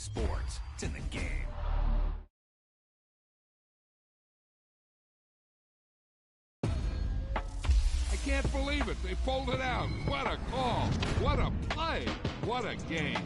sports. It's in the game. I can't believe it. They pulled it out. What a call. What a play. What a game.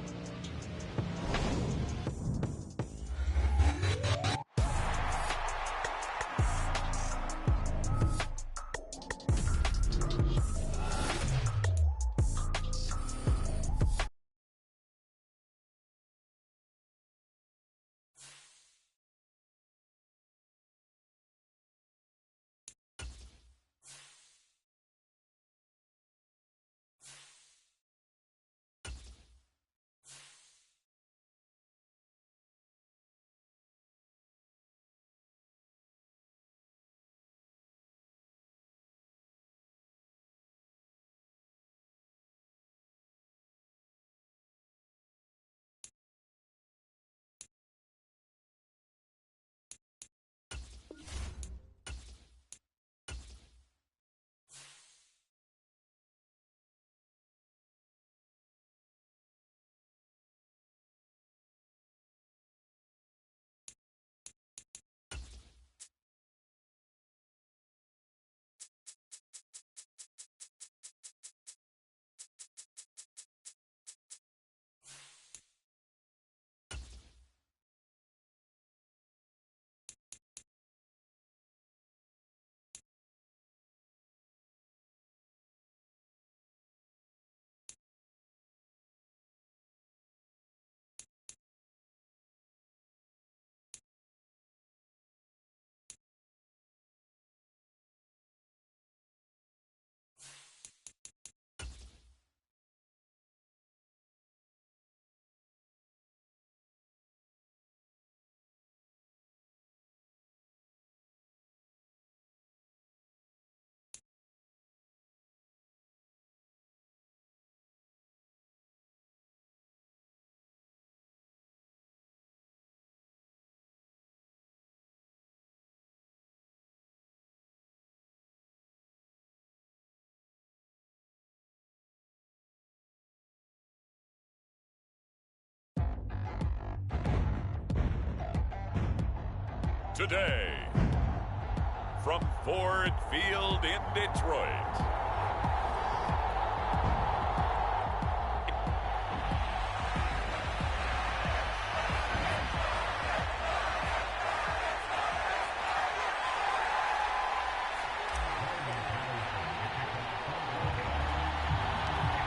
Today, from Ford Field in Detroit,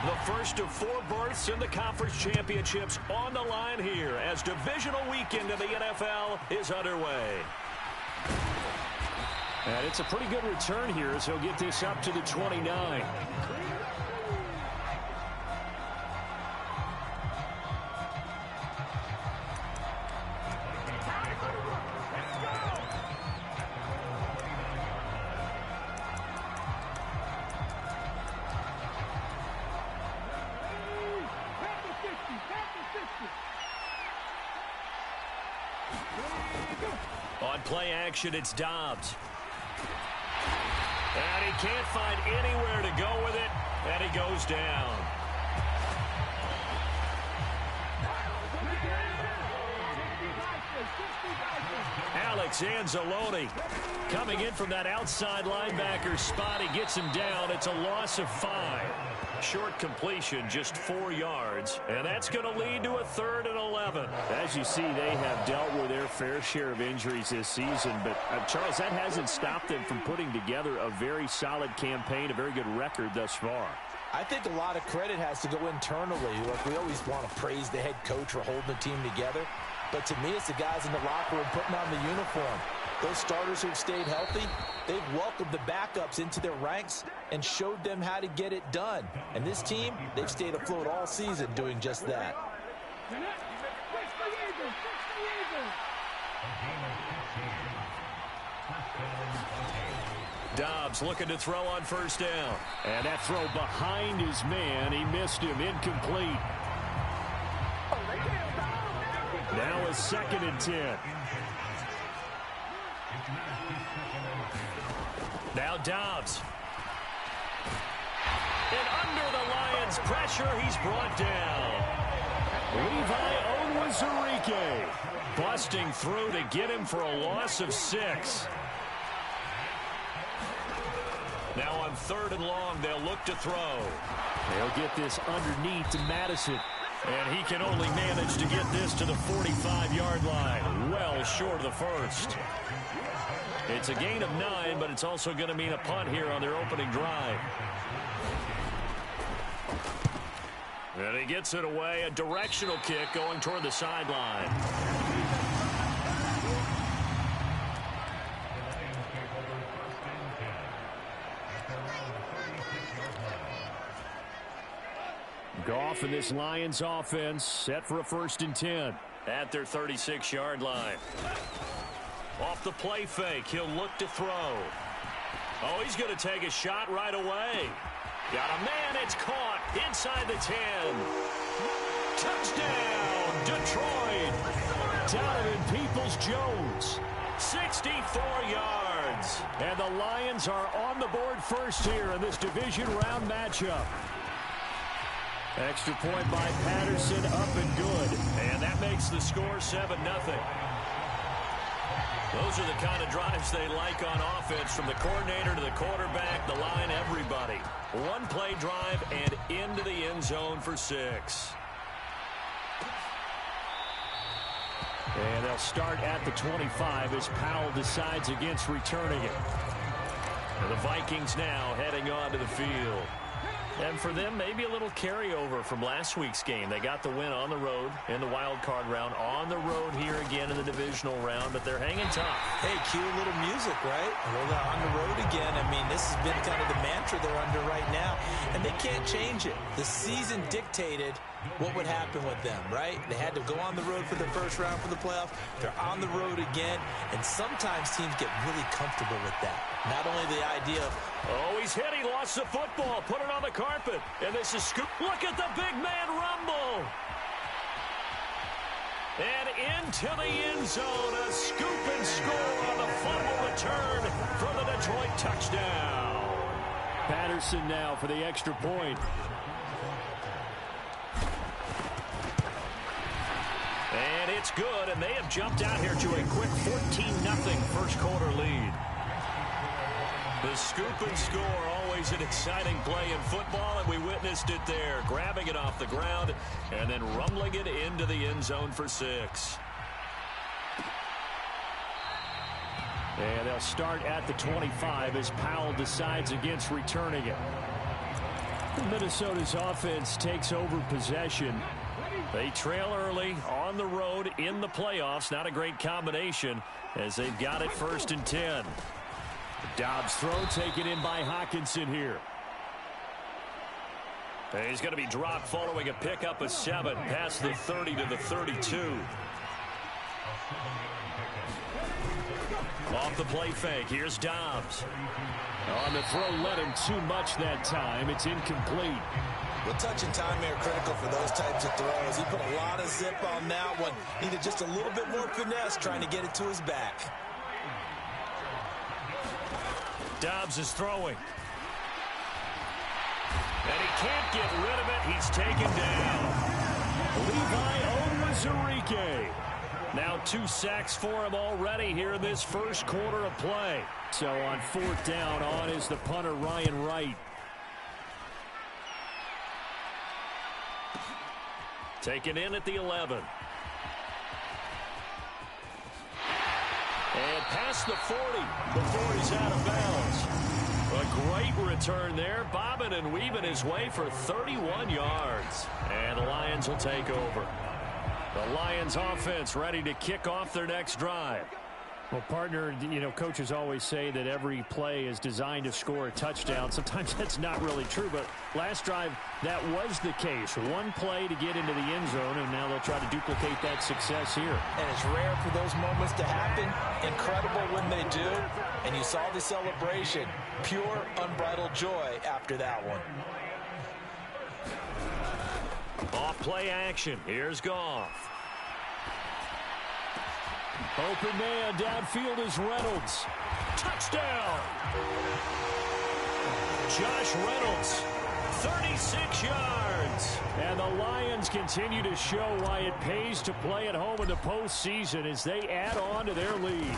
the first of 4 berths in the conference championships on the line here as divisional weekend of the NFL is underway. And it's a pretty good return here as he'll get this up to the 29. On play action, it's Dobbs. And he can't find anywhere to go with it, and he goes down. Alex Anzalone coming in from that outside linebacker spot. He gets him down. It's a loss of 5. Short completion, just 4 yards. And that's going to lead to a 3rd and 11. As you see, they have dealt with their fair share of injuries this season. But, Charles, that hasn't stopped them from putting together a very solid campaign, a very good record thus far. I think a lot of credit has to go internally. Look, we always want to praise the head coach for holding the team together. But to me, it's the guys in the locker room putting on the uniform. Those starters who've stayed healthy, they've welcomed the backups into their ranks and showed them how to get it done. And this team, they've stayed afloat all season doing just that. Dobbs looking to throw on first down. And that throw behind his man, he missed him, incomplete. Now a 2nd and 10. Now Dobbs. And under the Lions' pressure, he's brought down. Levi Owen Onwuzurike busting through to get him for a loss of 6. Now on 3rd and long, they'll look to throw. They'll get this underneath to Madison. And he can only manage to get this to the 45-yard line. Well short of the first. It's a gain of 9, but it's also going to mean a punt here on their opening drive. And he gets it away. A directional kick going toward the sideline. Goff and this Lions offense set for a 1st and 10 at their 36-yard line. Off the play fake, he'll look to throw. Oh, he's going to take a shot right away. Got a man, it's caught inside the 10. Touchdown, Detroit. Donovan Peoples-Jones, 64 yards. And the Lions are on the board first here in this division round matchup. Extra point by Patterson, up and good. And that makes the score 7-0. Those are the kind of drives they like on offense, from the coordinator to the quarterback, the line, everybody. One play drive and into the end zone for 6. And they'll start at the 25 as Powell decides against returning it. And the Vikings now heading onto the field. And for them, maybe a little carryover from last week's game. They got the win on the road in the wild card round, on the road here again in the divisional round, but they're hanging tough. Hey, cue a little music, right? Well, they're on the road again. I mean, this has been kind of the mantra they're under right now, and they can't change it. The season dictated what would happen with them, right? They had to go on the road for the first round for the playoffs. They're on the road again, and sometimes teams get really comfortable with that. Not only the idea of, oh, he's hit. He lost the football. Put it on the carpet. And this is scoop. Look at the big man rumble. And into the end zone. A scoop and score on the fumble return for the Detroit touchdown. Patterson now for the extra point. And it's good, and they have jumped out here to a quick 14-0 first quarter lead. The scoop and score, always an exciting play in football, and we witnessed it there. Grabbing it off the ground and then rumbling it into the end zone for 6. And they'll start at the 25 as Powell decides against returning it. Minnesota's offense takes over possession. They trail early on the road in the playoffs. Not a great combination as they've got it 1st and 10. Dobbs throw taken in by Hawkinson here. And he's going to be dropped following a pickup of 7 past the 30 to the 32. Off the play fake. Here's Dobbs. On the throw, led him too much that time. It's incomplete. well, touch and time are critical for those types of throws. He put a lot of zip on that one. Needed just a little bit more finesse trying to get it to his back. Dobbs is throwing. And he can't get rid of it. He's taken down. Levi Onwuzurike. Now 2 sacks for him already here in this first quarter of play. So on 4th down, on is the punter Ryan Wright. Taken in at the 11. And past the 40 before he's out of bounds. A great return there, bobbing and weaving his way for 31 yards. And the Lions will take over. The Lions offense ready to kick off their next drive. Well, partner, you know, coaches always say that every play is designed to score a touchdown. Sometimes that's not really true, but last drive, that was the case. One play to get into the end zone, and now they'll try to duplicate that success here. And it's rare for those moments to happen. Incredible when they do. And you saw the celebration. Pure, unbridled joy after that one. Off play action. Here's Goff. Open man downfield is Reynolds. Touchdown! Josh Reynolds, 36 yards. And the Lions continue to show why it pays to play at home in the postseason as they add on to their lead.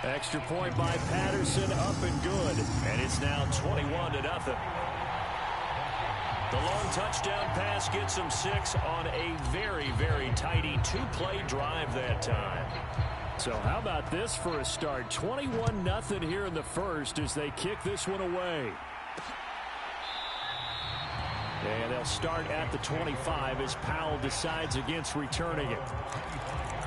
Extra point by Patterson, up and good. And it's now 21-0. The long touchdown pass gets them 6 on a very, very tidy 2-play drive that time. So how about this for a start? 21-0 here in the first as they kick this one away. And they'll start at the 25 as Powell decides against returning it.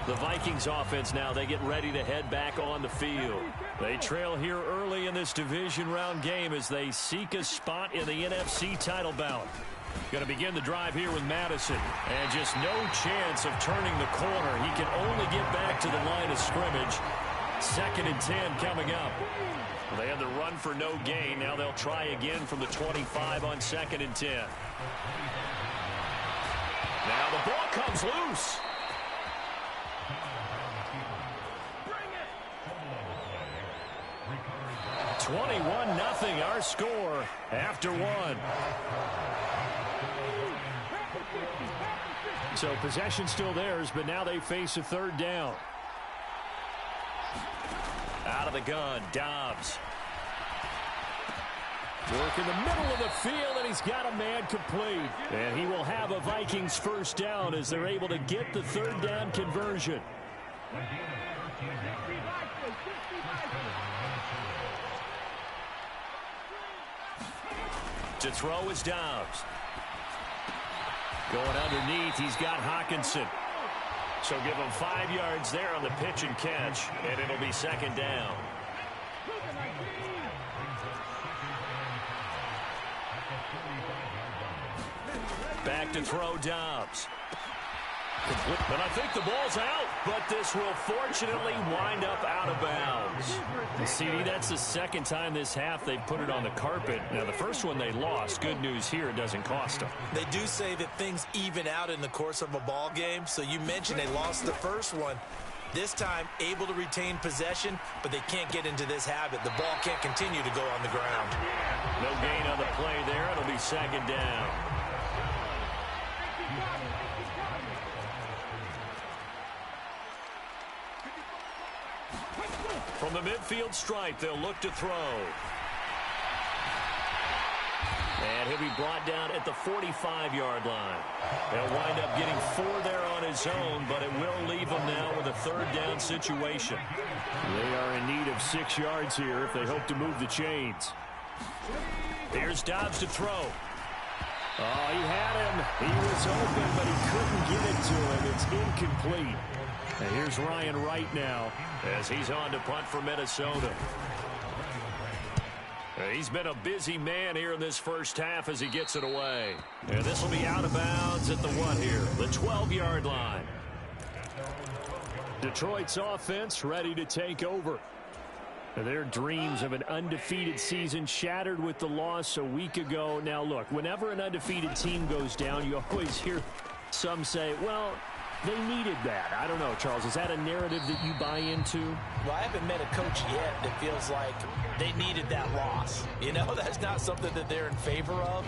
The Vikings offense now, they get ready to head back on the field. They trail here early in this division round game as they seek a spot in the NFC title bout. Going to begin the drive here with Madison. And just no chance of turning the corner. He can only get back to the line of scrimmage. 2nd and 10 coming up. They had the run for no gain. Now they'll try again from the 25 on 2nd and 10. Now the ball comes loose. Bring it. 21-0 our score after one. So possession still theirs, but now they face a 3rd down. Out of the gun, Dobbs. Work in the middle of the field, and he's got a man complete. And he will have a Vikings 1st down as they're able to get the 3rd down conversion. To throw is Dobbs. Going underneath, he's got Hawkinson. So give him 5 yards there on the pitch and catch, and it'll be 2nd down. Back to throw Dobbs. But I think the ball's out, but this will fortunately wind up out of bounds. CD, that's the 2nd time this half they've put it on the carpet. Now, the first one they lost. Good news here, it doesn't cost them. They do say that things even out in the course of a ball game. So you mentioned they lost the first one. This time, able to retain possession, but they can't get into this habit. The ball can't continue to go on the ground. No gain on the play there. It'll be 2nd down. From the midfield stripe, they'll look to throw. And he'll be brought down at the 45-yard line. They'll wind up getting 4 there on his own, but it will leave them now with a 3rd down situation. They are in need of 6 yards here if they hope to move the chains. Here's Dobbs to throw. Oh, he had him. He was open, but he couldn't get it to him. It's incomplete. And here's Ryan Wright now as he's on to punt for Minnesota. He's been a busy man here in this first half as he gets it away. And this will be out of bounds at the what here? The 12-yard line. Detroit's offense ready to take over. Their dreams of an undefeated season shattered with the loss a week ago. Now, look, whenever an undefeated team goes down, you always hear some say, well, they needed that. I don't know, Charles. Is that a narrative that you buy into? Well, I haven't met a coach yet that feels like they needed that loss. You know, that's not something that they're in favor of.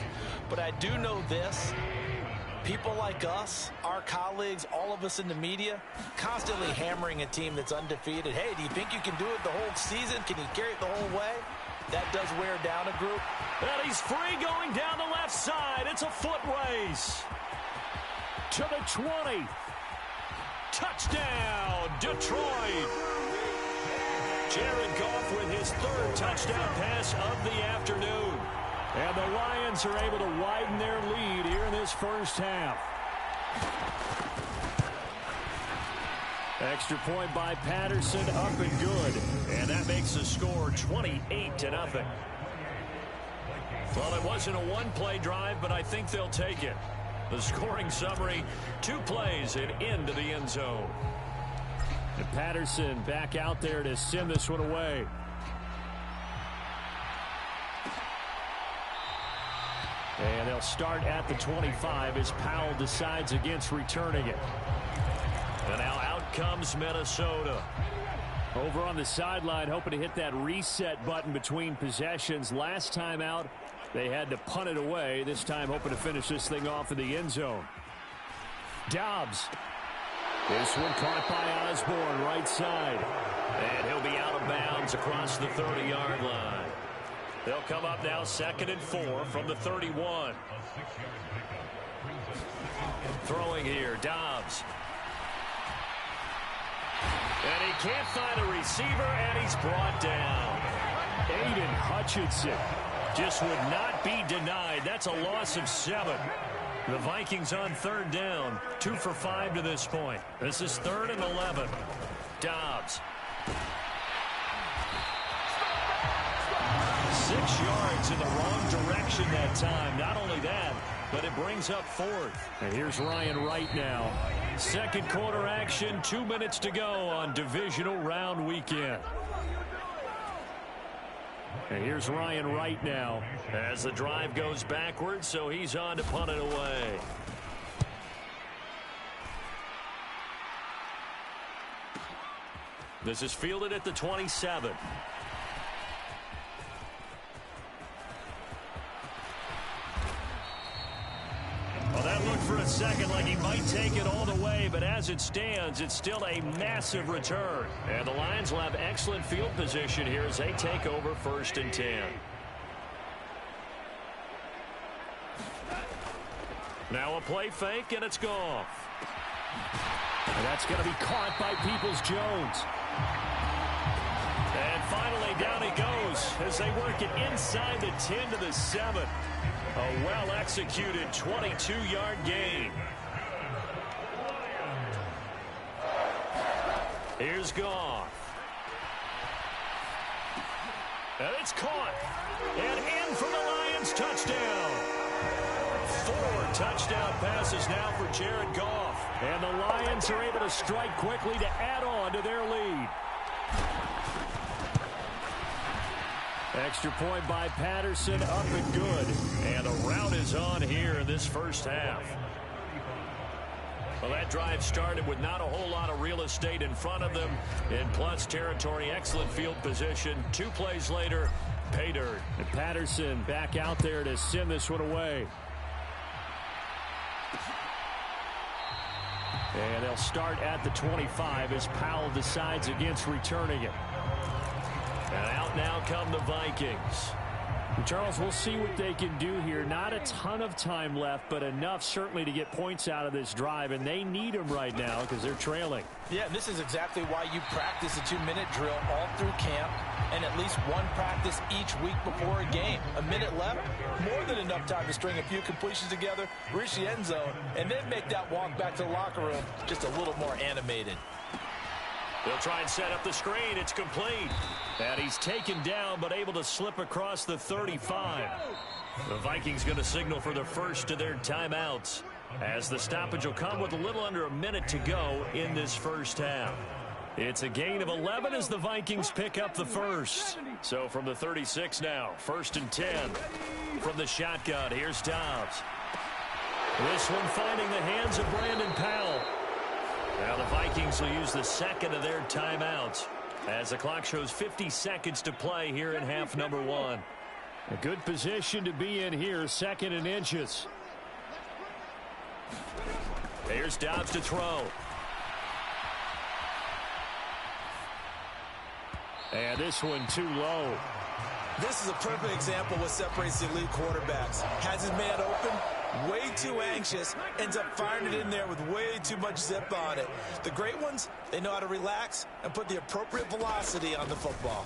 But I do know this. People like us, our colleagues, all of us in the media, constantly hammering a team that's undefeated. Hey, do you think you can do it the whole season? Can you carry it the whole way? That does wear down a group. And he's free going down the left side. It's a foot race. To the 20. Touchdown, Detroit. Jared Goff with his 3rd touchdown pass of the afternoon. And the Lions are able to widen their lead here in this first half. Extra point by Patterson, up and good. And that makes the score 28-0. Well, it wasn't a one-play drive, but I think they'll take it. The scoring summary, 2 plays and into the end zone. And Patterson back out there to send this one away. And they'll start at the 25 as Powell decides against returning it. And now out comes Minnesota. Over on the sideline, hoping to hit that reset button between possessions. Last time out, they had to punt it away. This time, hoping to finish this thing off in the end zone. Dobbs. This one caught by Osborne, right side. And he'll be out of bounds across the 30-yard line. They'll come up now 2nd and 4 from the 31. Throwing here, Dobbs. And he can't find a receiver, and he's brought down. Aiden Hutchinson just would not be denied. That's a loss of 7. The Vikings on 3rd down, 2 for 5 to this point. This is 3rd and 11. Dobbs. 6 yards in the wrong direction that time. Not only that, but it brings up 4th. And here's Ryan Wright now. 2nd quarter action, 2 minutes to go on divisional round weekend. And here's Ryan Wright now as the drive goes backwards, so he's on to punt it away. This is fielded at the 27. Well, that looked for a second like he might take it all the way, but as it stands, it's still a massive return. And the Lions will have excellent field position here as they take over 1st and 10. Now a play fake, and it's Goff. And that's going to be caught by Peoples-Jones. And finally, down he goes as they work it inside the 10 to the 7. A well-executed 22-yard gain. Here's Goff. And it's caught. And in for the Lions, touchdown. 4 touchdown passes now for Jared Goff. And the Lions are able to strike quickly to add on to their lead. Extra point by Patterson, up and good. And the rout is on here in this first half. Well, that drive started with not a whole lot of real estate in front of them. In plus territory, excellent field position. 2 plays later, pay dirt. And Patterson back out there to send this one away. And they'll start at the 25 as Powell decides against returning it. And out now come the Vikings. Charles, we'll see what they can do here. Not a ton of time left, but enough certainly to get points out of this drive, and they need them right now because they're trailing. Yeah, and this is exactly why you practice a 2-minute drill all through camp and at least one practice each week before a game. A minute left, more than enough time to string a few completions together, reach the end zone, and then make that walk back to the locker room just a little more animated. They'll try and set up the screen. It's complete. And he's taken down but able to slip across the 35. The Vikings going to signal for the first of their timeouts as the stoppage will come with a little under a minute to go in this first half. It's a gain of 11 as the Vikings pick up the first. So from the 36 now, 1st and 10. From the shotgun, here's Dobbs. This one finding the hands of Brandon Powell. Now the Vikings will use the second of their timeouts as the clock shows 50 seconds to play here in half number 1. A good position to be in here, 2nd and inches. Here's Dobbs to throw. And this one too low. This is a perfect example of what separates the elite quarterbacks. Has his man open, way too anxious, ends up firing it in there with way too much zip on it. The great ones, they know how to relax and put the appropriate velocity on the football.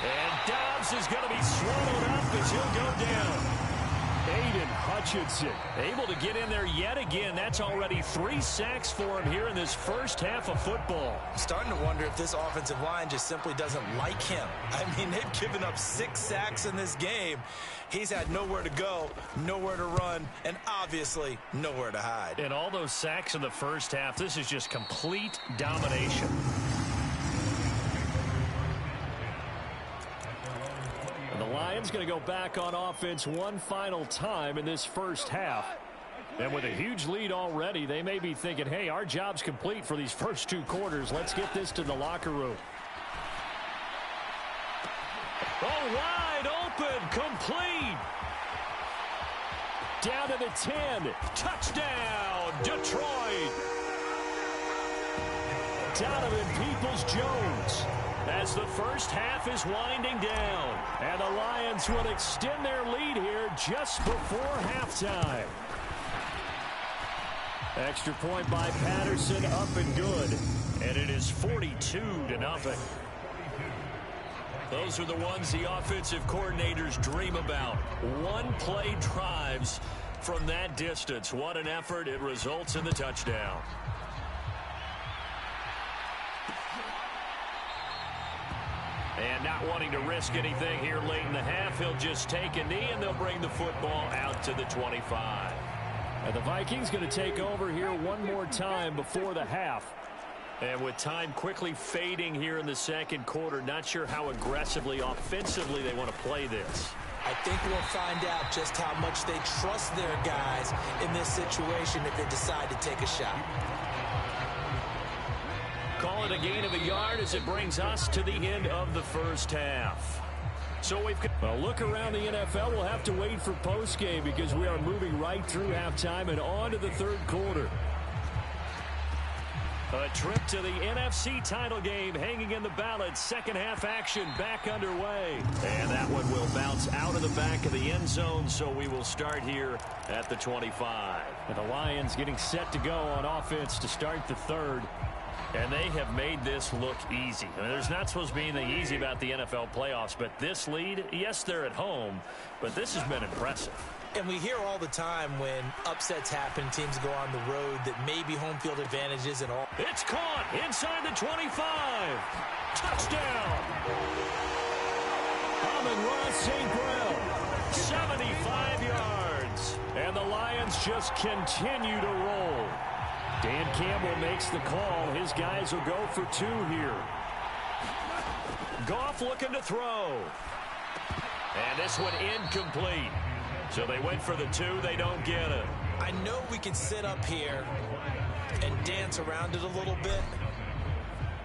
And Dobbs is going to be swallowed up as he'll go down. Aiden Hutchinson able to get in there yet again. That's already 3 sacks for him here in this first half of football. Starting to wonder if this offensive line just simply doesn't like him. I mean, they've given up 6 sacks in this game. He's had nowhere to go, nowhere to run, and obviously nowhere to hide. And all those sacks in the first half, this is just complete domination. And the Lions going to go back on offense one final time in this first half. And with a huge lead already, they may be thinking, hey, our job's complete for these first 2 quarters. Let's get this to the locker room. Oh, wide open, complete. Down to the 10. Touchdown, Detroit. Donovan Peoples-Jones as the first half is winding down. And the Lions will extend their lead here just before halftime. Extra point by Patterson, up and good. And it is 42-0. Those are the ones the offensive coordinators dream about. One-play drives from that distance. What an effort. It results in the touchdown. And not wanting to risk anything here late in the half, he'll just take a knee, and they'll bring the football out to the 25. And the Vikings going to take over here one more time before the half. And with time quickly fading here in the second quarter, not sure how aggressively, offensively they want to play this. I think we'll find out just how much they trust their guys in this situation if they decide to take a shot. Call it a gain of a yard as it brings us to the end of the first half. So we've got a look around the NFL. We'll have to wait for postgame because we are moving right through halftime and on to the third quarter. A trip to the NFC title game hanging in the balance. Second half action back underway. And that one will bounce out of the back of the end zone, so we will start here at the 25. And the Lions getting set to go on offense to start the third. And they have made this look easy. I mean, there's not supposed to be anything easy about the NFL playoffs, but this lead, yes, they're at home, but this has been impressive. And we hear all the time when upsets happen, teams go on the road, that maybe home field advantages and all. It's caught inside the 25. Touchdown. Amon-Ra St. Brown, 75 yards. And the Lions just continue to roll. Dan Campbell makes the call. His guys will go for 2 here. Goff looking to throw. And this one incomplete. So they went for the 2. They don't get it. I know we can sit up here and dance around it a little bit,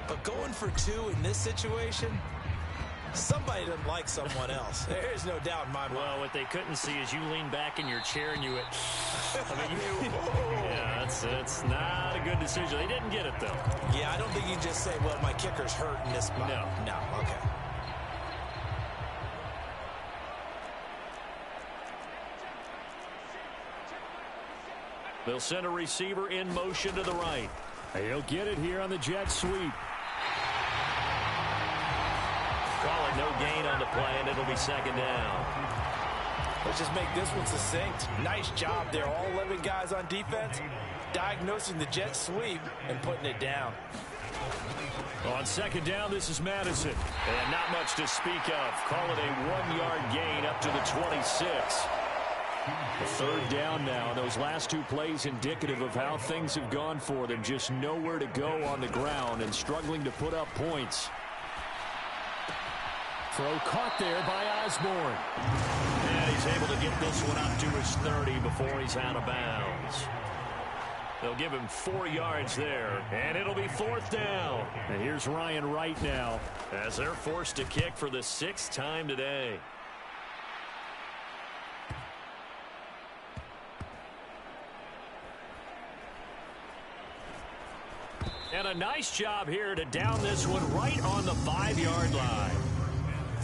but going for 2 in this situation, somebody doesn't like someone else. There's no doubt in my mind. Well, what they couldn't see is you lean back in your chair and you went, I mean, yeah, it's not a good decision. They didn't get it, though. Yeah, I don't think you can just say, well, my kicker's hurt in this spot. No, okay. They'll send a receiver in motion to the right. He'll get it here on the jet sweep. Call it no gain on the play, and it'll be second down. Let's just make this one succinct. Nice job there. All 11 guys on defense diagnosing the jet sweep and putting it down. On second down, this is Madison. And not much to speak of. Call it a 1-yard gain up to the 26. A third down now. Those last 2 plays indicative of how things have gone for them. Just nowhere to go on the ground and struggling to put up points. Throw caught there by Osborne. And he's able to get this one up to his 30 before he's out of bounds. They'll give him 4 yards there, and it'll be 4th down. And here's Ryan Wright now, as they're forced to kick for the 6th time today. And a nice job here to down this one right on the 5-yard line.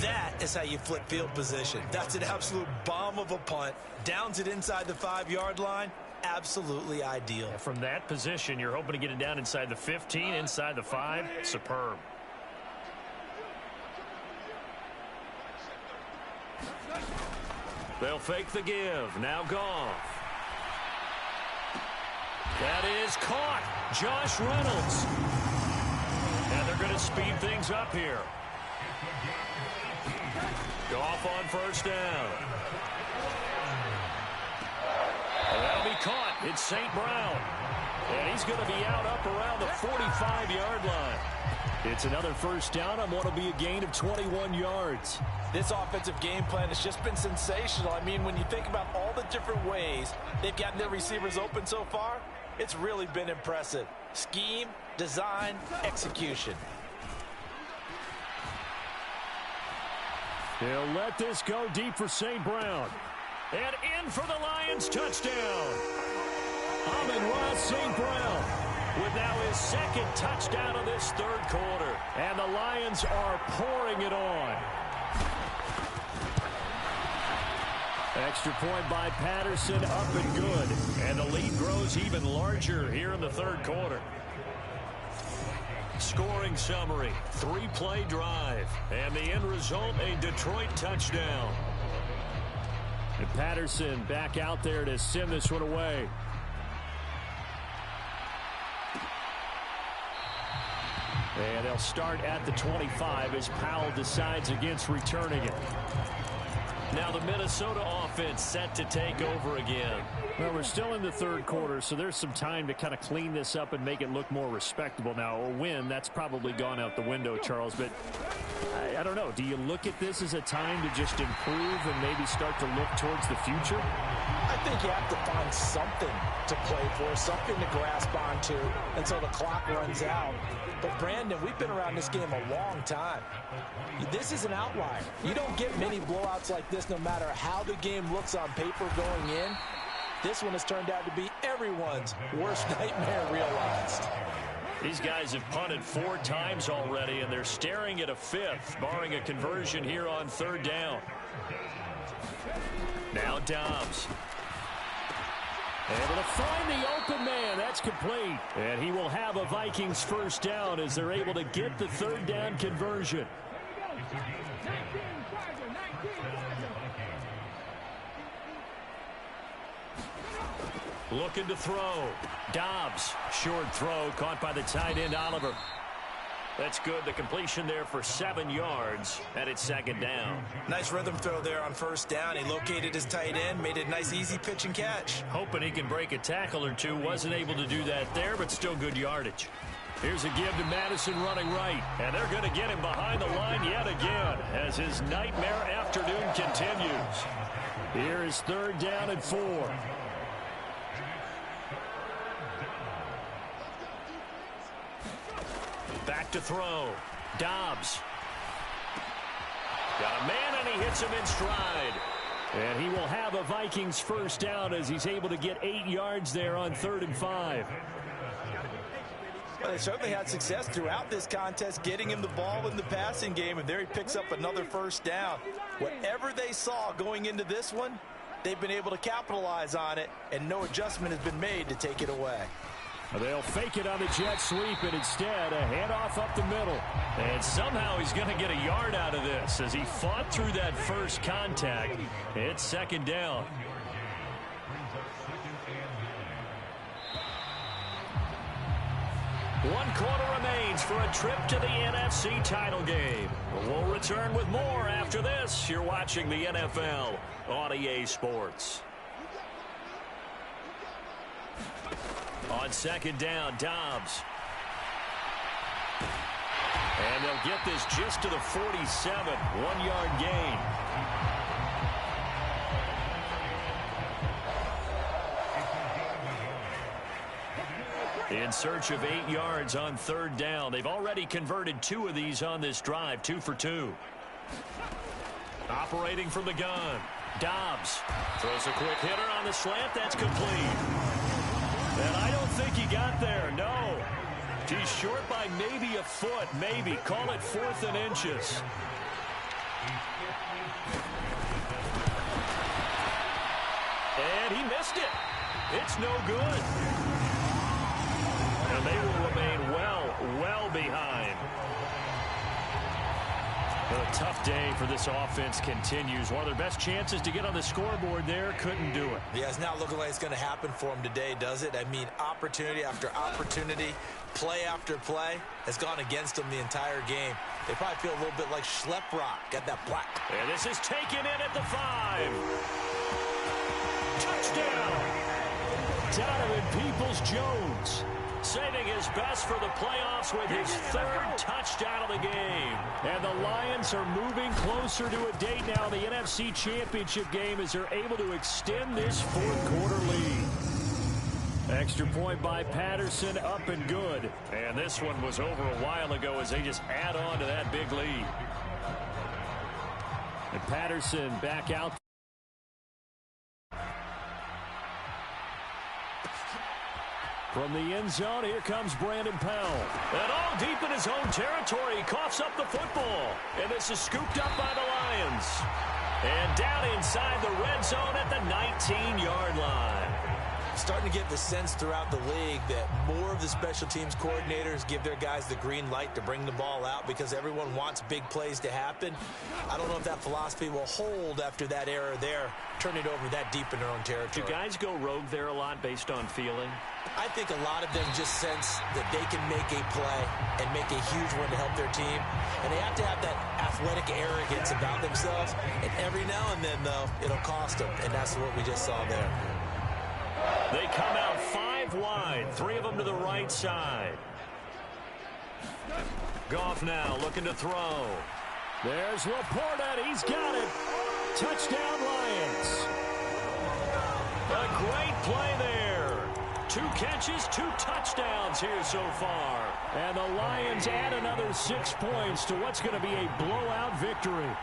That is how you flip field position. That's an absolute bomb of a punt. Downs it inside the 5-yard line. Absolutely ideal. From that position, you're hoping to get it down inside the 15, inside the 5. Superb. They'll fake the give. Now Goff. That is caught. Josh Reynolds. And they're going to speed things up here. Goff on first down. And that'll be caught. It's St. Brown. And he's going to be out up around the 45-yard line. It's another first down on what will be a gain of 21 yards. This offensive game plan has just been sensational. I mean, when you think about all the different ways they've gotten their receivers open so far, it's really been impressive. Scheme, design, execution. They'll let this go deep for St. Brown. And in for the Lions touchdown. Amon-Ra St. Brown with now his second touchdown of this third quarter. And the Lions are pouring it on. Extra point by Patterson, up and good. And the lead grows even larger here in the third quarter. Scoring summary, 3-play drive. And the end result, a Detroit touchdown. And Patterson back out there to send this one away. And they'll start at the 25 as Powell decides against returning it. Now the Minnesota offense set to take over again. Well, we're still in the third quarter, so there's some time to kind of clean this up and make it look more respectable. Now, a win, that's probably gone out the window, Charles, but I don't know. Do you look at this as a time to just improve and maybe start to look towards the future? I think you have to find something to play for, something to grasp onto until the clock runs out. But, Brandon, we've been around this game a long time. This is an outlier. You don't get many blowouts like this no matter how the game looks on paper going in. This one has turned out to be everyone's worst nightmare realized. These guys have punted 4 times already, and they're staring at a 5th, barring a conversion here on third down. Now Dobbs. Able to find the open man. That's complete. And he will have a Vikings first down as they're able to get the third down conversion. Looking to throw. Dobbs. Short throw caught by the tight end, Oliver. That's good. The completion there for 7 yards, and it's second down. Nice rhythm throw there on first down. He located his tight end, made it a nice easy pitch and catch. Hoping he can break a tackle or two. Wasn't able to do that there, but still good yardage. Here's a give to Madison running right, and they're going to get him behind the line yet again as his nightmare afternoon continues. Here is third down and 4. Back to throw. Dobbs. Got a man, and he hits him in stride. And he will have a Vikings first down as he's able to get 8 yards there on 3rd and 5. Well, they certainly had success throughout this contest getting him the ball in the passing game, and there he picks up another first down. Whatever they saw going into this one, they've been able to capitalize on it, and no adjustment has been made to take it away. They'll fake it on the jet sweep, and instead a handoff up the middle. And somehow he's going to get a yard out of this as he fought through that first contact. It's second down. One quarter remains for a trip to the NFC title game. We'll return with more after this. You're watching the NFL on EA Sports. On second down, Dobbs. And they'll get this just to the 47. 1-yard gain. In search of 8 yards on third down. They've already converted 2 of these on this drive. 2 for 2. Operating from the gun. Dobbs throws a quick hitter on the slant. That's complete. And I don't think he got there, no. He's short by maybe a foot, maybe. Call it 4th and inches. And he missed it. It's no good. And they will remain well behind. A tough day for this offense continues. One of their best chances to get on the scoreboard there, couldn't do it. Yeah, it's not looking like it's going to happen for them today, does it? I mean, opportunity after opportunity, play after play has gone against them the entire game. They probably feel a little bit like Schleprock. Got that black. And this is taken in at the 5. Touchdown! Donovan Peoples-Jones. saving his best for the playoffs with his third touchdown of the game. And the Lions are moving closer to a date now in the NFC Championship game as they're able to extend this fourth-quarter lead. Extra point by Patterson, up and good. And this one was over a while ago as they just add on to that big lead. And Patterson back out. From the end zone, here comes Brandon Powell. And all deep in his own territory, he coughs up the football. And this is scooped up by the Lions. And down inside the red zone at the 19-yard line. Starting to get the sense throughout the league that more of the special teams coordinators give their guys the green light to bring the ball out because everyone wants big plays to happen. I don't know if that philosophy will hold after that error there, turning it over that deep in their own territory. Do guys go rogue there a lot based on feeling? I think a lot of them just sense that they can make a play and make a huge one to help their team. And they have to have that athletic arrogance about themselves. And every now and then, though, it'll cost them. And that's what we just saw there. They come out 5 wide, 3 of them to the right side. Goff now looking to throw. There's Laporta. He's got it. Touchdown, Lions. A great play there. 2 catches, 2 touchdowns here so far. And the Lions add another 6 points to what's going to be a blowout victory.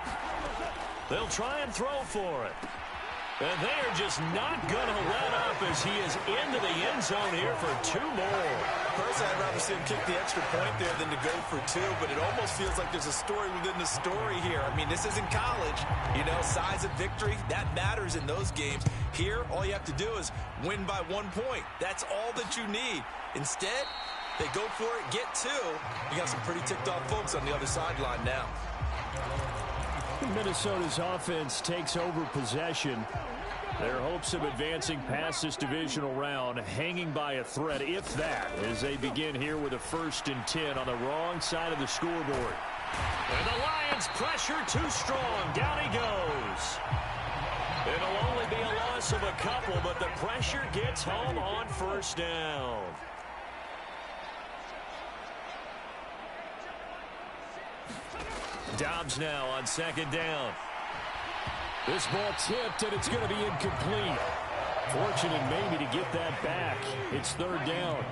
They'll try and throw for it. And they are just not going to let up as he is into the end zone here for 2 more. Personally, I'd rather see him kick the extra point there than to go for 2, but it almost feels like there's a story within the story here. I mean, this isn't college. You know, size of victory, that matters in those games. Here, all you have to do is win by 1 point. That's all that you need. Instead, they go for it, get 2. You got some pretty ticked-off folks on the other sideline now. Minnesota's offense takes over possession. Their hopes of advancing past this divisional round hanging by a thread, if that, as they begin here with a 1st and 10 on the wrong side of the scoreboard. And the Lions pressure too strong. Down he goes. It'll only be a loss of a couple, but the pressure gets home on 1st down. Dobbs now on 2nd down. This ball tipped, and it's going to be incomplete. Fortunate maybe to get that back. It's 3rd down.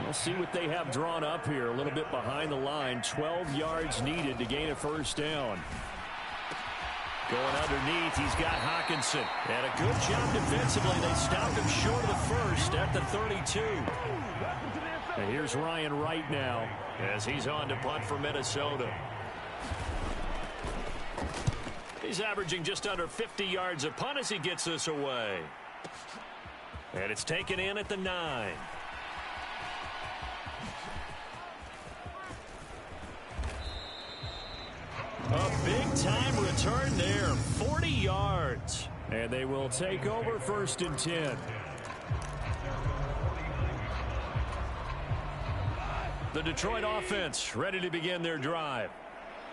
We'll see what they have drawn up here. A little bit behind the line. 12 yards needed to gain a 1st down. Going underneath, he's got Hawkinson. And a good job defensively. They stopped him short of the 1st at the 32. And here's Ryan Wright now as he's on to punt for Minnesota. He's averaging just under 50 yards a punt as he gets this away. And it's taken in at the 9. A big-time return there, 40 yards. And they will take over 1st and 10. The Detroit offense ready to begin their drive.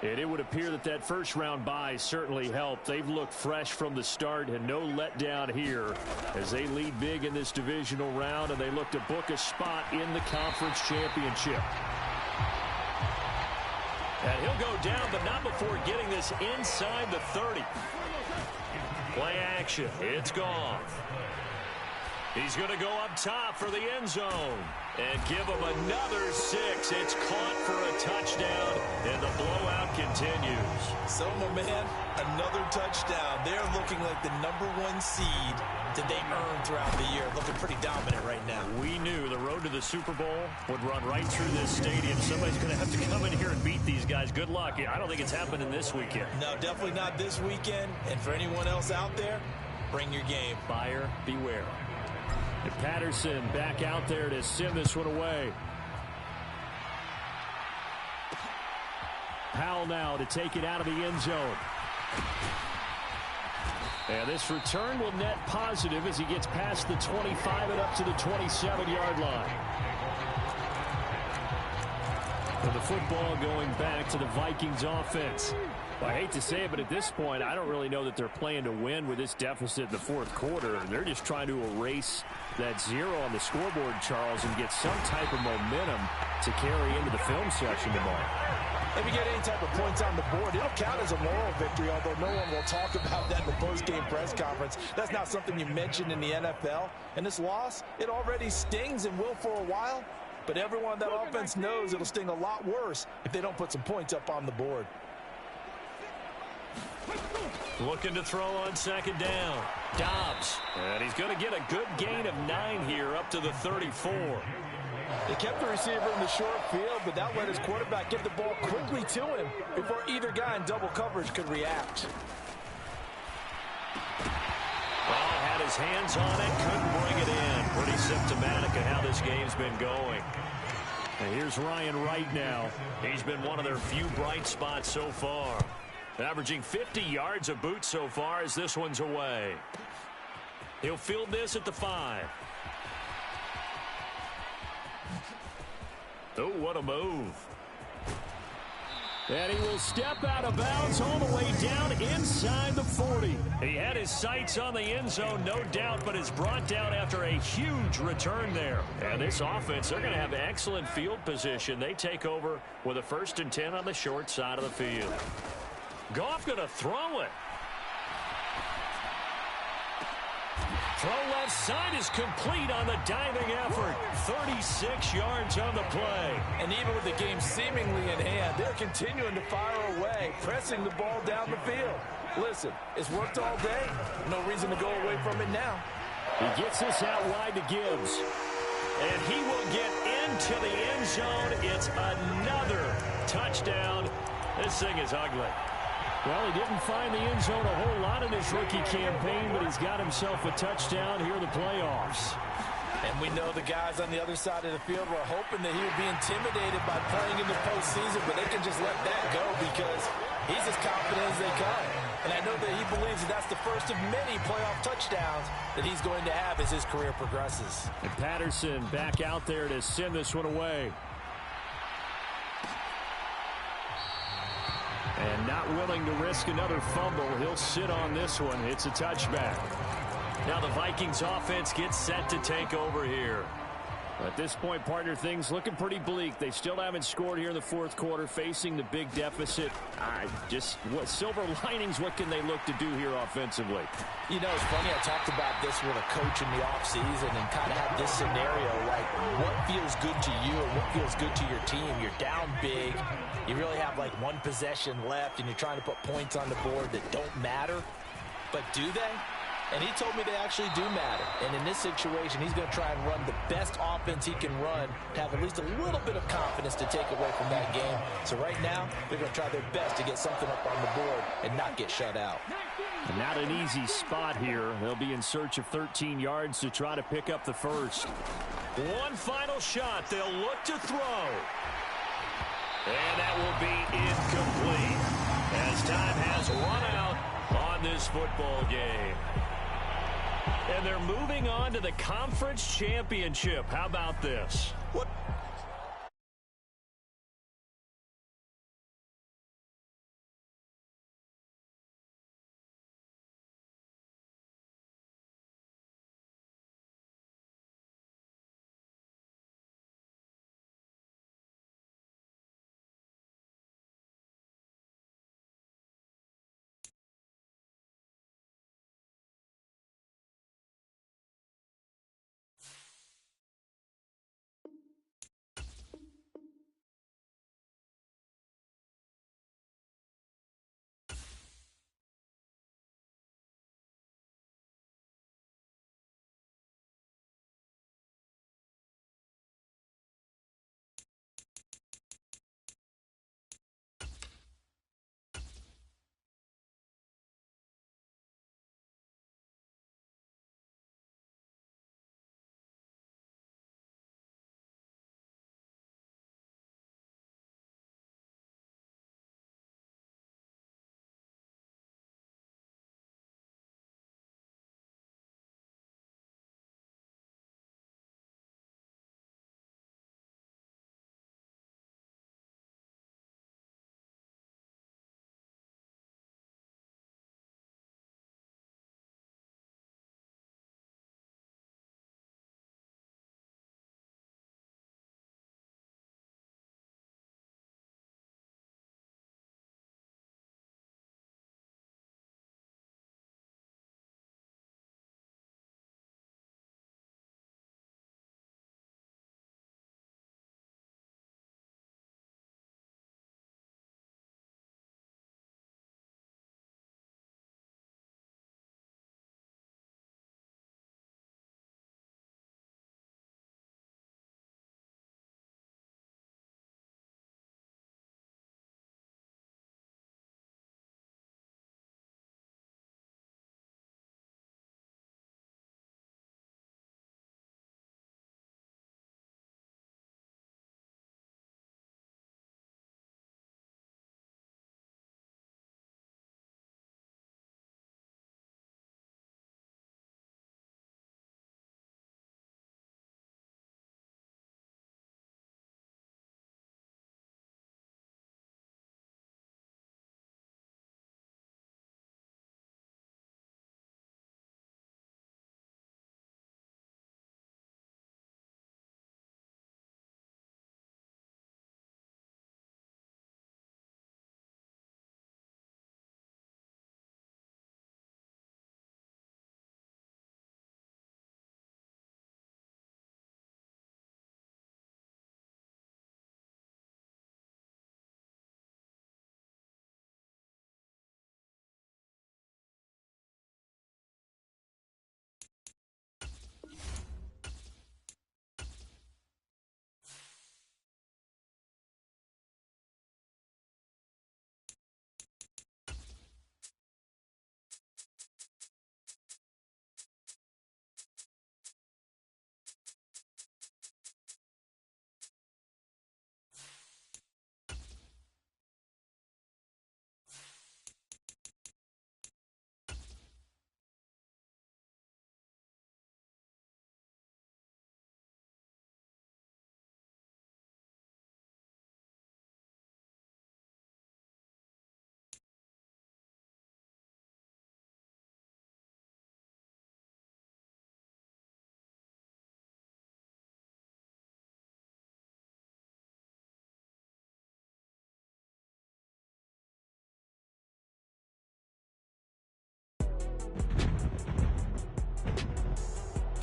And it would appear that that 1st-round bye certainly helped. They've looked fresh from the start and no letdown here as they lead big in this divisional round, and they look to book a spot in the conference championship. And he'll go down, but not before getting this inside the 30. Play action. It's gone. He's going to go up top for the end zone and give him another 6. It's caught for a touchdown, and the blowout continues. So, my man, another touchdown. They're looking like the #1 seed that they earned throughout the year. Looking pretty dominant right now. We knew the road to the Super Bowl would run right through this stadium. Somebody's going to have to come in here and beat these guys. Good luck. I don't think it's happening this weekend. No, definitely not this weekend. And for anyone else out there, bring your game. Buyer beware. And Patterson back out there to send this one away. Powell now to take it out of the end zone. And this return will net positive as he gets past the 25 and up to the 27-yard line. And the football going back to the Vikings offense. Well, I hate to say it, but at this point, I don't really know that they're playing to win with this deficit in the fourth quarter. They're just trying to erase that 0 on the scoreboard, Charles, and get some type of momentum to carry into the film session tomorrow. If you get any type of points on the board, it'll count as a moral victory, although no one will talk about that in the post-game press conference. That's not something you mentioned in the NFL. And this loss, it already stings and will for a while. But everyone on that offense knows it'll sting a lot worse if they don't put some points up on the board. Looking to throw on second down. Dobbs. And he's going to get a good gain of 9 here up to the 34. They kept the receiver in the short field, but that let his quarterback get the ball quickly to him before either guy in double coverage could react. Well, had his hands on it, couldn't bring it in. Pretty symptomatic of how this game's been going. And here's Ryan Wright now. He's been one of their few bright spots so far. Averaging 50 yards a boot so far as this one's away. He'll field this at the 5. Oh, what a move. And he will step out of bounds all the way down inside the 40. He had his sights on the end zone, no doubt, but is brought down after a huge return there. And this offense, they're going to have excellent field position. They take over with a 1st and 10 on the short side of the field. Goff going to throw it. Throw left side is complete on the diving effort. 36 yards on the play. And even with the game seemingly in hand, they're continuing to fire away, pressing the ball down the field. Listen, it's worked all day. No reason to go away from it now. He gets this out wide to Gibbs. And he will get into the end zone. It's another touchdown. This thing is ugly. Well, he didn't find the end zone a whole lot in his rookie campaign, but he's got himself a touchdown here in the playoffs. And we know the guys on the other side of the field were hoping that he would be intimidated by playing in the postseason, but they can just let that go because he's as confident as they come. And I know that he believes that that's the first of many playoff touchdowns that he's going to have as his career progresses. And Patterson back out there to send this one away. And not willing to risk another fumble. He'll sit on this one. It's a touchback. Now the Vikings offense gets set to take over here. At this point, partner, things looking pretty bleak. They still haven't scored here in the fourth quarter, facing the big deficit. What silver linings, what can they look to do here offensively? You know, it's funny, I talked about this with a coach in the offseason and kind of had this scenario, like what feels good to you and what feels good to your team. You're down big. You really have like one possession left, and you're trying to put points on the board that don't matter. But do they? And he told me they actually do matter. And in this situation, he's going to try and run the best offense he can run to have at least a little bit of confidence to take away from that game. So right now, they're going to try their best to get something up on the board and not get shut out. And not an easy spot here. They'll be in search of 13 yards to try to pick up the first. One final shot. They'll look to throw. And that will be incomplete as time has run out on this football game. And they're moving on to the conference championship. How about this? What?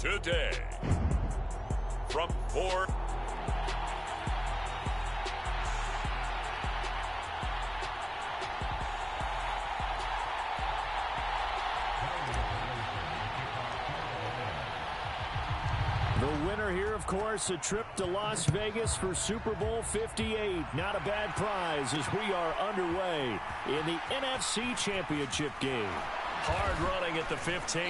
today. From Ford. The winner here, of course, a trip to Las Vegas for Super Bowl 58. Not a bad prize as we are underway in the NFC Championship game. Hard running at the 15.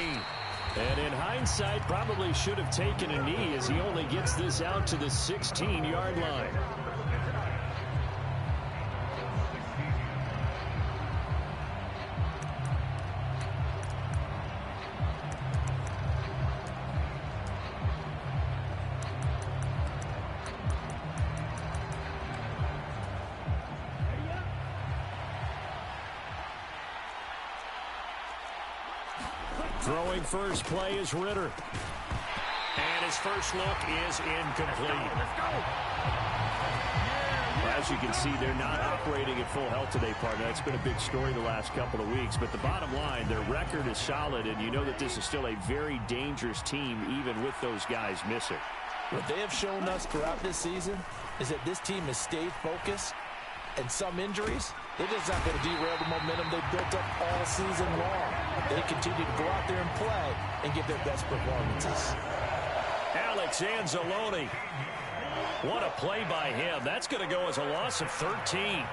And in hindsight, probably should have taken a knee as he only gets this out to the 16-yard line. Throwing first play is Ritter. And his first look is incomplete. Well, as you can see, they're not operating at full health today, partner. That's been a big story the last couple of weeks. But the bottom line, their record is solid, and you know that this is still a very dangerous team, even with those guys missing. What they have shown us throughout this season is that this team has stayed focused, and some injuries, they're just not going to derail the momentum they've built up all season long. They continue to go out there and play and give their best performances. Alex Anzalone. What a play by him. That's going to go as a loss of 13.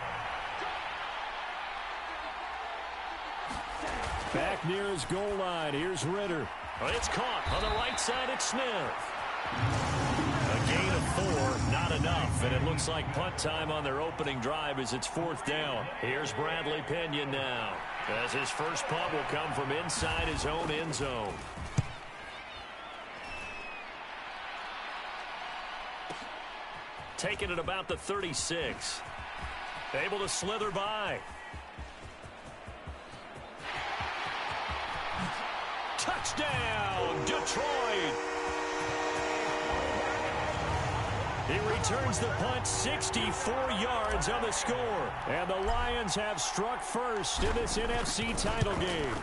Back near his goal line. Here's Ritter. It's caught on the right side at Smith. A gain of 4, not enough, and it looks like punt time on their opening drive as it's 4th down. Here's Bradley Pinion now, as his first punt will come from inside his own end zone. Taking it about the 36. Able to slither by. Touchdown, Detroit! He returns the punt 64 yards on the score. And the Lions have struck first in this NFC title game.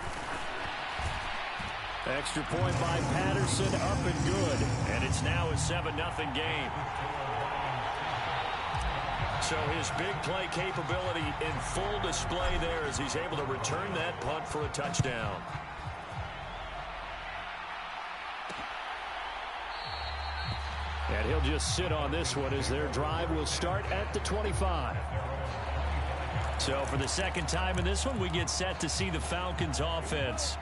Extra point by Patterson, up and good. And it's now a 7-0 game. So his big play capability in full display there as he's able to return that punt for a touchdown. And he'll just sit on this one as their drive will start at the 25. So for the second time in this one, we get set to see the Falcons offense.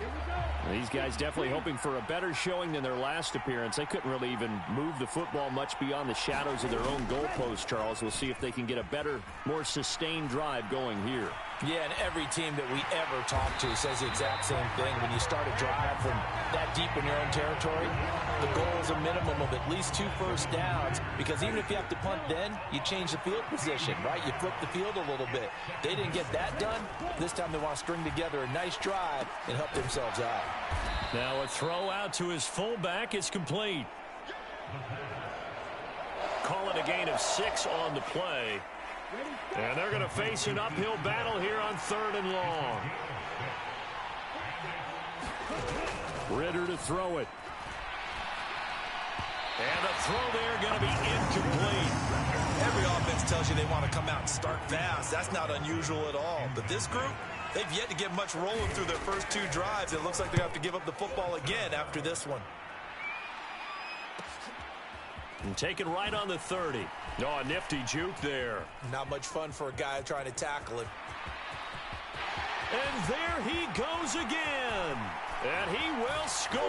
These guys definitely hoping for a better showing than their last appearance. They couldn't really even move the football much beyond the shadows of their own goalpost, Charles. We'll see if they can get a better, more sustained drive going here. Yeah, and every team that we ever talk to says the exact same thing. When you start a drive from that deep in your own territory, the goal is a minimum of at least 2 first downs, because even if you have to punt then, you change the field position, right? You flip the field a little bit. They didn't get that done. This time they want to string together a nice drive and help themselves out. Now a throw out to his fullback is complete. Call it a gain of 6 on the play. And they're going to face an uphill battle here on 3rd and long. Ritter to throw it. And the throw there going to be incomplete. Every offense tells you they want to come out and start fast. That's not unusual at all. But this group, they've yet to get much rolling through their first 2 drives. It looks like they have to give up the football again after this one. And taken right on the 30. Oh, a nifty juke there. Not much fun for a guy trying to tackle him. And there he goes again. And he will score.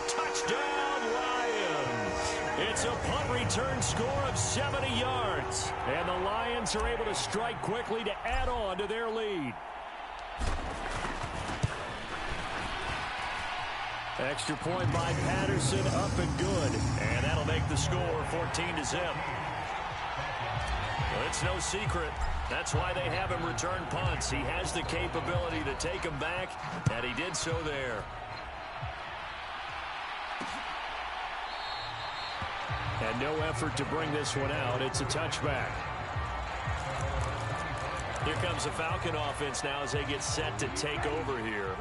Touchdown, Lions. It's a punt return score of 70 yards. And the Lions are able to strike quickly to add on to their lead. Extra point by Patterson, up and good. And that'll make the score 14-0. Well, it's no secret. That's why they have him return punts. He has the capability to take them back, and he did so there. And no effort to bring this one out. It's a touchback. Here comes the Falcon offense now as they get set to take over here.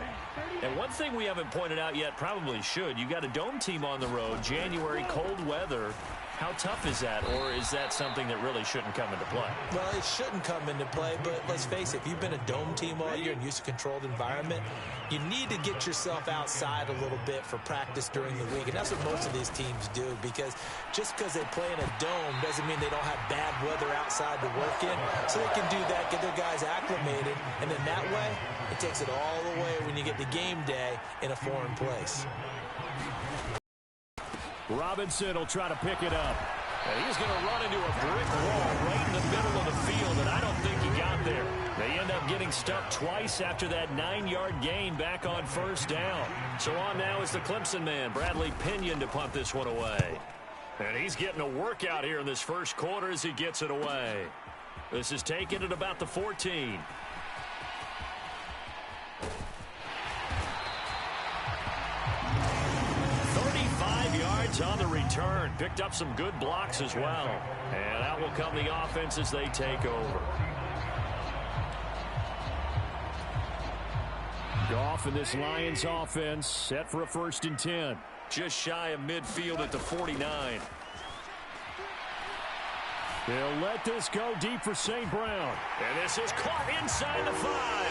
And one thing we haven't pointed out yet, probably should, you got a dome team on the road, January, cold weather. How tough is that, or is that something that really shouldn't come into play? Well, it shouldn't come into play, but let's face it, if you've been a dome team all year and used to a controlled environment, you need to get yourself outside a little bit for practice during the week, and that's what most of these teams do, because just because they play in a dome doesn't mean they don't have bad weather outside to work in, so they can do that, get their guys acclimated, and then that way, it takes it all the way when you get to game day in a foreign place. Robinson will try to pick it up. And he's going to run into a brick wall right in the middle of the field, and I don't think he got there. They end up getting stuck twice after that 9-yard gain back on first down. So on now is the Clemson man, Bradley Pinion, to punt this one away. And he's getting a workout here in this first quarter as he gets it away. This is taken at about the 14. On the return, picked up some good blocks as well, and out will come the offense as they take over. Goff and this Lions offense set for a 1st and 10. Just shy of midfield at the 49. They'll let this go deep for St. Brown, and this is caught inside the 5.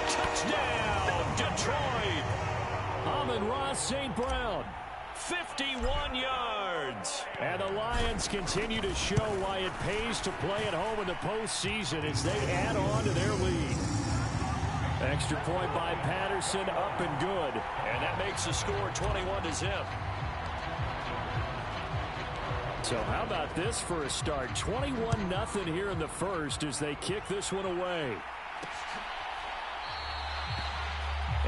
Touchdown, Detroit! Amon-Ra St. Brown, 51 yards. And the Lions continue to show why it pays to play at home in the postseason as they add on to their lead. Extra point by Patterson, up and good. And that makes the score 21-0. So how about this for a start? 21-0 here in the first as they kick this one away.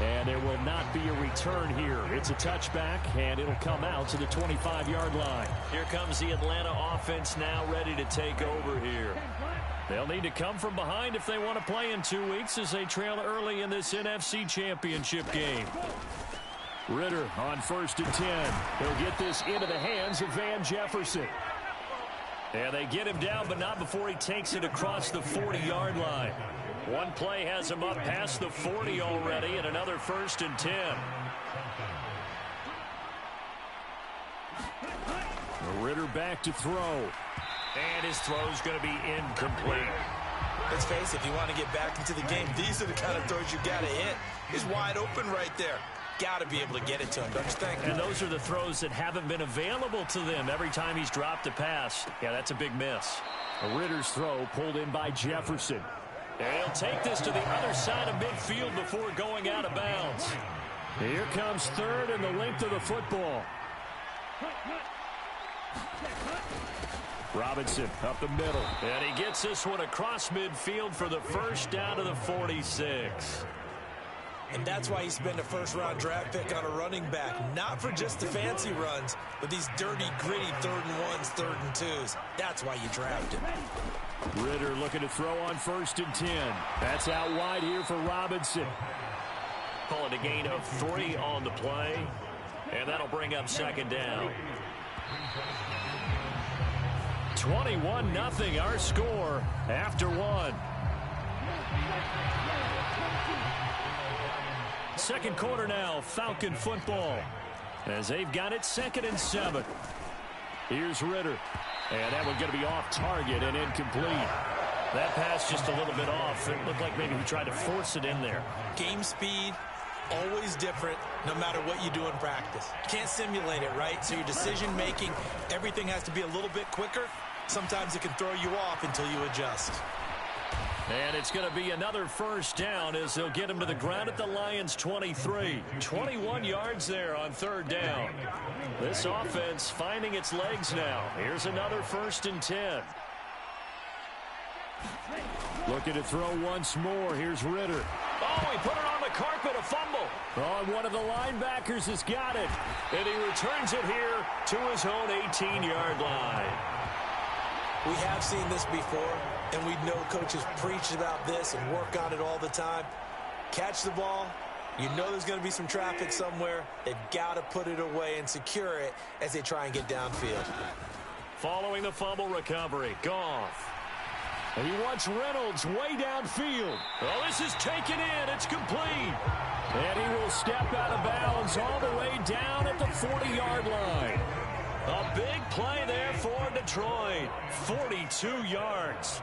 And there will not be a return here. It's a touchback, and it'll come out to the 25-yard line. Here comes the Atlanta offense now ready to take over here. They'll need to come from behind if they want to play in 2 weeks as they trail early in this NFC Championship game. Ritter on 1st and 10. He'll get this into the hands of Van Jefferson. And they get him down, but not before he takes it across the 40-yard line. One play has him up past the 40 already, and another 1st and 10. Ritter back to throw. And his throw's going to be incomplete. Let's face it, if you want to get back into the game, these are the kind of throws you got to hit. He's wide open right there. Got to be able to get it to him, don't you think? And those are the throws that haven't been available to them every time he's dropped a pass. Yeah, that's a big miss. Ritter's throw pulled in by Jefferson. And he'll take this to the other side of midfield before going out of bounds. Here comes 3rd and the length of the football. Robinson up the middle. And he gets this one across midfield for the first down to the 46. And that's why you spend a first-round draft pick on a running back. Not for just the fancy runs, but these dirty, gritty 3rd and 1s, 3rd and 2s. That's why you draft him. Ritter looking to throw on 1st and 10. That's out wide here for Robinson. Call it a gain of 3 on the play. And that'll bring up 2nd down. 21-0 our score after 1. Second quarter now, Falcon football. As they've got it 2nd and 7. Here's Ritter. And that one's going to be off target and incomplete. That pass just a little bit off. It looked like maybe he tried to force it in there. Game speed, always different, no matter what you do in practice. You can't simulate it, right? So your decision-making, everything has to be a little bit quicker. Sometimes it can throw you off until you adjust. And it's going to be another first down as they'll get him to the ground at the Lions' 23. 21 yards there on 3rd down. This offense finding its legs now. Here's another 1st and 10. Looking to throw once more. Here's Ritter. Oh, he put it on the carpet, a fumble. Oh, one of the linebackers has got it. And he returns it here to his own 18-yard line. We have seen this before, and we know coaches preach about this and work on it all the time. Catch the ball. You know there's going to be some traffic somewhere. They've got to put it away and secure it as they try and get downfield. Following the fumble recovery, Goff. He wants Reynolds way downfield. Oh, this is taken in. It's complete. And he will step out of bounds all the way down at the 40-yard line. A big play there for Detroit. 42 yards.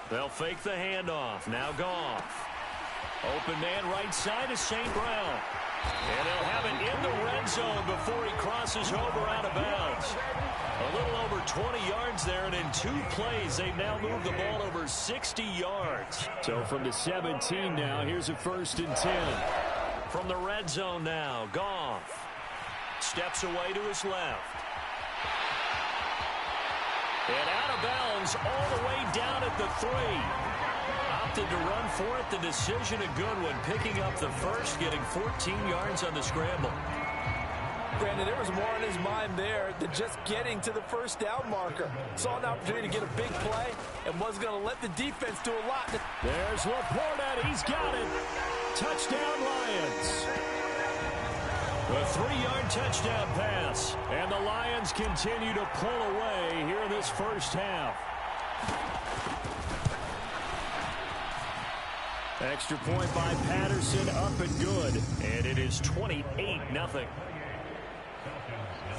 They'll fake the handoff. Now Goff. Open man right side is St. Brown. And they'll have it in the red zone before he crosses over out of bounds. A little over 20 yards there, and in 2 plays, they've now moved the ball over 60 yards. So from the 17 now, here's a 1st and 10. From the red zone now, Goff steps away to his left. And out of bounds all the way down at the 3. Opted to run for it. The decision a good one. Picking up the first, getting 14 yards on the scramble. Brandon, there was more in his mind there than just getting to the first down marker. Saw an opportunity to get a big play and was going to let the defense do a lot. There's Laporta. He's got it. Touchdown, Lions. A 3-yard touchdown pass. And the Lions continue to pull away here in this first half. Extra point by Patterson, up and good. And it is 28-0.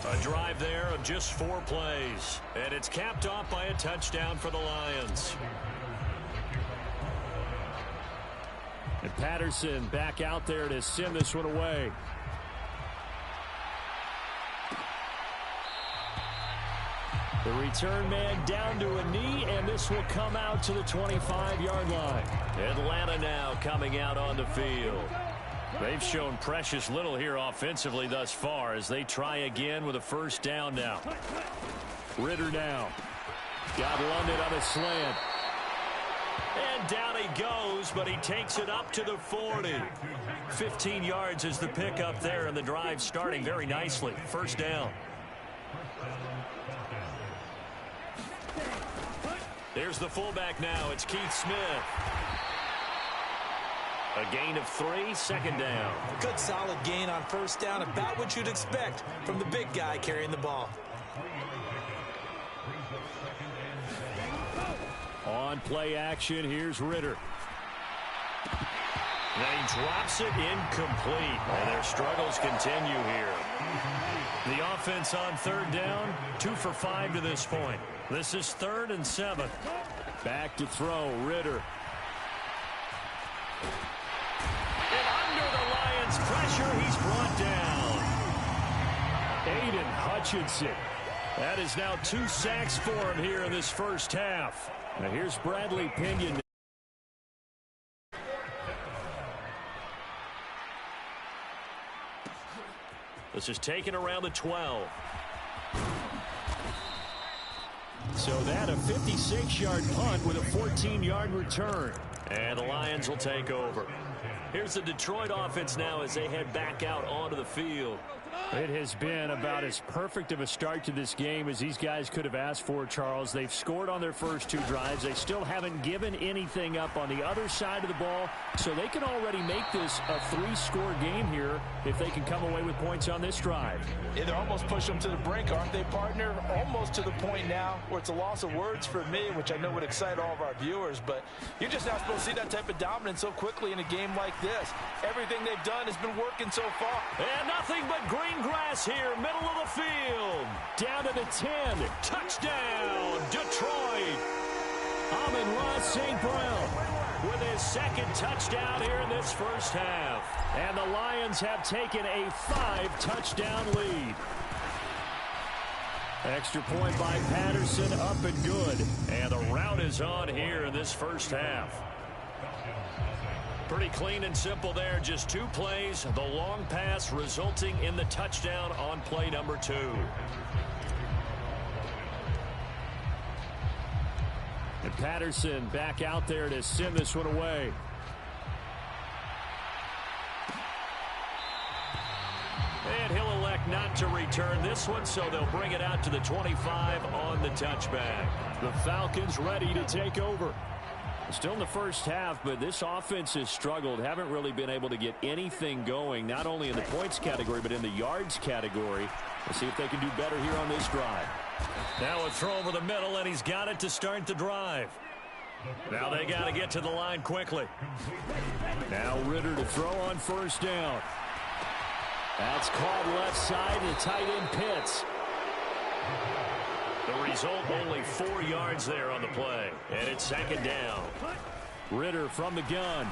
A drive there of just 4 plays. And it's capped off by a touchdown for the Lions. And Patterson back out there to send this one away. The return man down to a knee, and this will come out to the 25-yard line. Atlanta now coming out on the field. They've shown precious little here offensively thus far as they try again with a first down now. Ritter now. Got London on a slant. And down he goes, but he takes it up to the 40. 15 yards is the pickup there, and the drive starting very nicely. First down. There's the fullback now. It's Keith Smith. A gain of 3, second down. Good solid gain on first down, about what you'd expect from the big guy carrying the ball. On play action, here's Ritter. Then he drops it incomplete. And their struggles continue here. The offense on third down, 2 for 5 to this point. This is 3rd and 7. Back to throw, Ritter. And under the Lions' pressure, he's brought down. Aiden Hutchinson. That is now 2 sacks for him here in this first half. Now here's Bradley Pinion. This is taken around the 12. So that a 56-yard punt with a 14-yard return. And the Lions will take over. Here's the Detroit offense now as they head back out onto the field. It has been about as perfect of a start to this game as these guys could have asked for, Charles. They've scored on their first 2 drives. They still haven't given anything up on the other side of the ball, so they can already make this a 3-score game here if they can come away with points on this drive. Yeah, they're almost pushing them to the brink, aren't they, partner? Almost to the point now where it's a loss of words for me, which I know would excite all of our viewers, but you're just not supposed to see that type of dominance so quickly in a game like this. Everything they've done has been working so far. And nothing but green grass here, middle of the field. Down to the 10. Touchdown, Detroit. Amon-Ra St. Brown with his 2nd touchdown here in this first half. And the Lions have taken a 5-touchdown lead. Extra point by Patterson, up and good. And the route is on here in this first half. Pretty clean and simple there. Just 2 plays. The long pass resulting in the touchdown on play number 2. And Patterson back out there to send this one away. And he'll elect not to return this one, so they'll bring it out to the 25 on the touchback. The Falcons ready to take over. Still in the first half, but this offense has struggled. Haven't really been able to get anything going, not only in the points category, but in the yards category. We'll see if they can do better here on this drive. Now a throw over the middle, and he's got it to start the drive. Now they got to get to the line quickly. Now Ritter to throw on first down. That's caught left side, and the tight end Pitts. The result, only 4 yards there on the play, and it's second down. Ritter from the gun.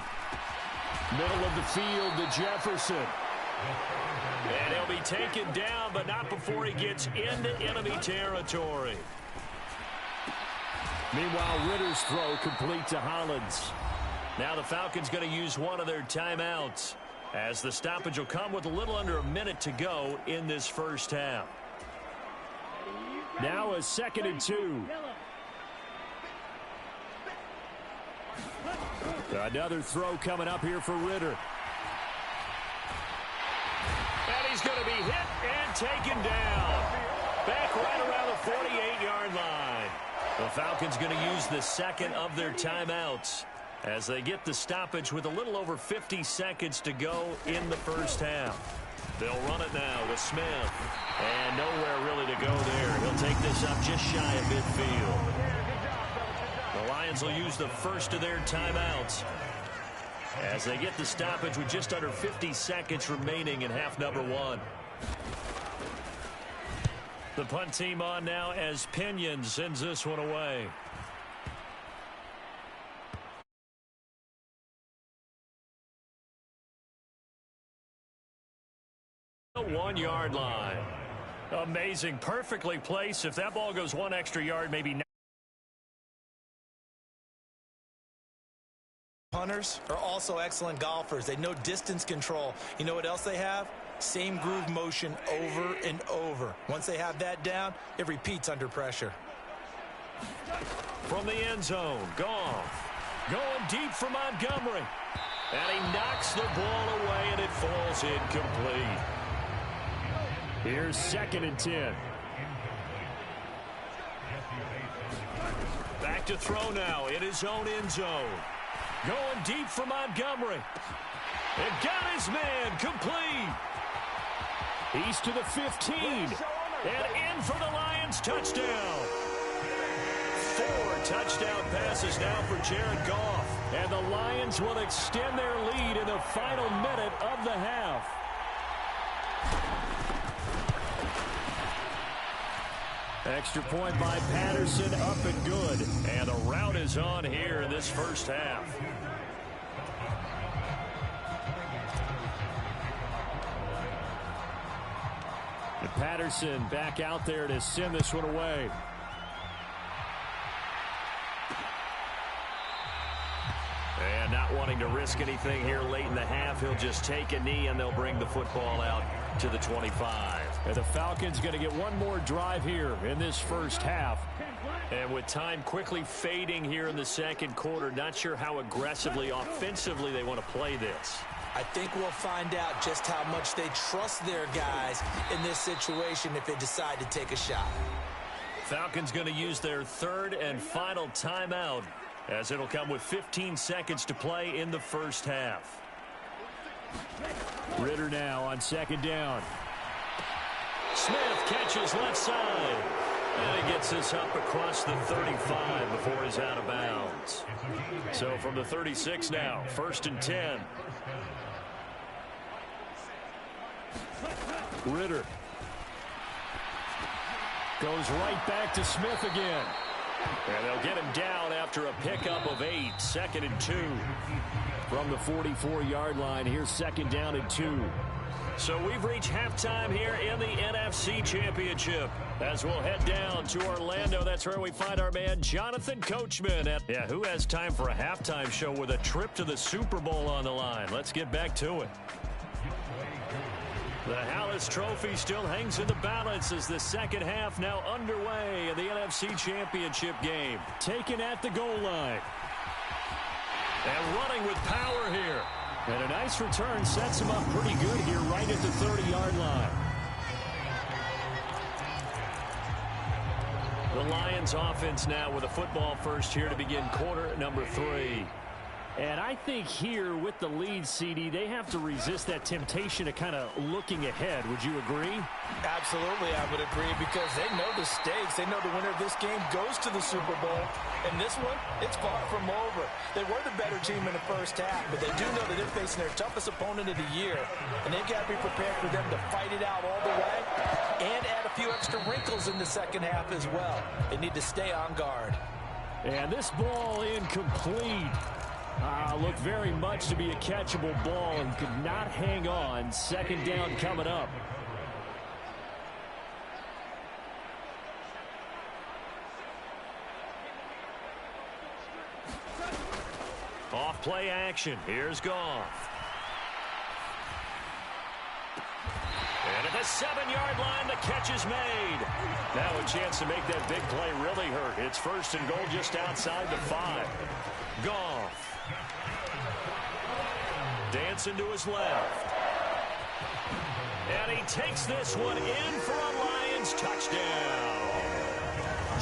Middle of the field to Jefferson. And he'll be taken down, but not before he gets into enemy territory. Meanwhile, Ritter's throw complete to Hollins. Now the Falcons going to use one of their timeouts, as the stoppage will come with a little under a minute to go in this first half. Now a 2nd and 2. Another throw coming up here for Ritter. And he's going to be hit and taken down. Back right around the 48-yard line. The Falcons going to use the second of their timeouts as they get the stoppage with a little over 50 seconds to go in the first half. They'll run it now with Smith. And nowhere really to go there. He'll take this up just shy of midfield. The Lions will use the first of their timeouts as they get the stoppage with just under 50 seconds remaining in half number 1. The punt team on now as Pinion sends this one away. The 1-yard line. Amazing. Perfectly placed. If that ball goes 1 extra yard, maybe not. Punters are also excellent golfers. They know distance control. You know what else they have? Same groove motion over and over. Once they have that down, it repeats under pressure. From the end zone, Goff going deep for Montgomery. And he knocks the ball away, and it falls incomplete. Here's 2nd and 10. Back to throw now in his own end zone. Going deep for Montgomery. And got his man complete. He's to the 15. And in for the Lions touchdown. 4 touchdown passes now for Jared Goff. And the Lions will extend their lead in the final minute of the half. Extra point by Patterson, up and good. And the route is on here in this first half. And Patterson back out there to send this one away. And not wanting to risk anything here late in the half, he'll just take a knee, and they'll bring the football out to the 25. And the Falcons going to get one more drive here in this first half. And with time quickly fading here in the second quarter, not sure how aggressively, offensively they want to play this. I think we'll find out just how much they trust their guys in this situation if they decide to take a shot. Falcons going to use their third and final timeout, as it'll come with 15 seconds to play in the first half. Ritter now on 2nd down. Smith catches left side. And he gets this up across the 35 before he's out of bounds. So from the 36 now, 1st and 10. Ritter goes right back to Smith again. And they'll get him down after a pickup of 8. 2nd and 2. From the 44-yard line, here's 2nd down and 2. So we've reached halftime here in the NFC Championship. As we'll head down to Orlando, that's where we find our man Jonathan Coachman. Who has time for a halftime show with a trip to the Super Bowl on the line? Let's get back to it. The Hallis Trophy still hangs in the balance as the second half now underway in the NFC Championship game. Taken at the goal line. And running with power here. And a nice return sets him up pretty good here right at the 30-yard line. The Lions offense now with a football first here to begin quarter number 3. And I think here with the lead, CD, they have to resist that temptation of kind of looking ahead. Would you agree? Absolutely, I would agree, because they know the stakes. They know the winner of this game goes to the Super Bowl. And this one, it's far from over. They were the better team in the first half, but they do know that they're facing their toughest opponent of the year. And they've got to be prepared for them to fight it out all the way and add a few extra wrinkles in the second half as well. They need to stay on guard. And this ball incomplete. Looked very much to be a catchable ball and could not hang on. Second down coming up. Off play action. Here's Goff. And at the 7-yard line, the catch is made. Now a chance to make that big play really hurt. It's first and goal just outside the 5. Goff. Dancing to his left. And he takes this one in for a Lions touchdown.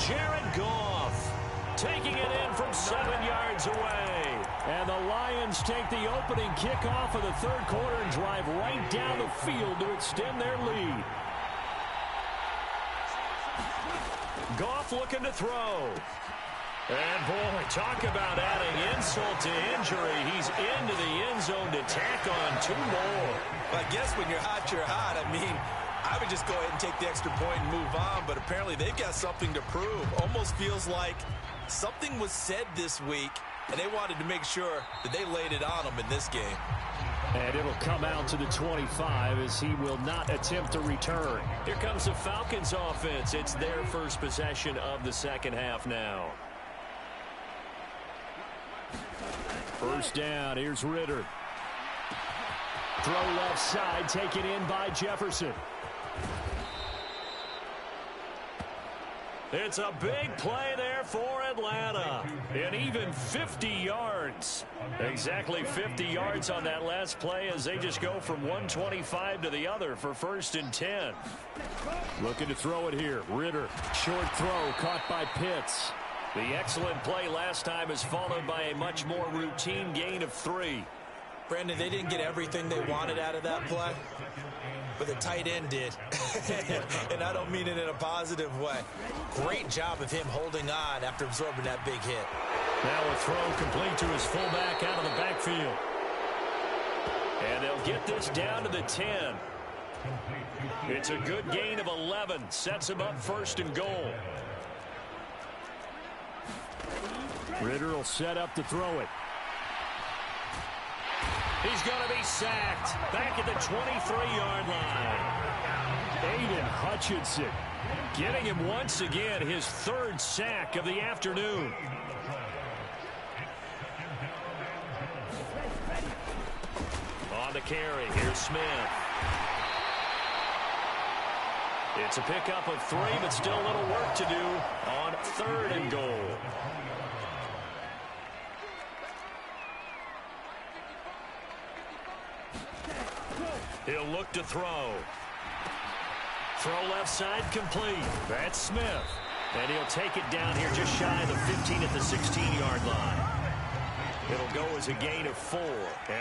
Jared Goff taking it in from 7 yards away. And the Lions take the opening kickoff of the third quarter and drive right down the field to extend their lead. Goff looking to throw. And, boy, talk about adding insult to injury. He's into the end zone to tack on 2 more. I guess when you're hot, you're hot. I mean, I would just go ahead and take the extra point and move on, but apparently they've got something to prove. Almost feels like something was said this week, and they wanted to make sure that they laid it on them in this game. And it'll come out to the 25 as he will not attempt to return. Here comes the Falcons offense. It's their first possession of the second half now. First down, here's Ritter. Throw left side, taken in by Jefferson. It's a big play there for Atlanta. And even 50 yards. Exactly 50 yards on that last play as they just go from 125 to the other for first and 10. Looking to throw it here. Ritter, short throw, caught by Pitts. The excellent play last time is followed by a much more routine gain of 3. Brandon, they didn't get everything they wanted out of that play, but the tight end did. And I don't mean it in a positive way. Great job of him holding on after absorbing that big hit. Now a throw complete to his fullback out of the backfield. And they'll get this down to the 10. It's a good gain of 11. Sets him up first and goal. Ritter will set up to throw it. He's going to be sacked back at the 23-yard line. Aiden Hutchinson getting him once again his 3rd sack of the afternoon. On the carry, here's Smith. It's a pickup of 3, but still a little work to do on 3rd and goal. He'll look to throw. Throw left side complete. That's Smith. And he'll take it down here just shy of the 15 at the 16-yard line. It'll go as a gain of 4.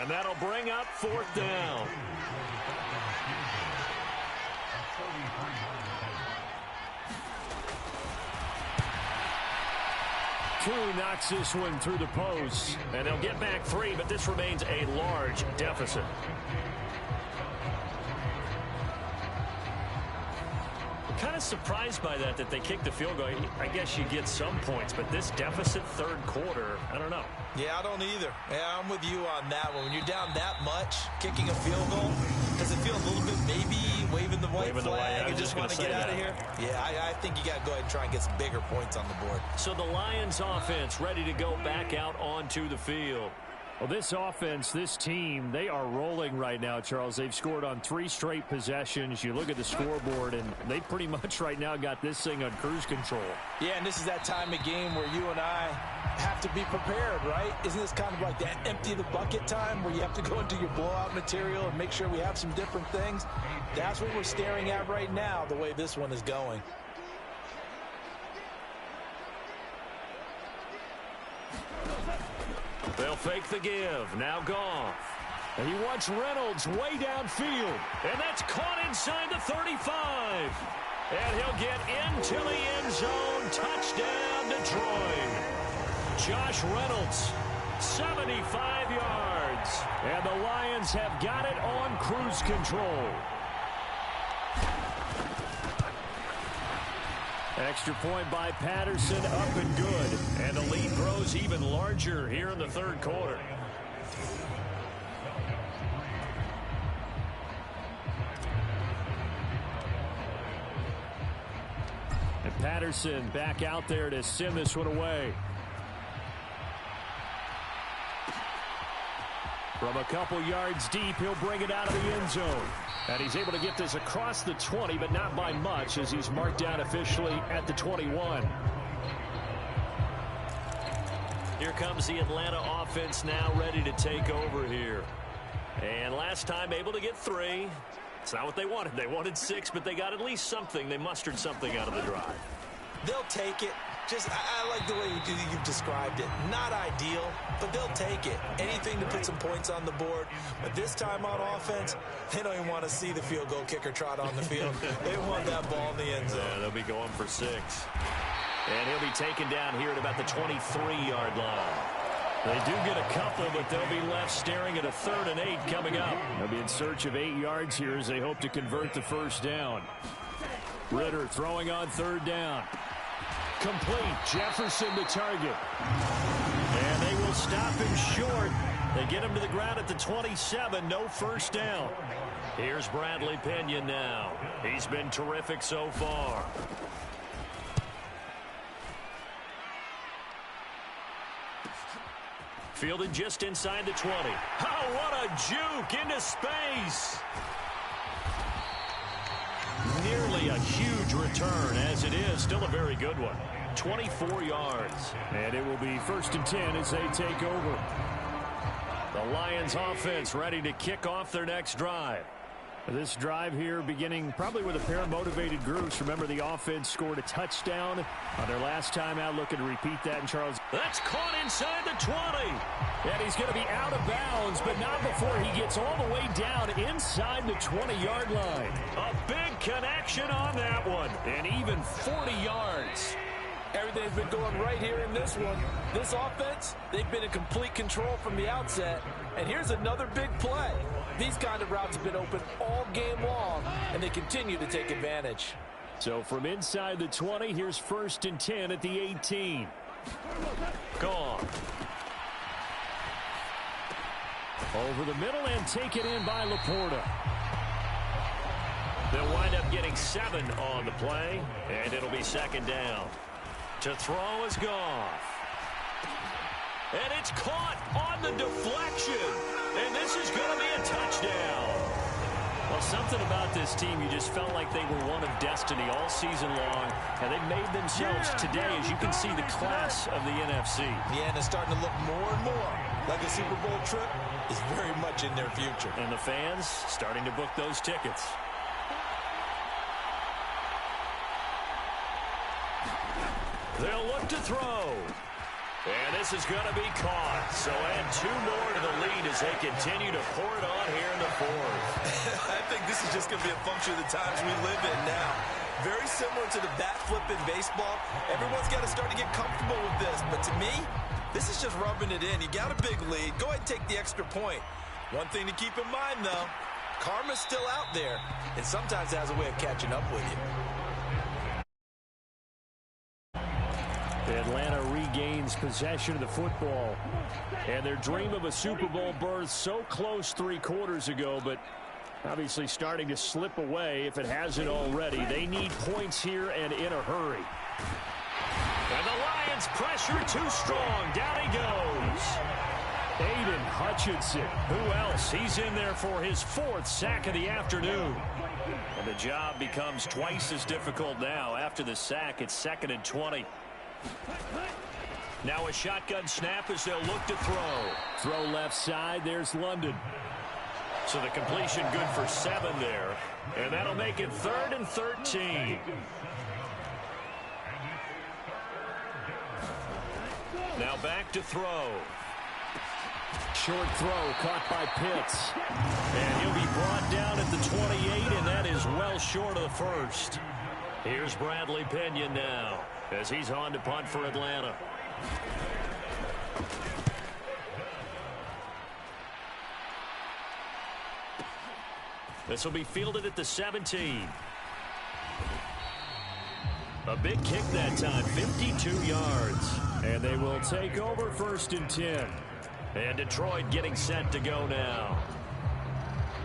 And that'll bring up 4th down. True knocks this one through the post. And they'll get back 3, but this remains a large deficit. Kind of surprised by that they kicked the field goal. I guess you get some points, but this deficit 3rd quarter, I don't know. Yeah, I don't either. Yeah, I'm with you on that one. When you're down that much, kicking a field goal, does it feel a little bit maybe waving the white flag and just want to get out of here? Yeah, I think you got to go ahead and try and get some bigger points on the board. So the Lions offense ready to go back out onto the field. Well, this offense, this team, they are rolling right now, Charles. They've scored on 3 straight possessions. You look at the scoreboard, and they pretty much right now got this thing on cruise control. Yeah, and this is that time of game where you and I have to be prepared, right? Isn't this kind of like that empty the bucket time where you have to go into your blowout material and make sure we have some different things? That's what we're staring at right now, the way this one is going. They'll fake the give. Now Goff. And he wants Reynolds way downfield. And that's caught inside the 35. And he'll get into the end zone. Touchdown, Detroit. Josh Reynolds, 75 yards. And the Lions have got it on cruise control. Extra point by Patterson, up and good. And the lead grows even larger here in the third quarter. And Patterson back out there to send this one away. From a couple yards deep, he'll bring it out of the end zone. And he's able to get this across the 20, but not by much, as he's marked down officially at the 21. Here comes the Atlanta offense now ready to take over here. And last time able to get 3. It's not what they wanted. They wanted 6, but they got at least something. They mustered something out of the drive. They'll take it. I like the way you've described it. Not ideal, but they'll take it. Anything to put some points on the board. But this time on offense, they don't even want to see the field goal kicker trot on the field. They want that ball in the end zone. Yeah, they'll be going for 6. And he'll be taken down here at about the 23-yard line. They do get a couple, but they'll be left staring at a 3rd and 8 coming up. They'll be in search of 8 yards here as they hope to convert the first down. Ritter throwing on 3rd down. Complete. Jefferson the target. And they will stop him short. They get him to the ground at the 27. No first down. Here's Bradley Pinion now. He's been terrific so far. Fielded just inside the 20. Oh, what a juke into space. Nearly a huge return, as it is. Still a very good one. 24 yards. And it will be 1st and 10 as they take over. The Lions offense ready to kick off their next drive. This drive here beginning probably with a pair of motivated groups. Remember, the offense scored a touchdown on their last time out. Looking to repeat that in Charles. That's caught inside the 20. And he's going to be out of bounds, but not before he gets all the way down inside the 20-yard line. A big connection on that one. And even 40 yards. Everything's been going right here in this one. This offense, they've been in complete control from the outset. And here's another big play. These kind of routes have been open all game long, and they continue to take advantage. So from inside the 20, here's 1st and 10 at the 18. Gone. Over the middle and taken in by Laporta. They'll wind up getting 7 on the play, and it'll be 2nd down. To throw is Goff. And it's caught on the deflection. And this is going to be a touchdown. Well, something about this team, you just felt like they were one of destiny all season long. And they made themselves today, as you can see, the class of the NFC. Yeah, and it's starting to look more and more like a Super Bowl trip is very much in their future. And the fans starting to book those tickets. They'll look to throw. And this is going to be caught. So add 2 more to the lead as they continue to pour it on here in the 4th. I think this is just going to be a function of the times we live in now. Very similar to the bat flip in baseball. Everyone's got to start to get comfortable with this. But to me, this is just rubbing it in. You got a big lead. Go ahead and take the extra point. One thing to keep in mind, though, karma's still out there. And sometimes it has a way of catching up with you. Atlanta regains possession of the football. And their dream of a Super Bowl berth so close 3 quarters ago, but obviously starting to slip away if it hasn't already. They need points here and in a hurry. And the Lions pressure too strong. Down he goes. Aiden Hutchinson. Who else? He's in there for his 4th sack of the afternoon. And the job becomes twice as difficult now. After the sack, it's 2nd and 20. Now a shotgun snap as they'll look to throw. Throw left side. There's London. So the completion good for 7 there. And that'll make it 3rd and 13. Now back to throw. Short throw caught by Pitts. And he'll be brought down at the 28, and that is well short of the first. Here's Bradley Pinion now as he's on to punt for Atlanta. This will be fielded at the 17. A big kick that time, 52 yards. And they will take over 1st and 10. And Detroit getting set to go now.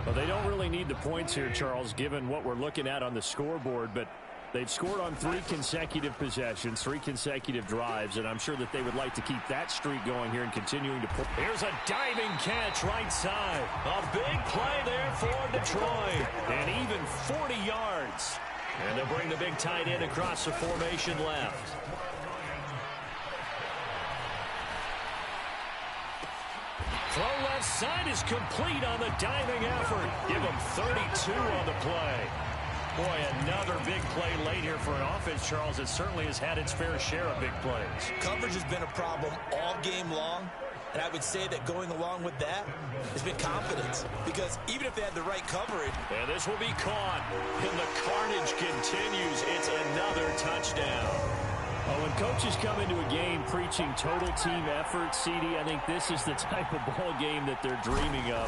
Well, they don't really need the points here, Charles, given what we're looking at on the scoreboard. But they've scored on 3 consecutive possessions, 3 consecutive drives, and I'm sure that they would like to keep that streak going here and continuing to pull. Here's a diving catch right side. A big play there for Detroit. And even 40 yards. And they'll bring the big tight end across the formation left. Throw left side is complete on the diving effort. Give him 32 on the play. Boy, another big play late here for an offense, Charles. It certainly has had its fair share of big plays. Coverage has been a problem all game long, and I would say that going along with that has been confidence. Because even if they had the right coverage. And this will be caught. And the carnage continues. It's another touchdown. Oh, when coaches come into a game preaching total team effort, CD, I think this is the type of ball game that they're dreaming of.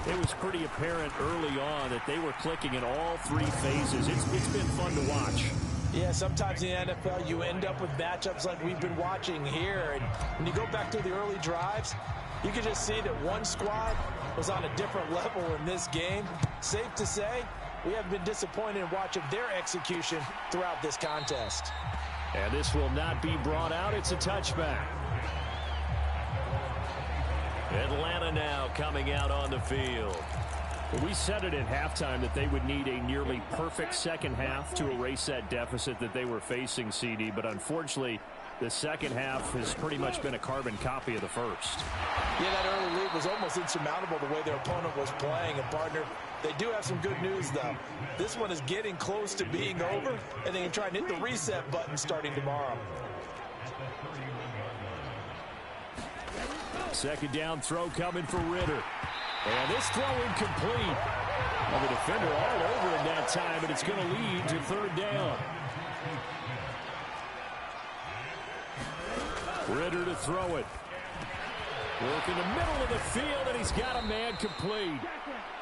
It was pretty apparent early on that they were clicking in all 3 phases. It's been fun to watch. Yeah, sometimes in the NFL you end up with matchups like we've been watching here. And when you go back to the early drives, you can just see that one squad was on a different level in this game. Safe to say, we haven't been disappointed in watching their execution throughout this contest. And this will not be brought out. It's a touchback. Atlanta now coming out on the field. Well, we said it at halftime that they would need a nearly perfect second half to erase that deficit that they were facing, CD. But unfortunately, the second half has pretty much been a carbon copy of the first. Yeah, that early lead was almost insurmountable the way their opponent was playing. And, partner, they do have some good news, though. This one is getting close to being over, and they can try and hit the reset button starting tomorrow. Second down throw coming for Ritter. And this throw incomplete. Well, the defender all over him that time, and it's going to lead to 3rd down. Ritter to throw it. Work in the middle of the field, and he's got a man complete.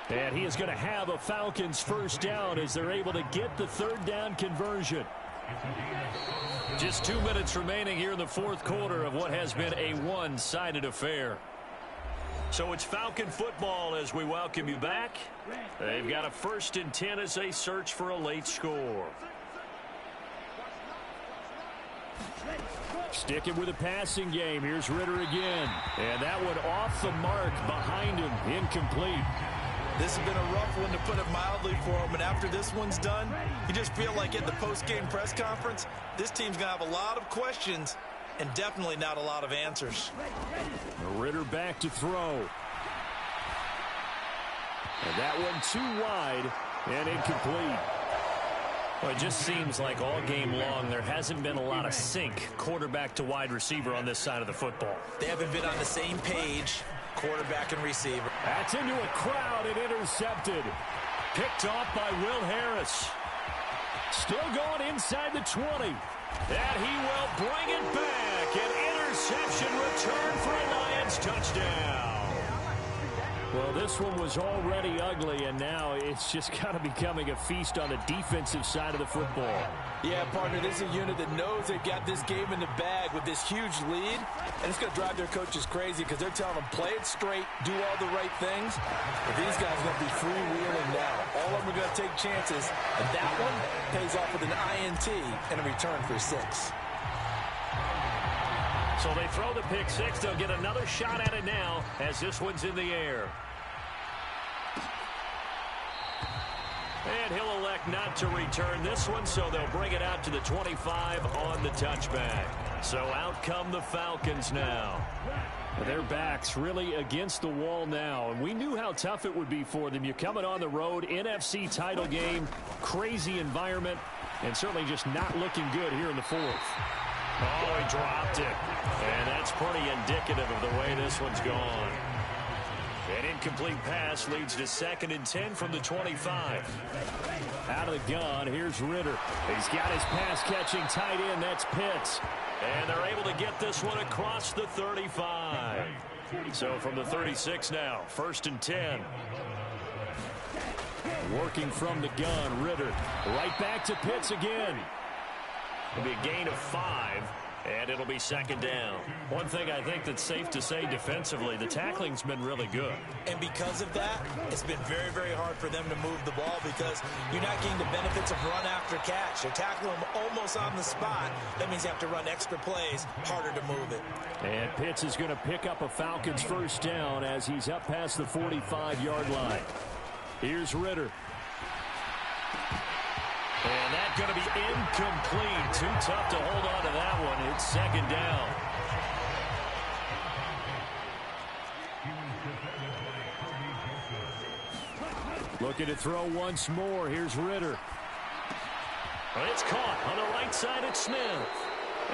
And he is going to have a Falcons 1st down as they're able to get the 3rd down conversion. Just 2 minutes remaining here in the 4th quarter of what has been a one-sided affair. So it's Falcon football as we welcome you back. They've got a 1st and 10 as they search for a late score. Sticking with a passing game. Here's Ritter again. And that one off the mark behind him. Incomplete. This has been a rough one, to put it mildly, for him. And after this one's done, you just feel like at the post-game press conference, this team's going to have a lot of questions and definitely not a lot of answers. Ritter back to throw. And that one too wide and incomplete. Well, it just seems like all game long there hasn't been a lot of sync quarterback to wide receiver on this side of the football. They haven't been on the same page, quarterback and receiver. That's into a crowd and intercepted. Picked off by Will Harris. Still going inside the 20. And he will bring it back. An interception return for a Lions touchdown. Well, this one was already ugly, and now it's just kind of becoming a feast on the defensive side of the football. Yeah, partner, this is a unit that knows they've got this game in the bag with this huge lead, and it's going to drive their coaches crazy because they're telling them, play it straight, do all the right things. But these guys are going to be freewheeling now. All of them are going to take chances, and that one pays off with an INT and a return for 6. So they throw the pick 6. They'll get another shot at it now as this one's in the air. And he'll elect not to return this one, so they'll bring it out to the 25 on the touchback. So out come the Falcons now. Their backs really against the wall now, and we knew how tough it would be for them. You're coming on the road, NFC title game, crazy environment, and certainly just not looking good here in the 4th. Oh, he dropped it. And that's pretty indicative of the way this one's gone. incomplete pass leads to 2nd and 10 from the 25. Out of the gun, here's Ritter. He's got his pass-catching tight end. That's Pitts. And they're able to get this one across the 35. So from the 36 now, 1st and 10. Working from the gun, Ritter. Right back to Pitts again. It'll be a gain of 5, and it'll be 2nd down. One thing I think that's safe to say defensively, the tackling's been really good. And because of that, it's been very, very hard for them to move the ball because you're not getting the benefits of run after catch. They're tackling them almost on the spot. That means you have to run extra plays, harder to move it. And Pitts is going to pick up a Falcons 1st down as he's up past the 45-yard line. Here's Ritter. And that's going to be incomplete. Too tough to hold on to that one. It's 2nd down. Looking to throw once more. Here's Ritter. It's caught on the right side at Smith.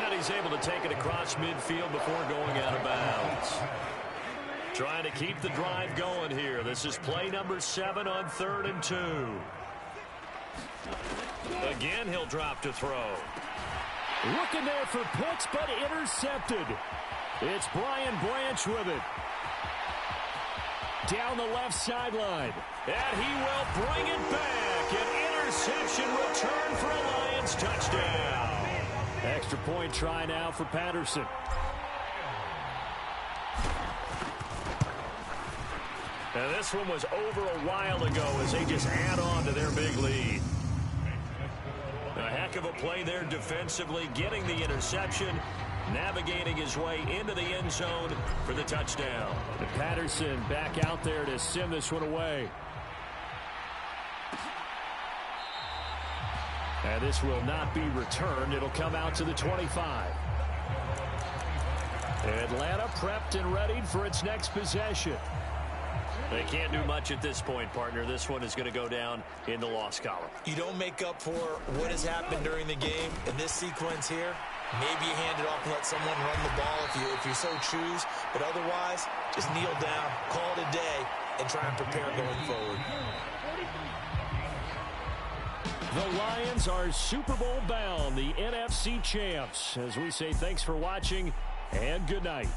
And he's able to take it across midfield before going out of bounds. Trying to keep the drive going here. This is play number 7 on 3rd and 2. Again, he'll drop to throw. Looking there for Pitts, but intercepted. It's Brian Branch with it. Down the left sideline. And he will bring it back. An interception return for a Lions touchdown. Extra point try now for Patterson. Now this one was over a while ago as they just add on to their big lead. A heck of a play there defensively, getting the interception, navigating his way into the end zone for the touchdown. And Patterson back out there to send this one away. And this will not be returned. It'll come out to the 25. Atlanta prepped and readied for its next possession. They can't do much at this point, partner. This one is going to go down in the loss column. You don't make up for what has happened during the game. In this sequence here, maybe you hand it off and let someone run the ball if you so choose. But otherwise, just kneel down, call it a day, and try and prepare going forward. The Lions are Super Bowl bound, the NFC champs. As we say, thanks for watching and good night.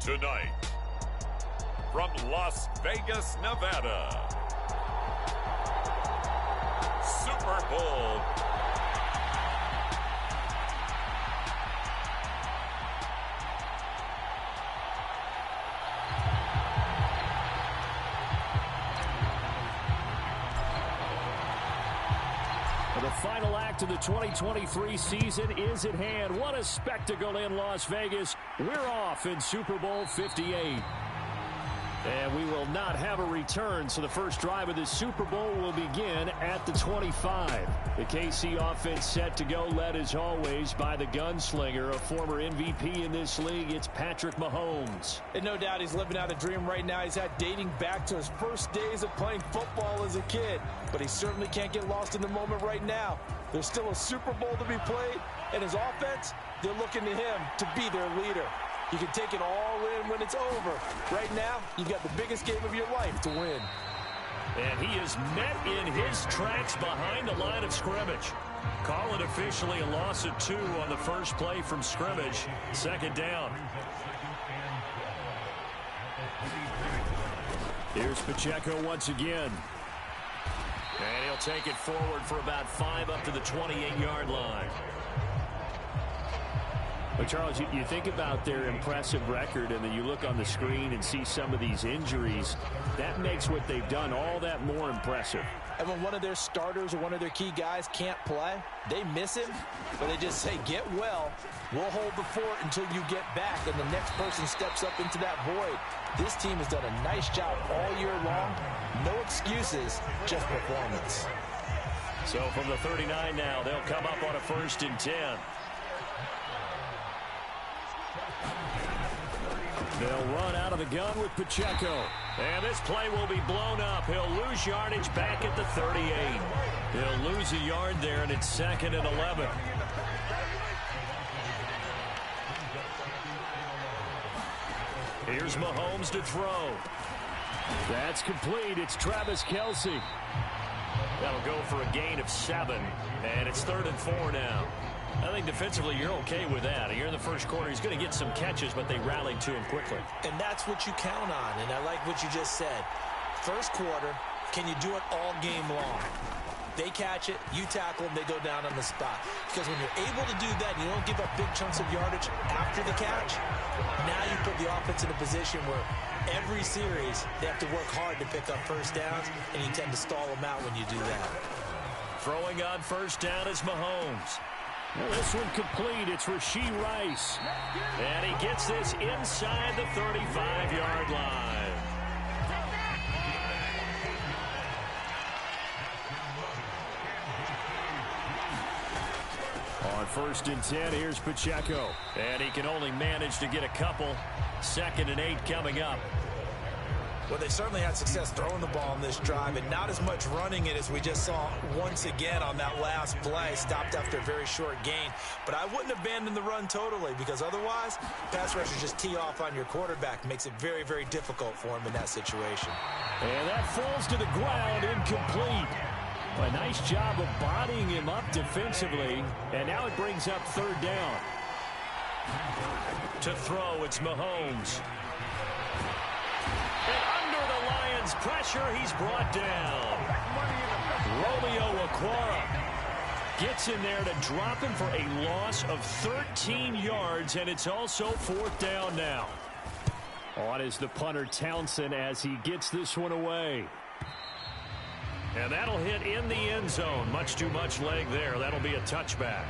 Tonight, from Las Vegas, Nevada, Super Bowl. The final act of the 2023 season is at hand. What a spectacle in Las Vegas. We're off in Super Bowl 58. And we will not have a return, so the first drive of the Super Bowl will begin at the 25. The KC offense set to go, led as always by the gunslinger, a former MVP in this league. It's Patrick Mahomes. And no doubt he's living out a dream right now. He's had dating back to his first days of playing football as a kid. But he certainly can't get lost in the moment right now. There's still a Super Bowl to be played, and his offense, they're looking to him to be their leader. You can take it all in when it's over. Right now, you've got the biggest game of your life to win. And he is met in his tracks behind the line of scrimmage. Call it officially a loss of 2 on the first play from scrimmage. Second down. Here's Pacheco once again. And he'll take it forward for about 5 up to the 28-yard line. But Charles, you think about their impressive record, and then you look on the screen and see some of these injuries. That makes what they've done all that more impressive. And when one of their starters or one of their key guys can't play, they miss him, but they just say, get well. We'll hold the fort until you get back, and the next person steps up into that void. This team has done a nice job all year long. No excuses, just performance. So from the 39 now, they'll come up on a 1st and 10. They'll run out of the gun with Pacheco. And this play will be blown up. He'll lose yardage back at the 38. He'll lose a yard there, and it's 2nd and 11. Here's Mahomes to throw. That's complete. It's Travis Kelce. That'll go for a gain of 7. And it's 3rd and 4 now. I think defensively you're okay with that. You're in the first quarter. He's going to get some catches, but they rallied to him quickly. And that's what you count on, and I like what you just said. First quarter, can you do it all game long? They catch it, you tackle them, they go down on the spot. Because when you're able to do that, and you don't give up big chunks of yardage after the catch, now you put the offense in a position where every series they have to work hard to pick up first downs, and you tend to stall them out when you do that. Throwing on first down is Mahomes. Well, this one complete. It's Rashee Rice. And he gets this inside the 35-yard line. On 1st and 10, here's Pacheco. And he can only manage to get a couple. 2nd and 8 coming up. Well, they certainly had success throwing the ball in this drive, and not as much running it as we just saw once again on that last play. Stopped after a very short gain. But I wouldn't abandon the run totally, because otherwise, pass rushers just tee off on your quarterback. Makes it very, very difficult for him in that situation. And that falls to the ground, incomplete. A nice job of bodying him up defensively, and now it brings up 3rd down. To throw, it's Mahomes. Pressure, he's brought down. Romeo Okwara gets in there to drop him for a loss of 13 yards, and it's also 4th down now. On is the punter Townsend as he gets this one away. And that'll hit in the end zone. Much too much leg there. That'll be a touchback.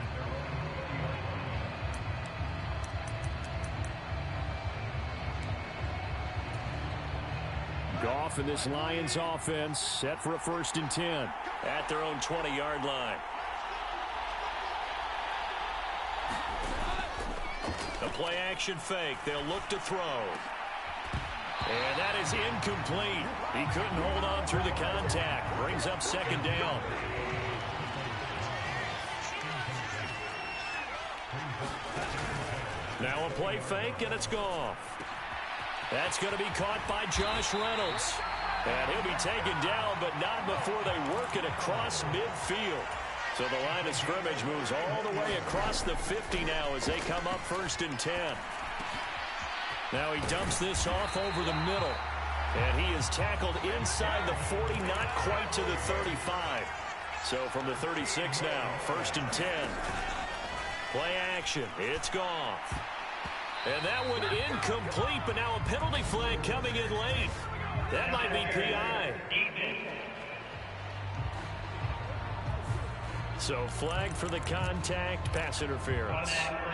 Goff and this Lions offense set for a 1st and 10. At their own 20-yard line. The play action fake. They'll look to throw. And that is incomplete. He couldn't hold on through the contact. Brings up 2nd down. Now a play fake, and it's gone. That's going to be caught by Josh Reynolds. And he'll be taken down, but not before they work it across midfield. So the line of scrimmage moves all the way across the 50 now as they come up 1st and 10. Now he dumps this off over the middle. And he is tackled inside the 40, not quite to the 35. So from the 36 now, 1st and 10. Play action. It's Goff. And that one incomplete, but now a penalty flag coming in late. That might be PI. So flag for the contact, pass interference.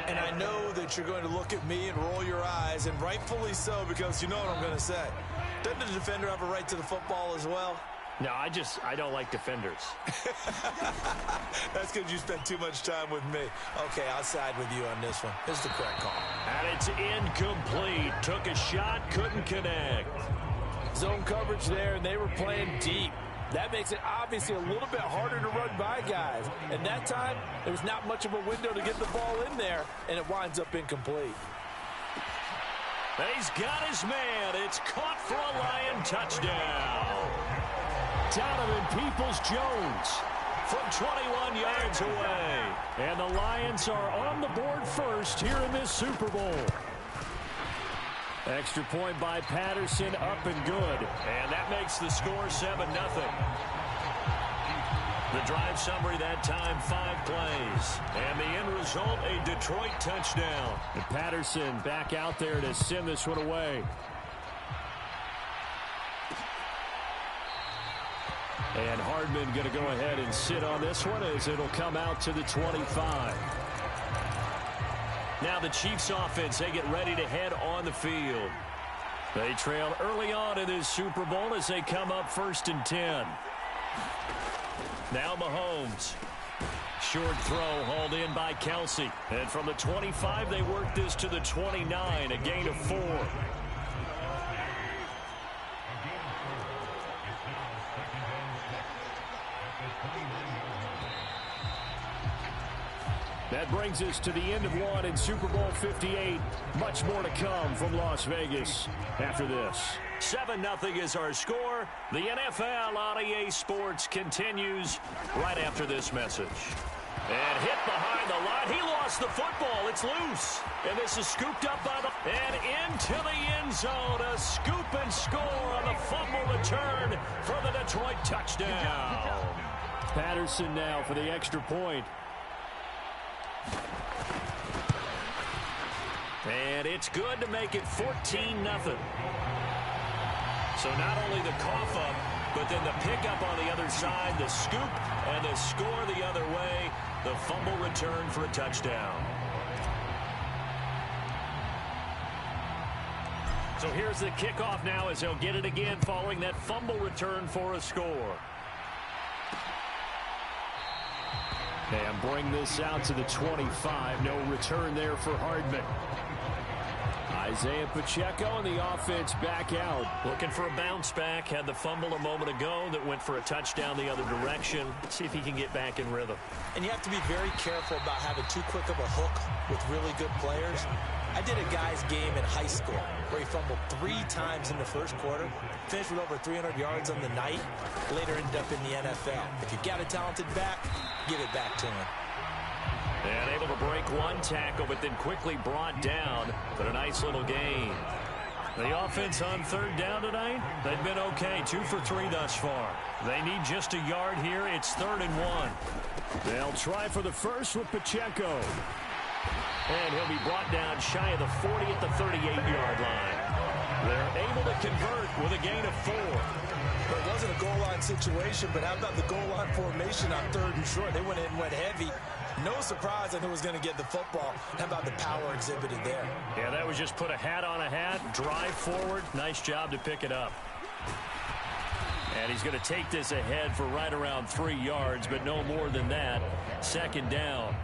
And I know that you're going to look at me and roll your eyes, and rightfully so, because you know what I'm going to say. Doesn't the defender have a right to the football as well? No, I don't like defenders. That's because you spent too much time with me. Okay, I'll side with you on this one. This is the correct call. And it's incomplete. Took a shot, couldn't connect. Zone coverage there, and they were playing deep. That makes it obviously a little bit harder to run by guys. And that time, there was not much of a window to get the ball in there, and it winds up incomplete. He's got his man. It's caught for a Lion touchdown. Donovan Peoples-Jones from 21 yards away. And the Lions are on the board first here in this Super Bowl. Extra point by Patterson, up and good. And that makes the score 7-0. The drive summary that time, 5 plays. And the end result, a Detroit touchdown. And Patterson back out there to send this one away. And Hardman going to go ahead and sit on this one as it'll come out to the 25. Now the Chiefs offense, they get ready to head on the field. They trail early on in this Super Bowl as they come up 1st and 10. Now Mahomes. Short throw hauled in by Kelsey. And from the 25, they work this to the 29, a gain of 4. That brings us to the end of one in Super Bowl 58. Much more to come from Las Vegas after this. 7-0 is our score. The NFL on EA Sports continues right after this message. And hit behind the line. He lost the football. It's loose. And this is scooped up by the... And into the end zone. A scoop and score on the fumble return for the Detroit touchdown. Patterson now for the extra point. And it's good to make it 14-0. So not only the cough up, but then the pickup on the other side, the scoop, and the score the other way. The fumble return for a touchdown. So here's the kickoff now as they'll get it again following that fumble return for a score. And bring this out to the 25. No return there for Hardman. Isaiah Pacheco and the offense back out. Looking for a bounce back. Had the fumble a moment ago that went for a touchdown the other direction. Let's see if he can get back in rhythm. And you have to be very careful about having too quick of a hook with really good players. I did a guy's game in high school where he fumbled 3 times in the first quarter, finished with over 300 yards on the night, later ended up in the NFL. If you've got a talented back, give it back to him. And able to break one tackle, but then quickly brought down. But a nice little gain. The offense on 3rd down tonight, they've been okay. 2 for 3 thus far. They need just a yard here. It's 3rd and 1. They'll try for the first with Pacheco. And he'll be brought down shy of the 40 at the 38-yard line. They're able to convert with a gain of 4. But it wasn't a goal line situation, but how about the goal line formation on 3rd and short? They went in and went heavy. No surprise on who was going to get the football. How about the power exhibited there? Yeah, that was just put a hat on a hat, drive forward. Nice job to pick it up. And he's going to take this ahead for right around 3 yards, but no more than that. 2nd down.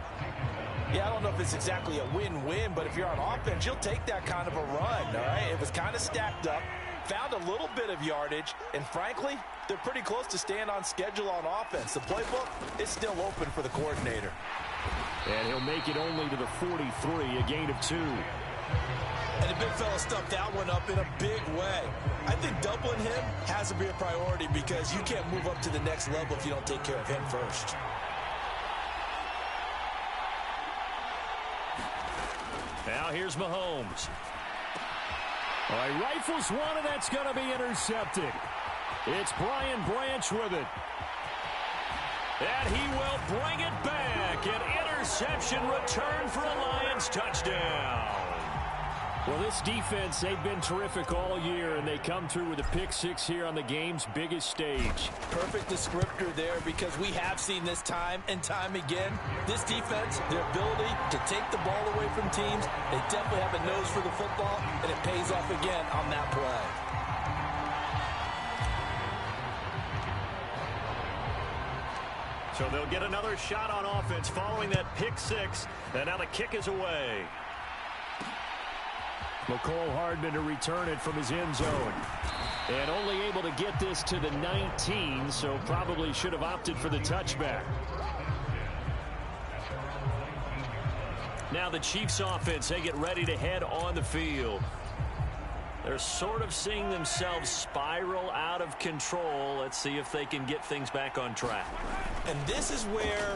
Yeah, I don't know if it's exactly a win-win, but if you're on offense, you'll take that kind of a run, all right? It was kind of stacked up, found a little bit of yardage, and frankly, they're pretty close to staying on schedule on offense. The playbook is still open for the coordinator. And he'll make it only to the 43, a gain of 2. And the big fella stuffed that one up in a big way. I think doubling him has to be a priority because you can't move up to the next level if you don't take care of him first. Now here's Mahomes. All right, rifles one, and that's going to be intercepted. It's Brian Branch with it. And he will bring it back. An interception return for a Lions touchdown. Well, this defense, they've been terrific all year, and they come through with a pick six here on the game's biggest stage. Perfect descriptor there, because we have seen this time and time again. This defense, their ability to take the ball away from teams, they definitely have a nose for the football, and it pays off again on that play. So they'll get another shot on offense following that pick six, and now the kick is away. McCole Hardman to return it from his end zone. And only able to get this to the 19, so probably should have opted for the touchback. Now the Chiefs offense, they get ready to head on the field. They're sort of seeing themselves spiral out of control. Let's see if they can get things back on track. And this is where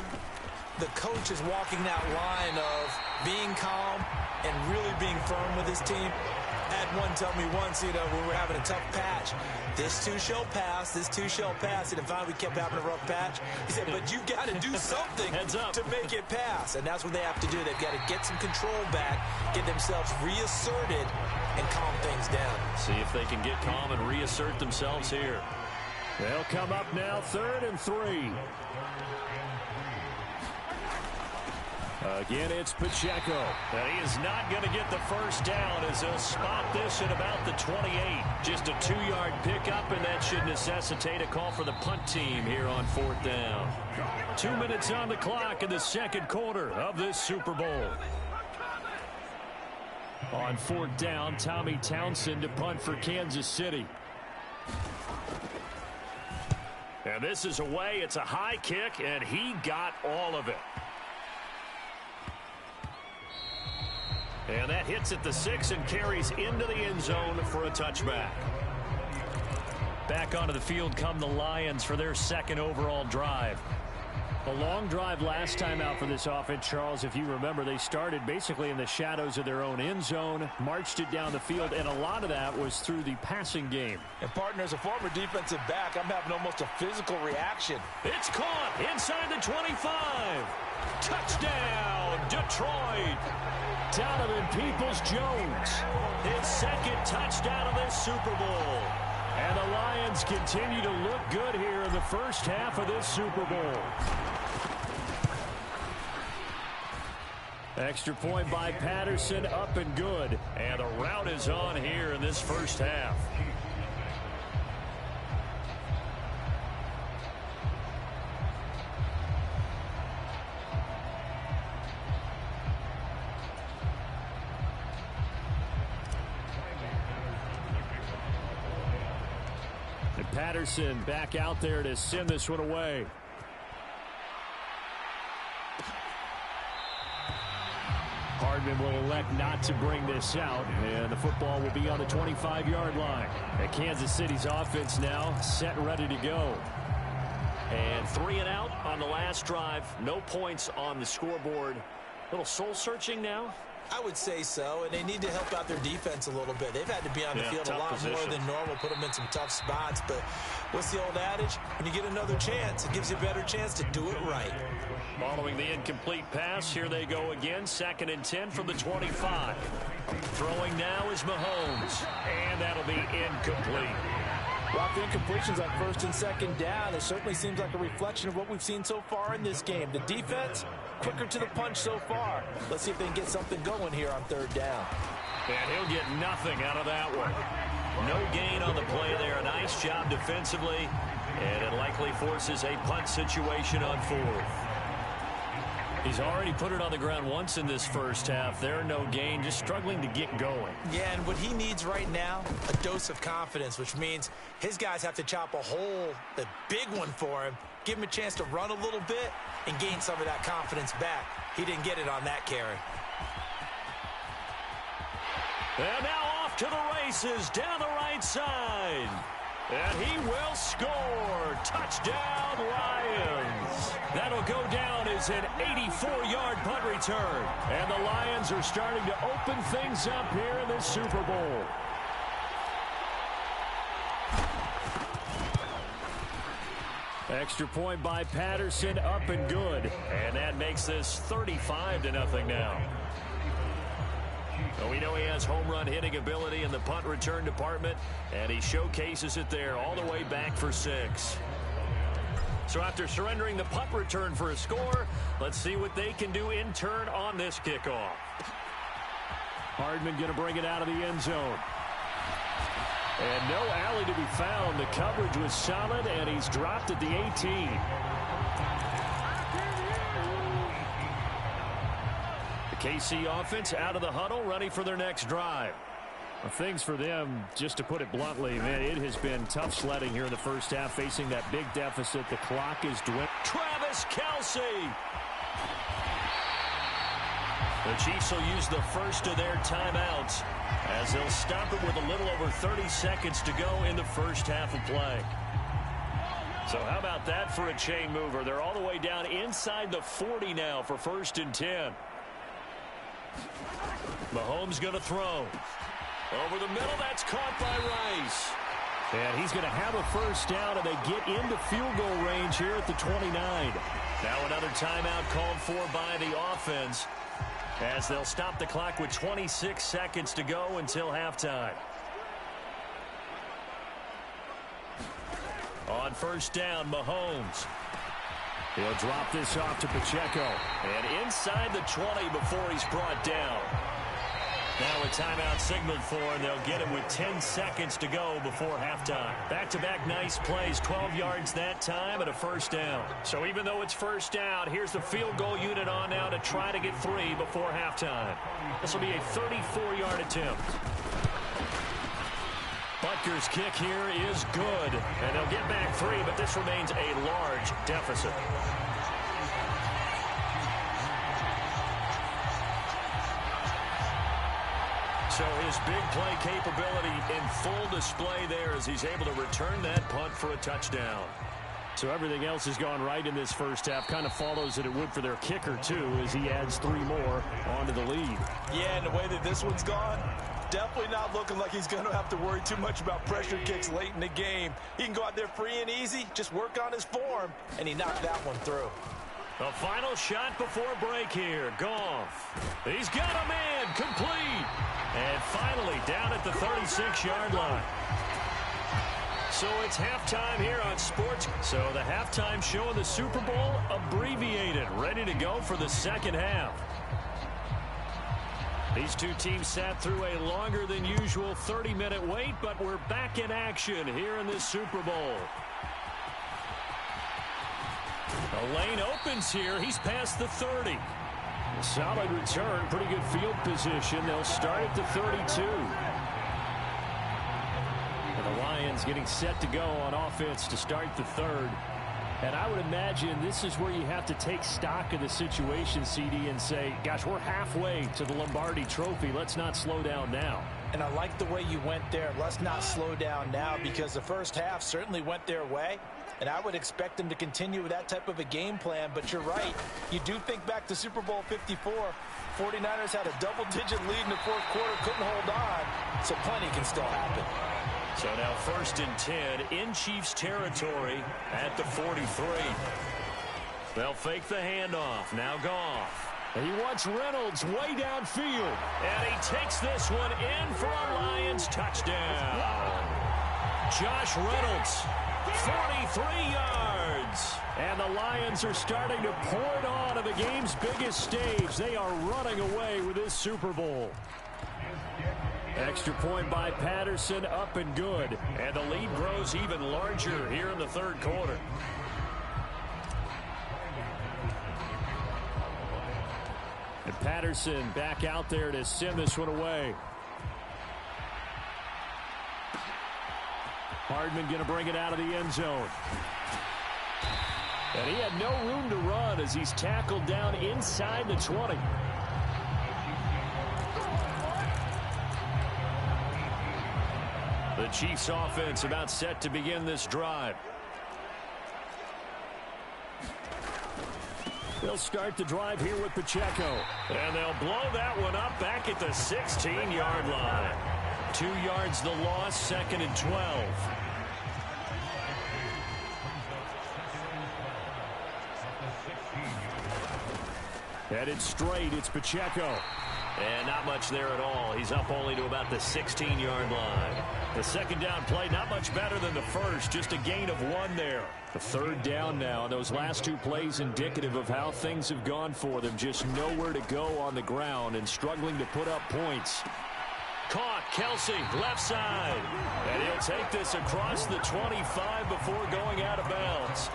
the coach is walking that line of being calm and really being firm with his team. I had one tell me once, when we were having a tough patch, this too shall pass, this too shall pass. And finally we kept having a rough patch. He said, but you've got to do something to make it pass. And that's what they have to do. They've got to get some control back, get themselves reasserted, and calm things down. See if they can get calm and reassert themselves here. They'll come up now, 3rd and 3. Again, it's Pacheco. And he is not going to get the first down as they'll spot this at about the 28. Just a 2-yard pickup, and that should necessitate a call for the punt team here on 4th down. 2 minutes on the clock in the second quarter of this Super Bowl. On 4th down, Tommy Townsend to punt for Kansas City. And this is away. It's a high kick, and he got all of it. And that hits at the 6 and carries into the end zone for a touchback. Back onto the field come the Lions for their second overall drive. A long drive last time out for this offense, Charles. If you remember, they started basically in the shadows of their own end zone, marched it down the field, and a lot of that was through the passing game. And, partner, as a former defensive back, I'm having almost a physical reaction. It's caught inside the 25. Touchdown, Detroit. Donovan Peoples-Jones. His second touchdown of this Super Bowl. And the Lions continue to look good here in the first half of this Super Bowl. Extra point by Patterson, up and good. And a route is on here in this first half. Patterson back out there to send this one away. Hardman will elect not to bring this out, and the football will be on the 25-yard line. And Kansas City's offense now set and ready to go. And 3 and out on the last drive. No points on the scoreboard. A little soul-searching now. I would say so, and they need to help out their defense a little bit. They've had to be on the field a lot more than normal, put them in some tough spots. But what's the old adage? When you get another chance, it gives you a better chance to do it right. Following the incomplete pass, here they go again. 2nd and 10 from the 25. Throwing now is Mahomes, and that'll be incomplete. Well, the incompletions on 1st and 2nd down, it certainly seems like a reflection of what we've seen so far in this game. The defense, quicker to the punch so far. Let's see if they can get something going here on 3rd down. And he'll get nothing out of that one. No gain on the play there. A nice job defensively, and it likely forces a punt situation on 4th. He's already put it on the ground once in this first half. There, no gain, just struggling to get going. Yeah, and what he needs right now, a dose of confidence, which means his guys have to chop a hole, a big one for him, give him a chance to run a little bit and gain some of that confidence back. He didn't get it on that carry. And now off to the races down the right side. And he will score. Touchdown, Lions. That'll go down as an 84-yard punt return. And the Lions are starting to open things up here in this Super Bowl. Extra point by Patterson, up and good. And that makes this 35-0 now. Well, we know he has home run hitting ability in the punt return department, and he showcases it there all the way back for 6. So after surrendering the punt return for a score, let's see what they can do in turn on this kickoff. Hardman going to bring it out of the end zone. And no alley to be found. The coverage was solid, and he's dropped at the 18. The KC offense out of the huddle, ready for their next drive. Well, things for them, just to put it bluntly, man, it has been tough sledding here in the first half, facing that big deficit. The clock is dwindling. Travis Kelce. The Chiefs will use the first of their timeouts as they'll stop it with a little over 30 seconds to go in the first half of play. So how about that for a chain mover? They're all the way down inside the 40 now for 1st and 10. Mahomes going to throw. Over the middle, that's caught by Rice. And he's going to have a first down, and they get into field goal range here at the 29. Now another timeout called for by the offense, as they'll stop the clock with 26 seconds to go until halftime. On first down, Mahomes. He'll drop this off to Pacheco. And inside the 20 before he's brought down. Now a timeout signaled for, and they'll get him with 10 seconds to go before halftime. Back-to-back nice plays, 12 yards that time and a first down. So even though it's first down, here's the field goal unit on now to try to get 3 before halftime. This will be a 34-yard attempt. Butker's kick here is good, and they'll get back 3, but this remains a large deficit. So his big play capability in full display there as he's able to return that punt for a touchdown. So everything else has gone right in this first half. Kind of follows that it would for their kicker, too, as he adds 3 more onto the lead. Yeah, and the way that this one's gone, definitely not looking like he's going to have to worry too much about pressure kicks late in the game. He can go out there free and easy, just work on his form, and he knocked that one through. The final shot before break here. Goff. He's got a man. Complete. And finally down at the 36-yard line. So it's halftime here on Sports. So the halftime show of the Super Bowl abbreviated. Ready to go for the second half. These two teams sat through a longer than usual 30-minute wait, but we're back in action here in this Super Bowl. The lane opens here. He's past the 30. A solid return. Pretty good field position. They'll start at the 32. And the Lions getting set to go on offense to start the third. And I would imagine this is where you have to take stock of the situation, CD, and say, gosh, we're halfway to the Lombardi Trophy. Let's not slow down now. And I like the way you went there. Let's not slow down now, because the first half certainly went their way. And I would expect them to continue with that type of a game plan. But you're right. You do think back to Super Bowl 54. 49ers had a double-digit lead in the fourth quarter, couldn't hold on. So plenty can still happen. So now 1st and 10 in Chiefs territory at the 43. They'll fake the handoff. Now Goff. He wants Reynolds way downfield. And he takes this one in for a Lions touchdown. Josh Reynolds, 43 yards. And the Lions are starting to pour it on to the game's biggest stage. They are running away with this Super Bowl. Extra point by Patterson, up and good. And the lead grows even larger here in the third quarter. And Patterson back out there to send this one away. Hardman going to bring it out of the end zone. And he had no room to run as he's tackled down inside the 20. The Chiefs offense about set to begin this drive. They'll start the drive here with Pacheco. And they'll blow that one up back at the 16-yard line. 2 yards the loss, 2nd and 12. Headed straight, it's Pacheco. And not much there at all. He's up only to about the 16-yard line. The second down play, not much better than the first. Just a gain of 1 there. The third down now. Those last 2 plays indicative of how things have gone for them. Just nowhere to go on the ground and struggling to put up points. Caught, Kelsey, left side. And he'll take this across the 25 before going out of bounds.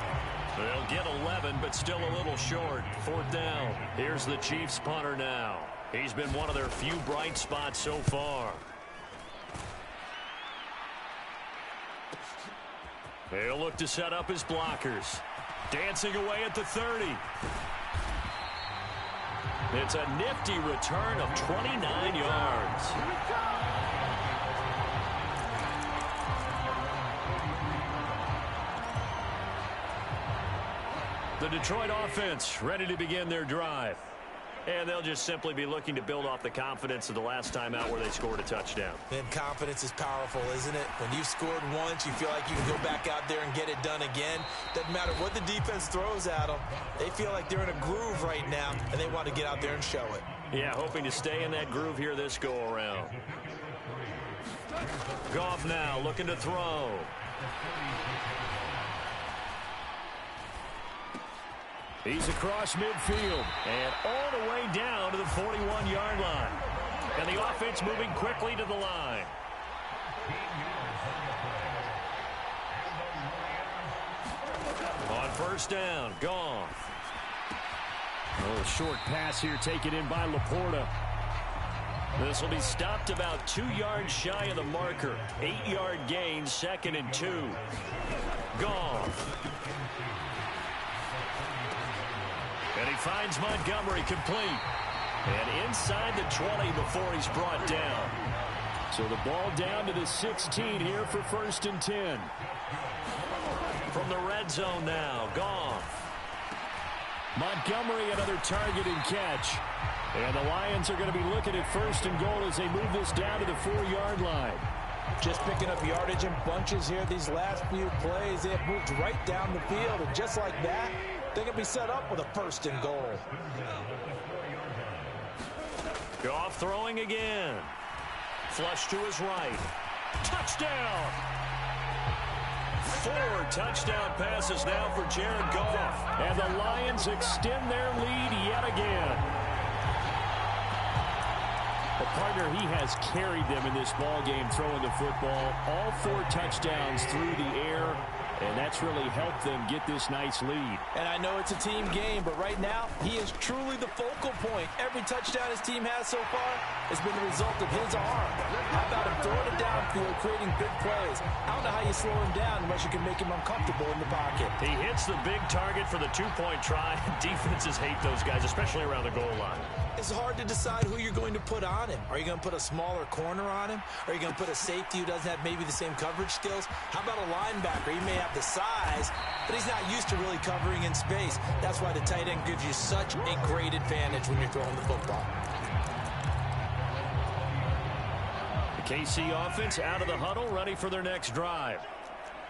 They'll get 11, but still a little short. 4th down. Here's the Chiefs punter now. He's been one of their few bright spots so far. They'll look to set up his blockers. Dancing away at the 30. It's a nifty return of 29 yards. The Detroit offense ready to begin their drive. And they'll just simply be looking to build off the confidence of the last time out where they scored a touchdown. And confidence is powerful, isn't it? When you've scored once, you feel like you can go back out there and get it done again. Doesn't matter what the defense throws at them. They feel like they're in a groove right now, and they want to get out there and show it. Yeah, hoping to stay in that groove here this go-around. Goff now looking to throw. He's across midfield and all the way down to the 41-yard line. And the offense moving quickly to the line. On 1st down, Goff. A short pass here taken in by Laporta. This will be stopped about 2 yards shy of the marker. 8-yard gain, 2nd and 2. Goff. And he finds Montgomery complete. And inside the 20 before he's brought down. So the ball down to the 16 here for 1st and 10. From the red zone now, Goff. Montgomery, another target and catch. And the Lions are going to be looking at 1st and goal as they move this down to the 4-yard line. Just picking up yardage in bunches here these last few plays. They have moved right down the field, and just like that, they can be set up with a 1st and goal. Goff throwing again. Flush to his right. Touchdown! 4 touchdown passes now for Jared Goff. And the Lions extend their lead yet again. A partner, he has carried them in this ball game throwing the football. All 4 touchdowns through the air. And that's really helped them get this nice lead. And I know it's a team game, but right now, he is truly the focal point. Every touchdown his team has so far has been the result of his arm. How about him throwing it downfield, creating big plays? I don't know how you slow him down unless you can make him uncomfortable in the pocket. He hits the big target for the 2-point try. Defenses hate those guys, especially around the goal line. It's hard to decide who you're going to put on him. Are you going to put a smaller corner on him? Are you going to put a safety who doesn't have maybe the same coverage skills? How about a linebacker? He may have the size, but he's not used to really covering in space. That's why the tight end gives you such a great advantage when you're throwing the football. The KC offense out of the huddle, ready for their next drive.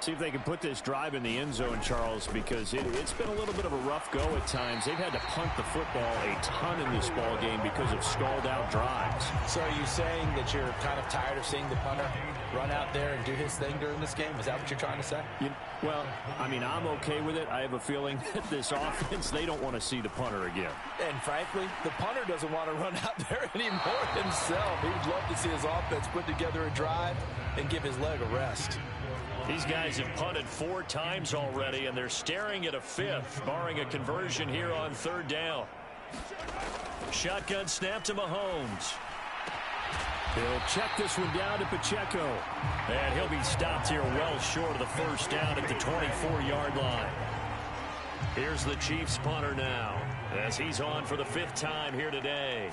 See if they can put this drive in the end zone, Charles, because it's been a little bit of a rough go at times. They've had to punt the football a ton in this ball game because of stalled-out drives. So are you saying that you're kind of tired of seeing the punter run out there and do his thing during this game? Is that what you're trying to say? Well, I mean, I'm okay with it. I have a feeling that this offense, they don't want to see the punter again. And frankly, the punter doesn't want to run out there anymore himself. He would love to see his offense put together a drive and give his leg a rest. These guys have punted 4 times already, and they're staring at a 5th, barring a conversion here on 3rd down. Shotgun snap to Mahomes. He'll check this one down to Pacheco. And he'll be stopped here well short of the 1st down at the 24-yard line. Here's the Chiefs punter now, as he's on for the 5th time here today.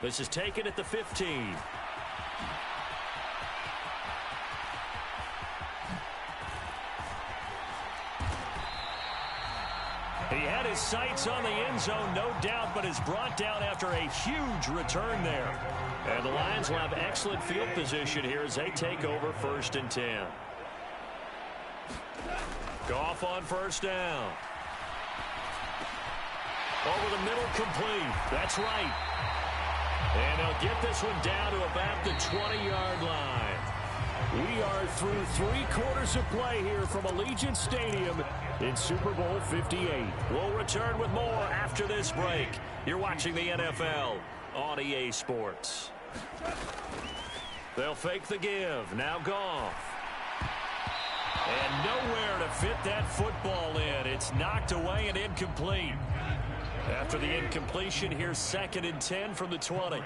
This is taken at the 15. He had his sights on the end zone, no doubt, but is brought down after a huge return there. And the Lions will have excellent field position here as they take over 1st and 10. Goff on first down. Over the middle, complete. That's right. And they'll get this one down to about the 20-yard line. We are through 3 quarters of play here from Allegiant Stadium in Super Bowl 58. We'll return with more after this break. You're watching the NFL on EA Sports. They'll fake the give. Now Goff. And nowhere to fit that football in. It's knocked away and incomplete. After the incompletion, here's 2nd and 10 from the 20.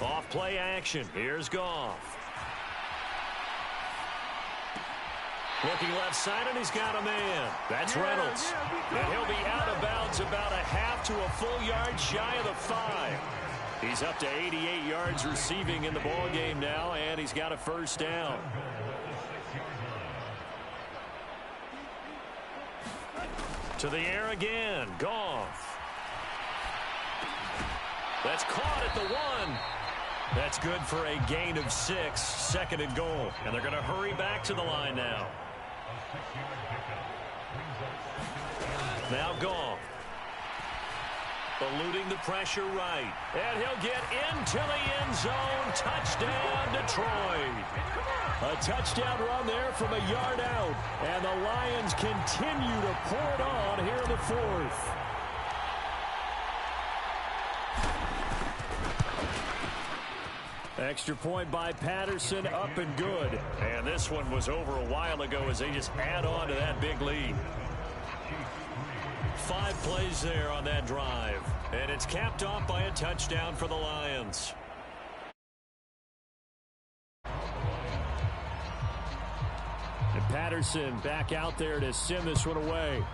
Off play action. Here's Goff. Looking left side, and he's got a man. That's Reynolds. And he'll be out of bounds about a half to a full yard shy of the 5. He's up to 88 yards receiving in the ballgame now, and he's got a first down. To the air again. Goff. That's caught at the 1. That's good for a gain of 6. 2nd and goal. And they're going to hurry back to the line now. Now Goff. Eluding the pressure right. And he'll get into the end zone. Touchdown, Detroit. A touchdown run there from a yard out. And the Lions continue to pour it on here in the 4th. Extra point by Patterson, up and good. And this one was over a while ago as they just add on to that big lead. 5 plays there on that drive. And it's capped off by a touchdown for the Lions. And Patterson back out there to send this one away.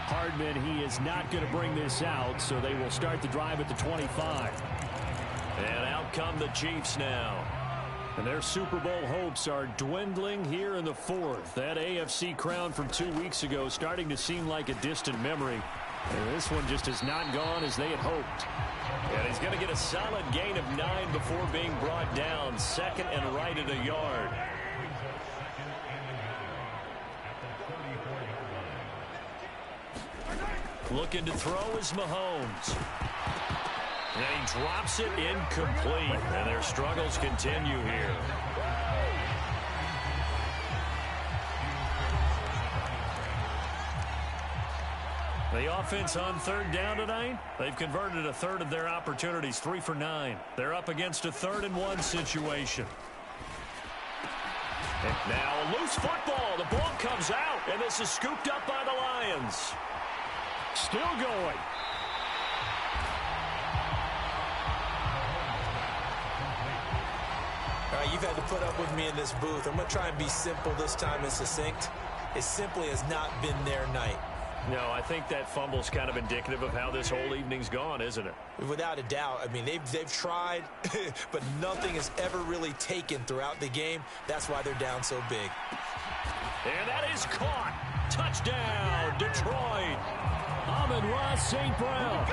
Hardman, he is not going to bring this out, so they will start the drive at the 25. And out come the Chiefs now. And their Super Bowl hopes are dwindling here in the 4th. That AFC crown from 2 weeks ago starting to seem like a distant memory. And this one just has not gone as they had hoped. And he's going to get a solid gain of 9 before being brought down. 2nd and right at a yard. Looking to throw is Mahomes. And he drops it incomplete. And their struggles continue here. The offense on 3rd down tonight, they've converted a third of their opportunities, 3 for 9. They're up against a 3rd and 1 situation. And now a loose football. The ball comes out, and this is scooped up by the Lions. Still going. All right, you've had to put up with me in this booth. I'm going to try and be simple this time and succinct. It simply has not been their night. No, I think that fumble's kind of indicative of how this whole evening's gone, isn't it? Without a doubt. I mean, they've tried, but nothing has ever really taken throughout the game. That's why they're down so big. And that is caught. Touchdown, Detroit. Amon-Ra St. Brown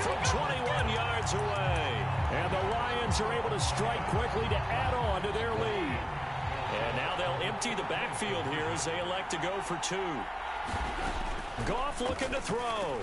from 21 yards away. And the Lions are able to strike quickly to add on to their lead. And now they'll empty the backfield here as they elect to go for 2. Goff looking to throw.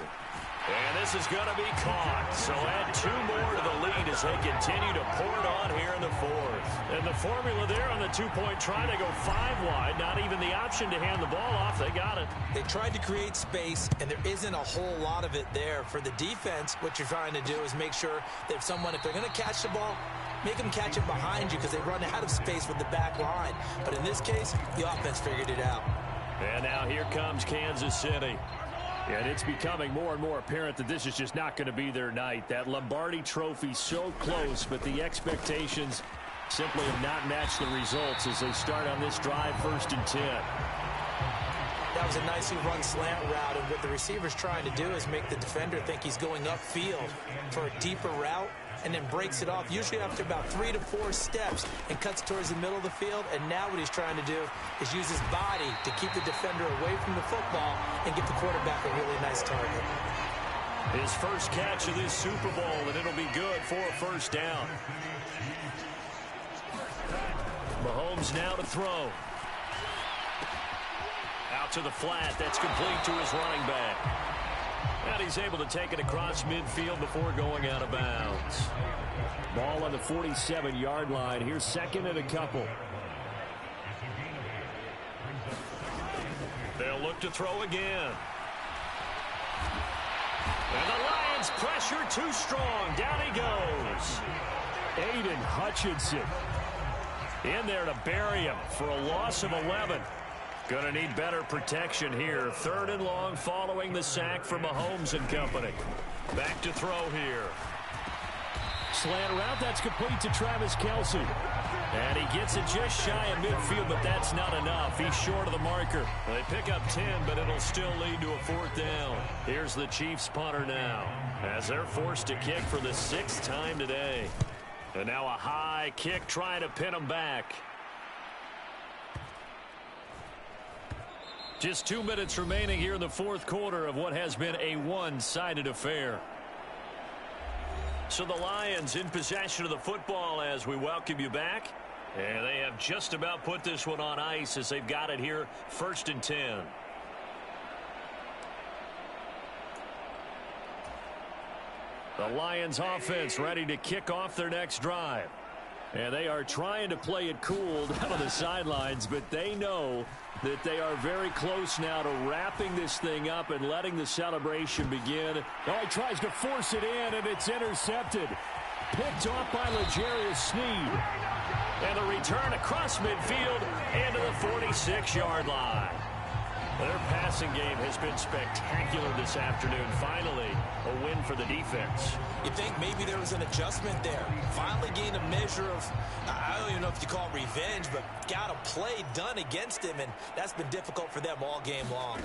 And this is going to be caught. So add 2 more to the lead as they continue to pour it on here in the 4th. And the formula there on the 2-point try, they go 5 wide. Not even the option to hand the ball off. They got it. They tried to create space, and there isn't a whole lot of it there. For the defense, what you're trying to do is make sure that if they're going to catch the ball, make them catch it behind you because they run out of space with the back line. But in this case, the offense figured it out. And now here comes Kansas City. And it's becoming more and more apparent that this is just not going to be their night. That Lombardi trophy so close, but the expectations simply have not matched the results as they start on this drive 1st and 10. That was a nicely run slant route, and what the receiver's trying to do is make the defender think he's going upfield for a deeper route and then breaks it off, usually after about 3 to 4 steps, and cuts towards the middle of the field. And now what he's trying to do is use his body to keep the defender away from the football and get the quarterback a really nice target. His first catch of this Super Bowl, and it'll be good for a first down. Mahomes now to throw. Out to the flat. That's complete to his running back. And he's able to take it across midfield before going out of bounds. Ball on the 47-yard line. Here's second and a couple. They'll look to throw again. And the Lions pressure too strong. Down he goes. Aiden Hutchinson in there to bury him for a loss of 11. Going to need better protection here. Third and long following the sack from Mahomes and company. Back to throw here. Slant route, that's complete to Travis Kelce. And he gets it just shy of midfield, but that's not enough. He's short of the marker. They pick up 10, but it'll still lead to a fourth down. Here's the Chiefs punter now, as they're forced to kick for the 6th time today. And now a high kick trying to pin them back. Just 2 minutes remaining here in the fourth quarter of what has been a one-sided affair. So the Lions in possession of the football as we welcome you back. And they have just about put this one on ice as they've got it here, 1st and 10. The Lions offense ready to kick off their next drive. And they are trying to play it cool down on the sidelines, but they know that they are very close now to wrapping this thing up and letting the celebration begin. Oh, he tries to force it in, and it's intercepted. Picked off by L'Jarius Sneed. And the return across midfield into the 46-yard line. Their passing game has been spectacular this afternoon. Finally, a win for the defense. You think maybe there was an adjustment there. Finally gained a measure of, I don't even know if you call it revenge, but got a play done against him, and that's been difficult for them all game long.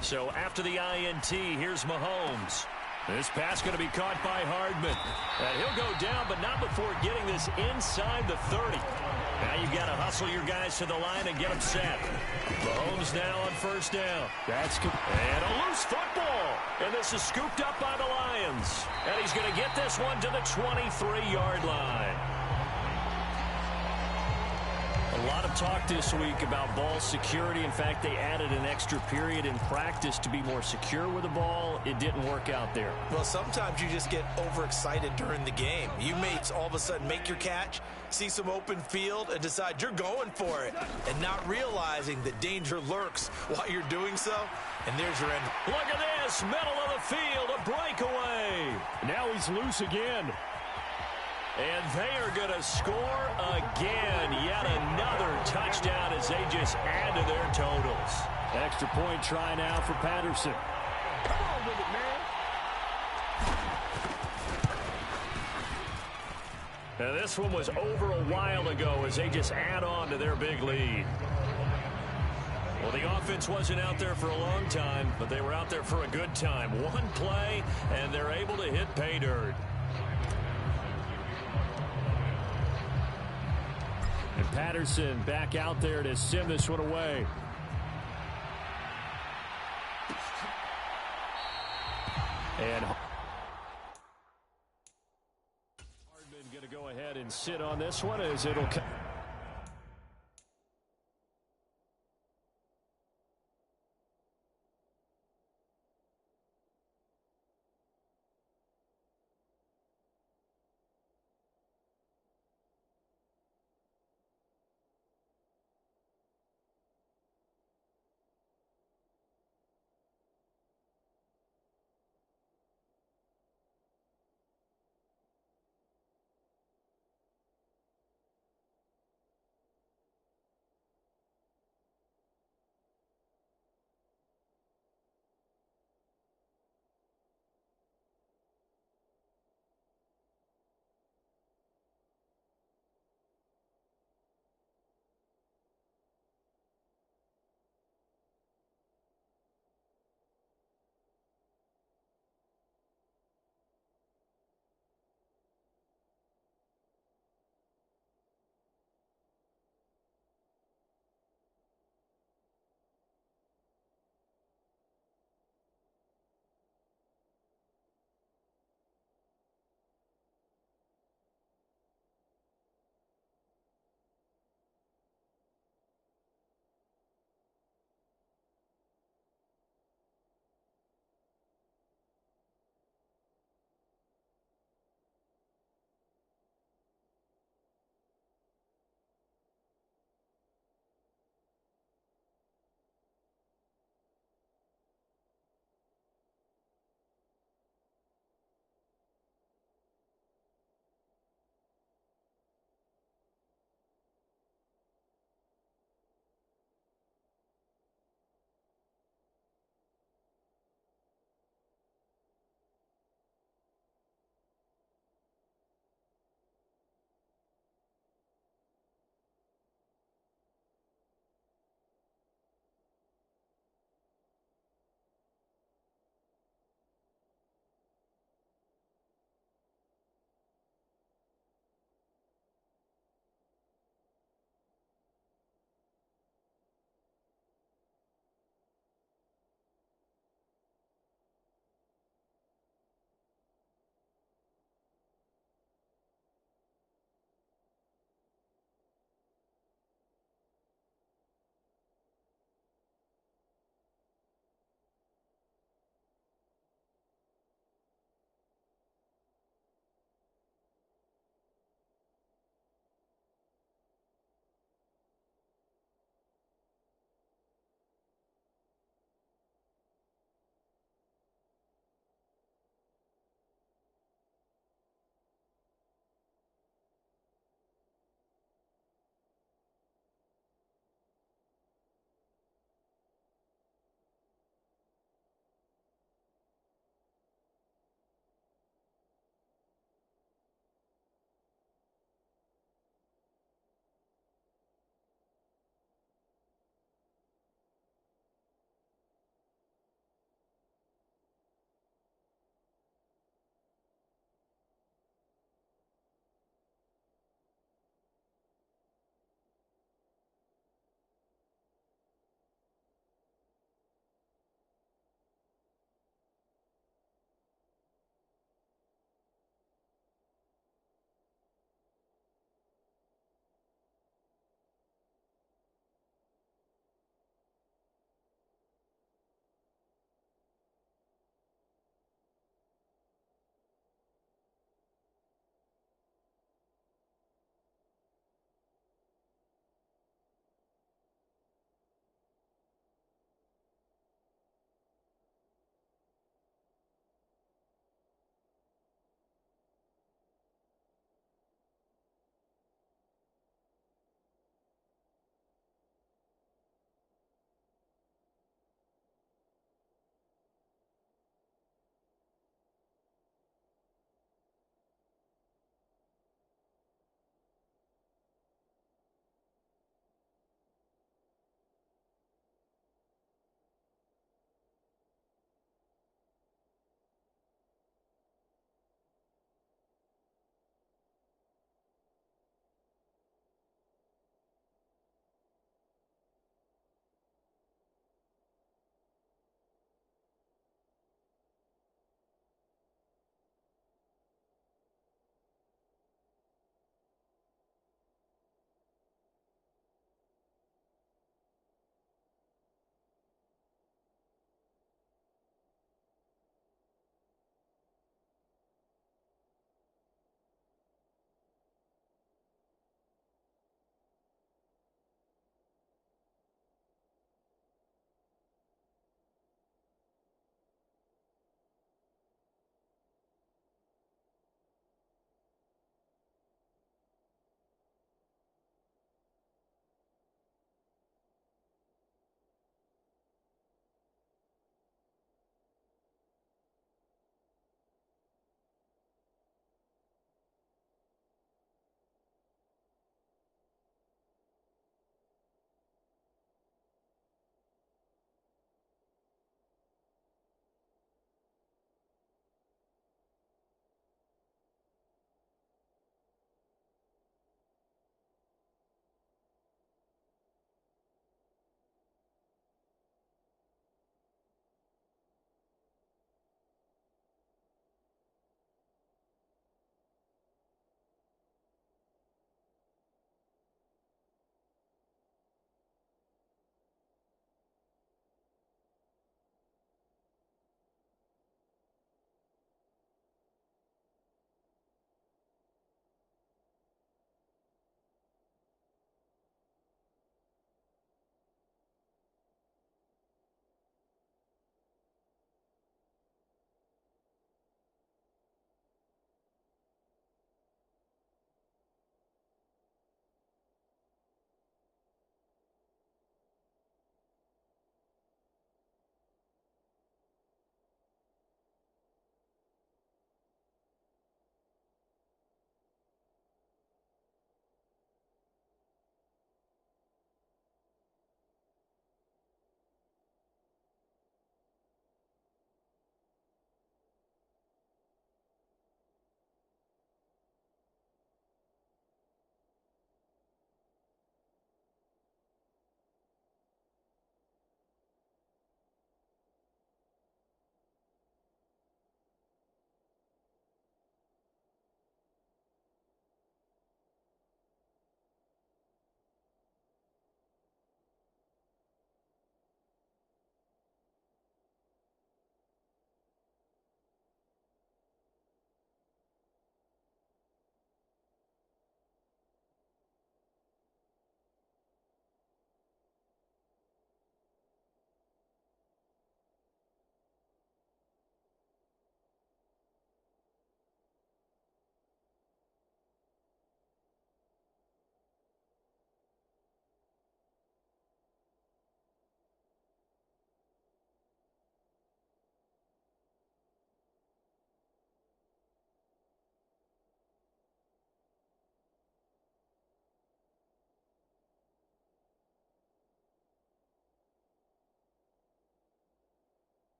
So after the INT, here's Mahomes. This pass going to be caught by Hardman. And he'll go down, but not before getting this inside the 30. Now you've got to hustle your guys to the line and get them set. Mahomes now on first down. And a loose football. And this is scooped up by the Lions. And he's going to get this one to the 23-yard line. A lot of talk this week about ball security. In fact, they added an extra period in practice to be more secure with the ball. It didn't work out there. Well, sometimes you just get overexcited during the game. You may all of a sudden make your catch, see some open field, and decide you're going for it, and not realizing that danger lurks while you're doing so. And there's your end. Look at this, middle of the field, a breakaway. Now he's loose again. And they are going to score again. Yet another touchdown as they just add to their totals. Extra point try now for Patterson. Come on with it, man. Now this one was over a while ago as they just add on to their big lead. Well, the offense wasn't out there for a long time, but they were out there for a good time. One play, and they're able to hit pay dirt. And Patterson back out there to send this one away. And Hardman going to go ahead and sit on this one as it'll come.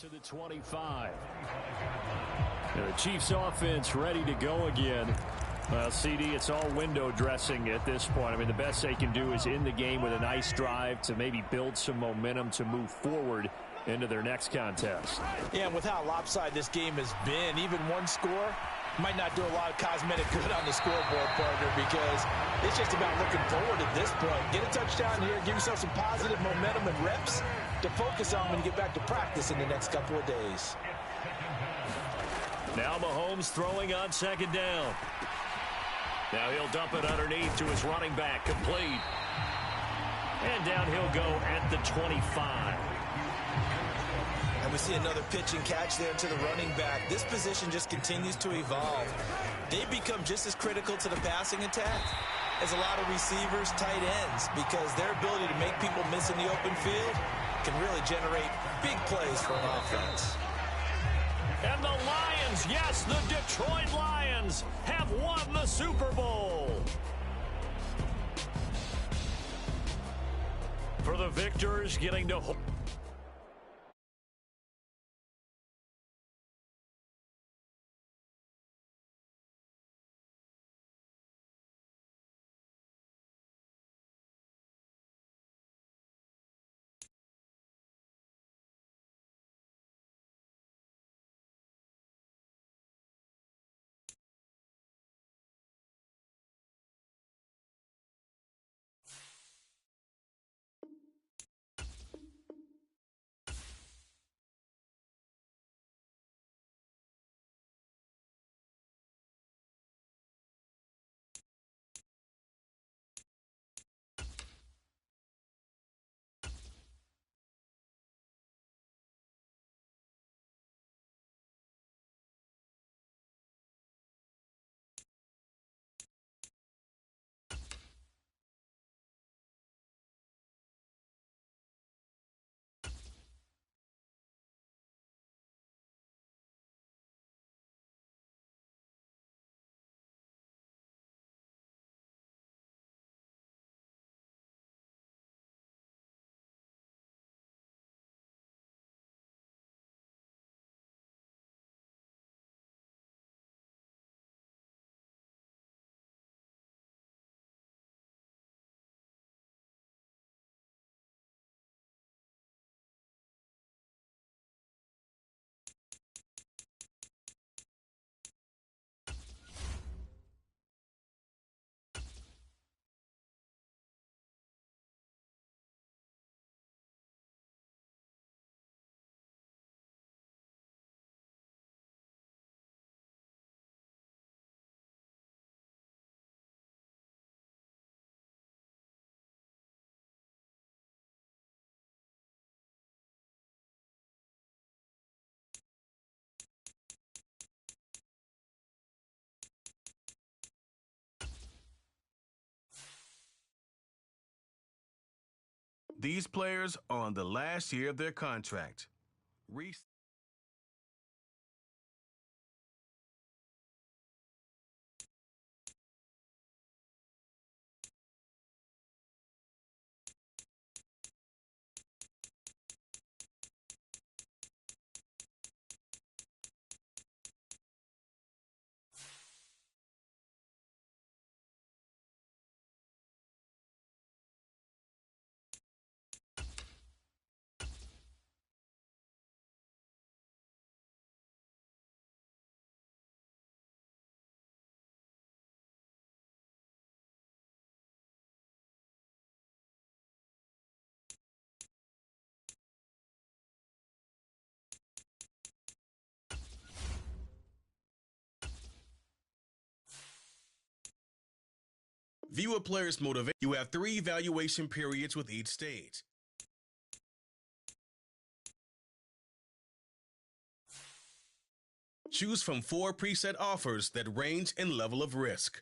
To the 25. The Chiefs offense ready to go again. Well, CD, it's all window dressing at this point. I mean, the best they can do is end the game with a nice drive to maybe build some momentum to move forward into their next contest. Yeah, and with how lopsided this game has been, even one score might not do a lot of cosmetic good on the scoreboard, partner, because it's just about looking forward at this point. Get a touchdown here, give yourself some positive momentum and reps to focus on when you get back to practice in the next couple of days. Now Mahomes throwing on second down. Now he'll dump it underneath to his running back, complete. And down he'll go at the 25. And we see another pitch and catch there to the running back. This position just continues to evolve. They become just as critical to the passing attack as a lot of receivers, tight ends, because their ability to make people miss in the open field can really generate big plays for an offense. And the Lions, yes, the Detroit Lions have won the Super Bowl. For the victors, getting to These players are on the last year of their contract. View a player's motivation. You have 3 evaluation periods with each stage. Choose from 4 preset offers that range in level of risk.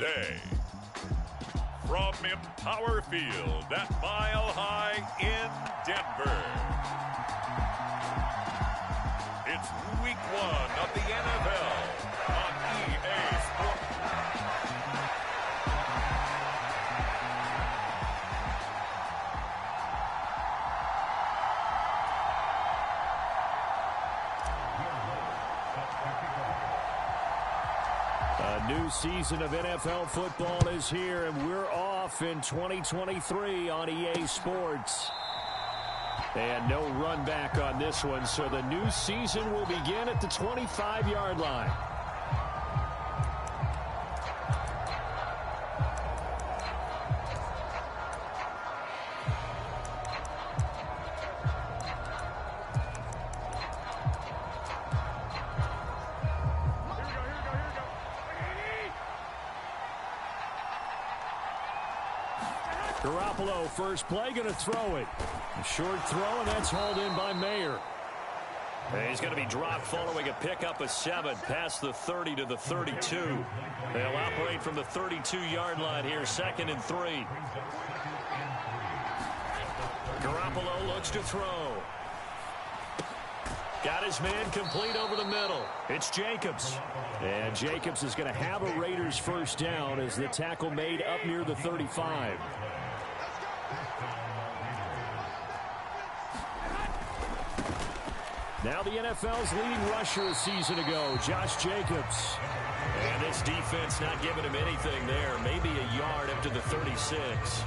Day. From Empower Field at Mile High in Denver. It's week 1 of the NFL on EA Sports. A new season of NFL football is here, and we're off in 2023 on EA Sports. And no run back on this one, so the new season will begin at the 25-yard line. Garoppolo, first play, going to throw it. A short throw, and that's hauled in by Mayer. And he's going to be dropped following a pickup of 7 past the 30 to the 32. They'll operate from the 32-yard line here, 2nd and 3. Garoppolo looks to throw. Got his man complete over the middle. It's Jacobs. And Jacobs is going to have a Raiders first down as the tackle made up near the 35. Now the NFL's leading rusher a season ago, Josh Jacobs. And this defense not giving him anything there. Maybe a yard up to the 36.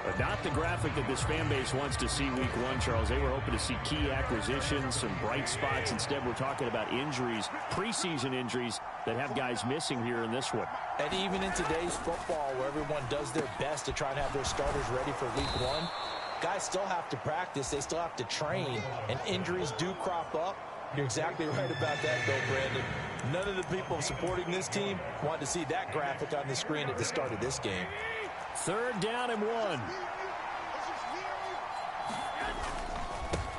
But not the graphic that this fan base wants to see week 1, Charles. They were hoping to see key acquisitions, some bright spots. Instead, we're talking about injuries, preseason injuries that have guys missing here in this one. And even in today's football, where everyone does their best to try and have their starters ready for week 1, guys still have to practice. They still have to train, and injuries do crop up. You're exactly right about that, though, Brandon. None of the people supporting this team want to see that graphic on the screen at the start of this game. 3rd down and 1.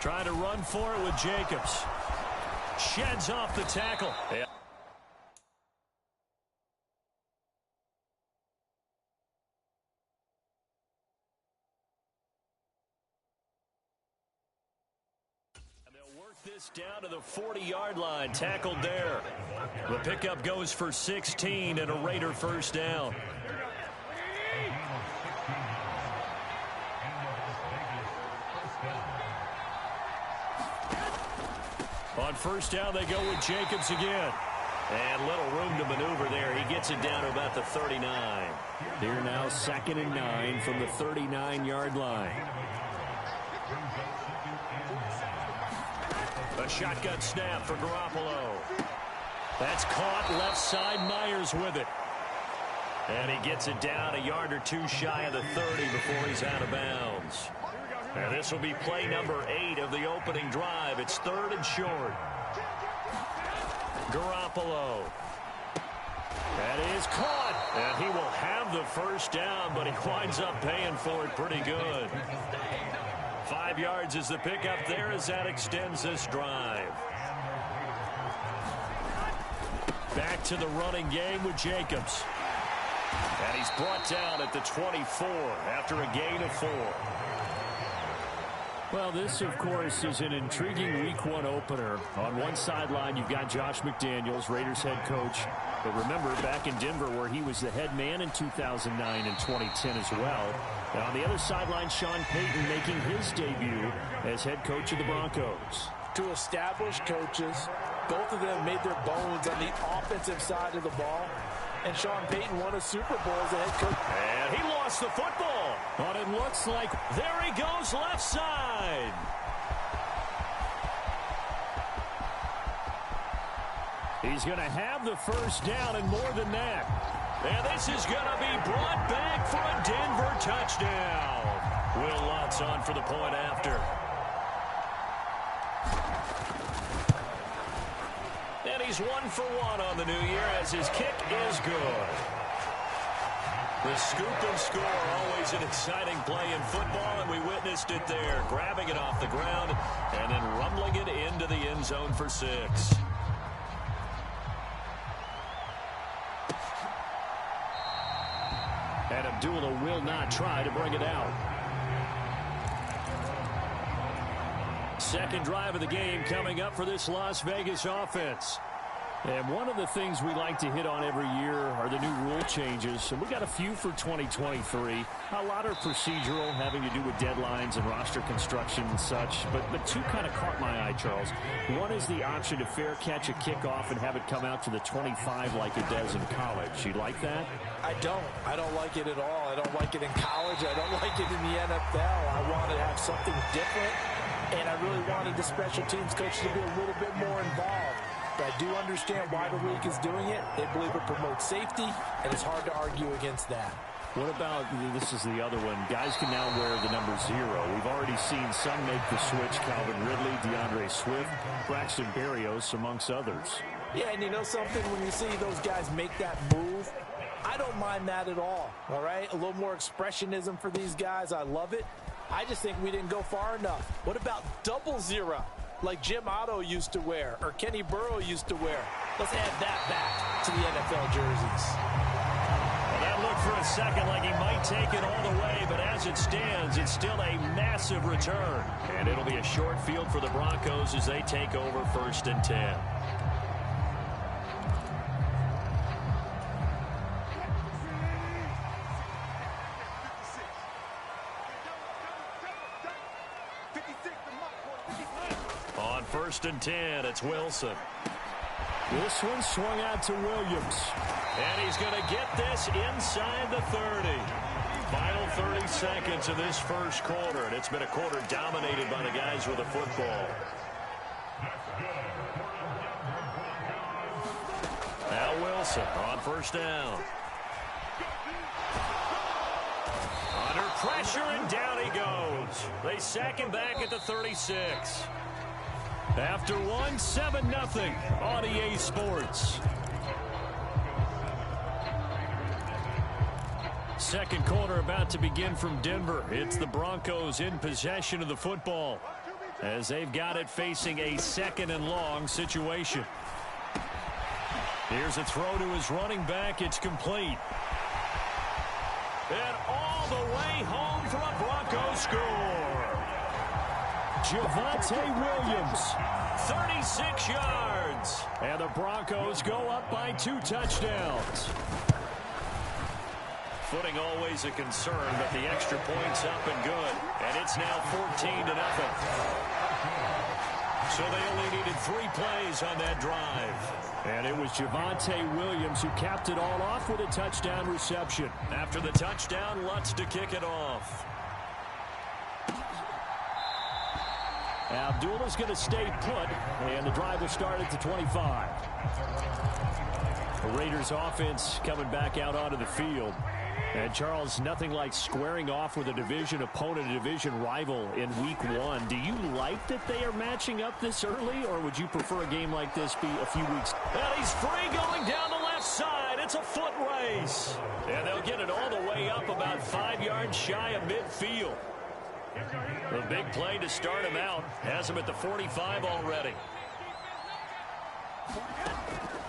Trying to run for it with Jacobs. Sheds off the tackle. Yeah. This down to the 40-yard line, tackled there. The pickup goes for 16 and a Raider first down. On first down, they go with Jacobs again. And little room to maneuver there. He gets it down to about the 39. Here now, 2nd and 9 from the 39-yard line. A shotgun snap for Garoppolo. That's caught left side. Myers with it. And he gets it down a yard or 2 shy of the 30 before he's out of bounds. And this will be play number 8 of the opening drive. It's 3rd and short. Garoppolo. That is caught. And he will have the first down, but he winds up paying for it pretty good. 5 yards is the pickup there as that extends this drive. Back to the running game with Jacobs. And he's brought down at the 24 after a gain of 4. Well, this, of course, is an intriguing week 1 opener. On one sideline, you've got Josh McDaniels, Raiders head coach. But remember, back in Denver, where he was the head man in 2009 and 2010 as well. And on the other sideline, Sean Payton making his debut as head coach of the Broncos. 2 established coaches. Both of them made their bones on the offensive side of the ball. And Sean Payton won a Super Bowl as a head coach. And he lost the football. But it looks like there he goes left side. He's going to have the first down and more than that. And this is going to be brought back for a Denver touchdown. Will Lutz on for the point after. And he's 1 for 1 on the new year as his kick is good. The scoop and score, always an exciting play in football, and we witnessed it there. Grabbing it off the ground and then rumbling it into the end zone for 6. Abdullah will not try to bring it out. Second drive of the game coming up for this Las Vegas offense. And one of the things we like to hit on every year are the new rule changes. And we got a few for 2023. A lot are procedural, having to do with deadlines and roster construction and such. But two kind of caught my eye, Charles. One is the option to fair catch a kickoff and have it come out to the 25 like it does in college. You like that? I don't. I don't like it at all. I don't like it in college. I don't like it in the NFL. I want to have something different. And I really wanted the special teams coach to be a little bit more involved. But I do understand why the league is doing it. They believe it promotes safety, and it's hard to argue against that. What about, this is the other one, guys can now wear the number 0. We've already seen some make the switch, Calvin Ridley, DeAndre Swift, Braxton Berrios, amongst others. Yeah, and you know something, when you see those guys make that move, I don't mind that at all right? A little more expressionism for these guys. I love it. I just think we didn't go far enough. What about double 0? Like Jim Otto used to wear, or Kenny Burrow used to wear. Let's add that back to the NFL jerseys. Well, that looked for a second like he might take it all the way, but as it stands, it's still a massive return. And it'll be a short field for the Broncos as they take over 1st and 10. On 1st and 10, it's Wilson. This one swung out to Williams. And he's going to get this inside the 30. Final 30 seconds of this first quarter, and it's been a quarter dominated by the guys with the football. Now Wilson on 1st down. Under pressure, and down he goes. They sack him back at the 36. After one, 7-0 on EA Sports. Second quarter about to begin from Denver. It's the Broncos in possession of the football as they've got it facing a 2nd and long situation. Here's a throw to his running back. It's complete. And all the way home for a Broncos score. Javonte Williams, 36 yards. And the Broncos go up by 2 touchdowns. Footing always a concern, but the extra point's up and good. And it's now 14-0. So they only needed 3 plays on that drive. And it was Javonte Williams who capped it all off with a touchdown reception. After the touchdown, Lutz to kick it off. Abdullah's going to stay put, and the drive will start at the 25. The Raiders offense coming back out onto the field. And, Charles, nothing like squaring off with a division opponent, a division rival in Week 1. Do you like that they are matching up this early, or would you prefer a game like this be a few weeks? And he's free going down the left side. It's a foot race. And they'll get it all the way up about 5 yards shy of midfield. The big play to start him out has him at the 45 already.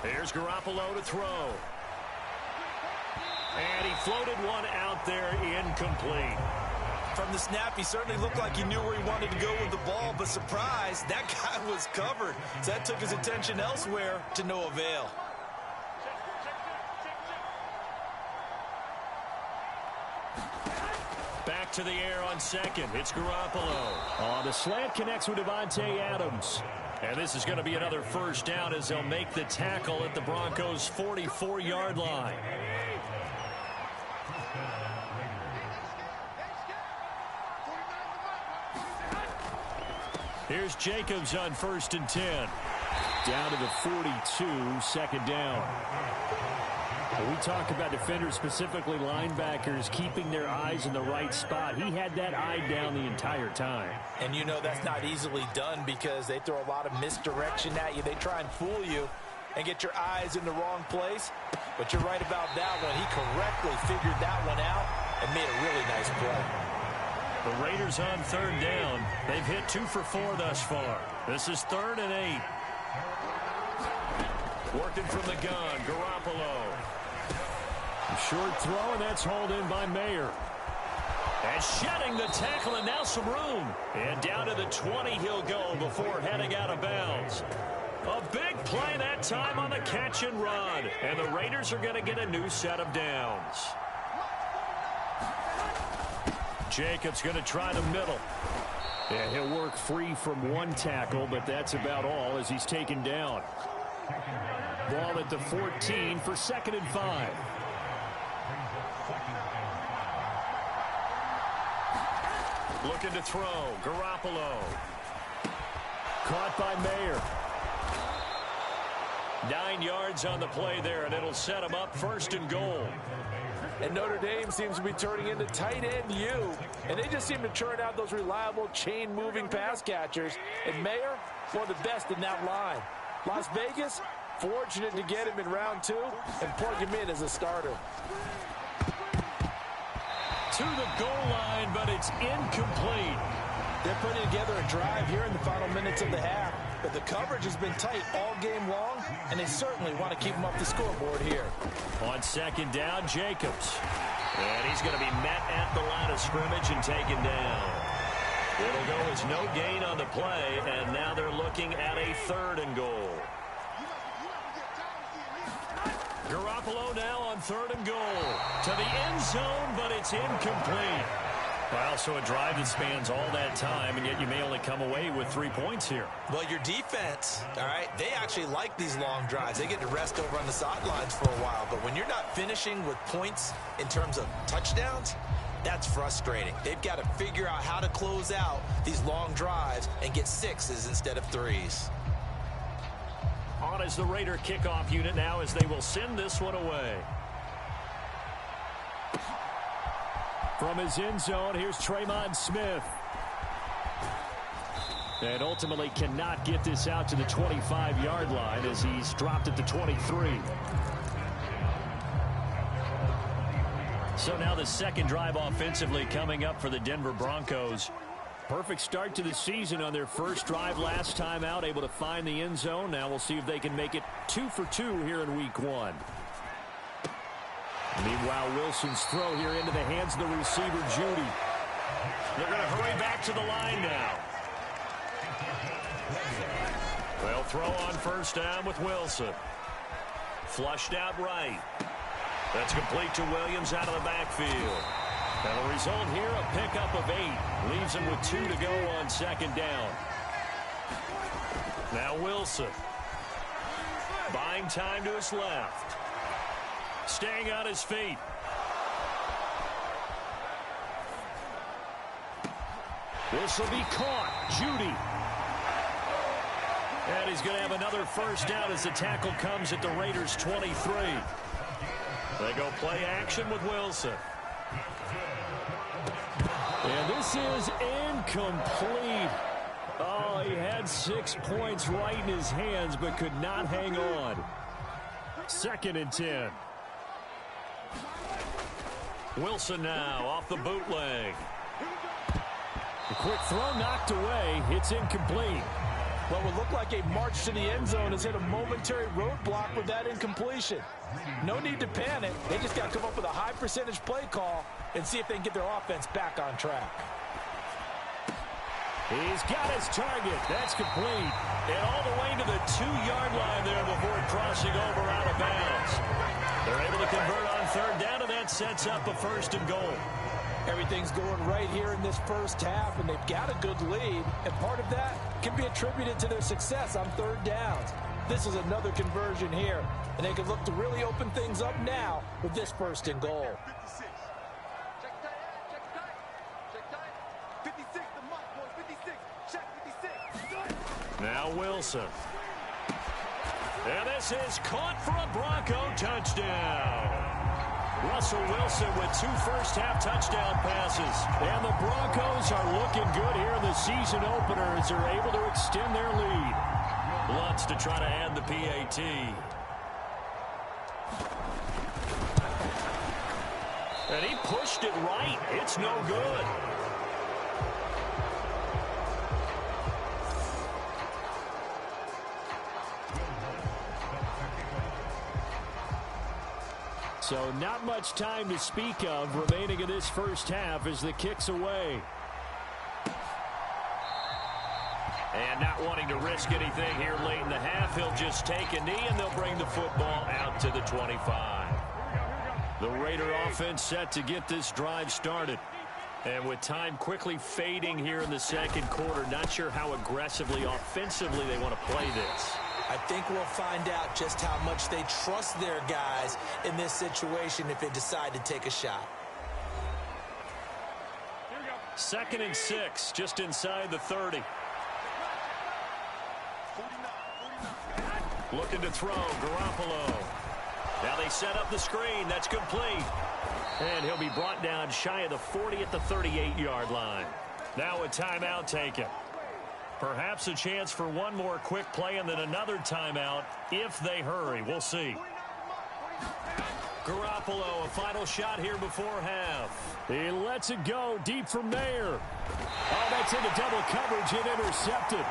Here's Garoppolo to throw. And he floated one out there incomplete. From the snap, he certainly looked like he knew where he wanted to go with the ball, but surprise, that guy was covered. So that took his attention elsewhere to no avail. Back to the air on second. It's Garoppolo. The slant connects with Devontae Adams. And this is going to be another first down as they'll make the tackle at the Broncos' 44-yard line. Here's Jacobs on 1st and 10. Down to the 42, 2nd down. We talk about defenders, specifically linebackers, keeping their eyes in the right spot. He had that eye down the entire time. And you know that's not easily done because they throw a lot of misdirection at you. They try and fool you and get your eyes in the wrong place. But you're right about that one. He correctly figured that one out and made a really nice play. The Raiders on 3rd down. They've hit 2 for 4 thus far. This is 3rd and 8. Working from the gun, Garoppolo. Short throw, and that's hauled in by Mayer. And shedding the tackle, and now some room. And down to the 20 he'll go before heading out of bounds. A big play that time on the catch and run. And the Raiders are going to get a new set of downs. Jacobs going to try the middle. Yeah, he'll work free from one tackle, but that's about all as he's taken down. Ball at the 14 for 2nd and 5. Looking to throw. Garoppolo. Caught by Mayer. 9 yards on the play there, and it'll set him up 1st and goal. And Notre Dame seems to be turning into tight end U. And they just seem to churn out those reliable chain-moving pass catchers. And Mayer, one of the best in that line. Las Vegas, fortunate to get him in round 2 and plug him in as a starter. To the goal line, but it's incomplete. They're putting together a drive here in the final minutes of the half. But the coverage has been tight all game long, and they certainly want to keep them off the scoreboard here. On 2nd down, Jacobs. And he's going to be met at the line of scrimmage and taken down. It'll go as no gain on the play, and now they're looking at a 3rd and goal. Garoppolo now on 3rd and goal. To the end zone, but it's incomplete. Well, so a drive that spans all that time, and yet you may only come away with 3 points here. Well, your defense, all right, they actually like these long drives. They get to rest over on the sidelines for a while. But when you're not finishing with points in terms of touchdowns, that's frustrating. They've got to figure out how to close out these long drives and get 6s instead of 3s. On as the Raider kickoff unit now as they will send this one away. From his end zone, here's Tremon Smith. And ultimately cannot get this out to the 25-yard line as he's dropped at the 23. So now the 2nd drive offensively coming up for the Denver Broncos. Perfect start to the season on their first drive last time out, able to find the end zone. Now we'll see if they can make it 2 for 2 here in week 1. Meanwhile, Wilson's throw here into the hands of the receiver, Judy. They're going to hurry back to the line now. They'll throw on 1st down with Wilson. Flushed out right. That's complete to Williams out of the backfield. And the result here, a pickup of 8. Leaves him with 2 to go on 2nd down. Now Wilson. Buying time to his left. Staying on his feet. This will be caught. Judy. And he's going to have another 1st down as the tackle comes at the Raiders' 23. They go play action with Wilson. And this is incomplete. Oh, he had 6 points right in his hands, but could not hang on. 2nd and 10. Wilson now off the bootleg. The quick throw knocked away. It's incomplete. What would look like a march to the end zone has hit a momentary roadblock with that incompletion. No need to panic. They just got to come up with a high percentage play call and see if they can get their offense back on track. He's got his target. That's complete. And all the way to the 2-yard line there before crossing over out of bounds. They're able to convert on 3rd down, and that sets up a 1st and goal. Everything's going right here in this first half, and they've got a good lead. And part of that can be attributed to their success on 3rd downs. This is another conversion here, and they can look to really open things up now with this 1st and goal. Now Wilson. And this is caught for a Bronco touchdown. Russell Wilson with 2 first-half touchdown passes. And the Broncos are looking good here in the season opener as they're able to extend their lead. Lutz to try to add the PAT. And he pushed it right. It's no good. So not much time to speak of remaining in this first half as the kick's away. And not wanting to risk anything here late in the half, he'll just take a knee and they'll bring the football out to the 25. The Raider offense set to get this drive started. And with time quickly fading here in the second quarter, not sure how aggressively, offensively they want to play this. I think we'll find out just how much they trust their guys in this situation if they decide to take a shot. 2nd and 6, just inside the 30. Looking to throw, Garoppolo. Now they set up the screen. That's complete. And he'll be brought down shy of the 40 at the 38-yard line. Now a timeout taken. Perhaps a chance for one more quick play and then another timeout if they hurry. We'll see. Garoppolo, a final shot here before half. He lets it go deep from there. Oh, that's into double coverage and intercepted.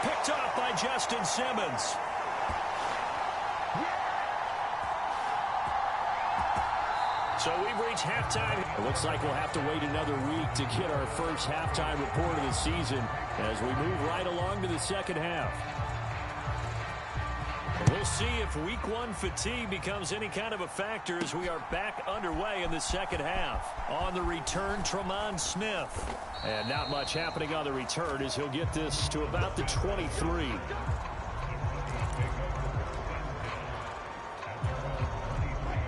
Picked off by Justin Simmons. So we've reached halftime. It looks like we'll have to wait another week to get our first halftime report of the season as we move right along to the second half. We'll see if week 1 fatigue becomes any kind of a factor as we are back underway in the second half. On the return, Tremont Smith. And not much happening on the return as he'll get this to about the 23.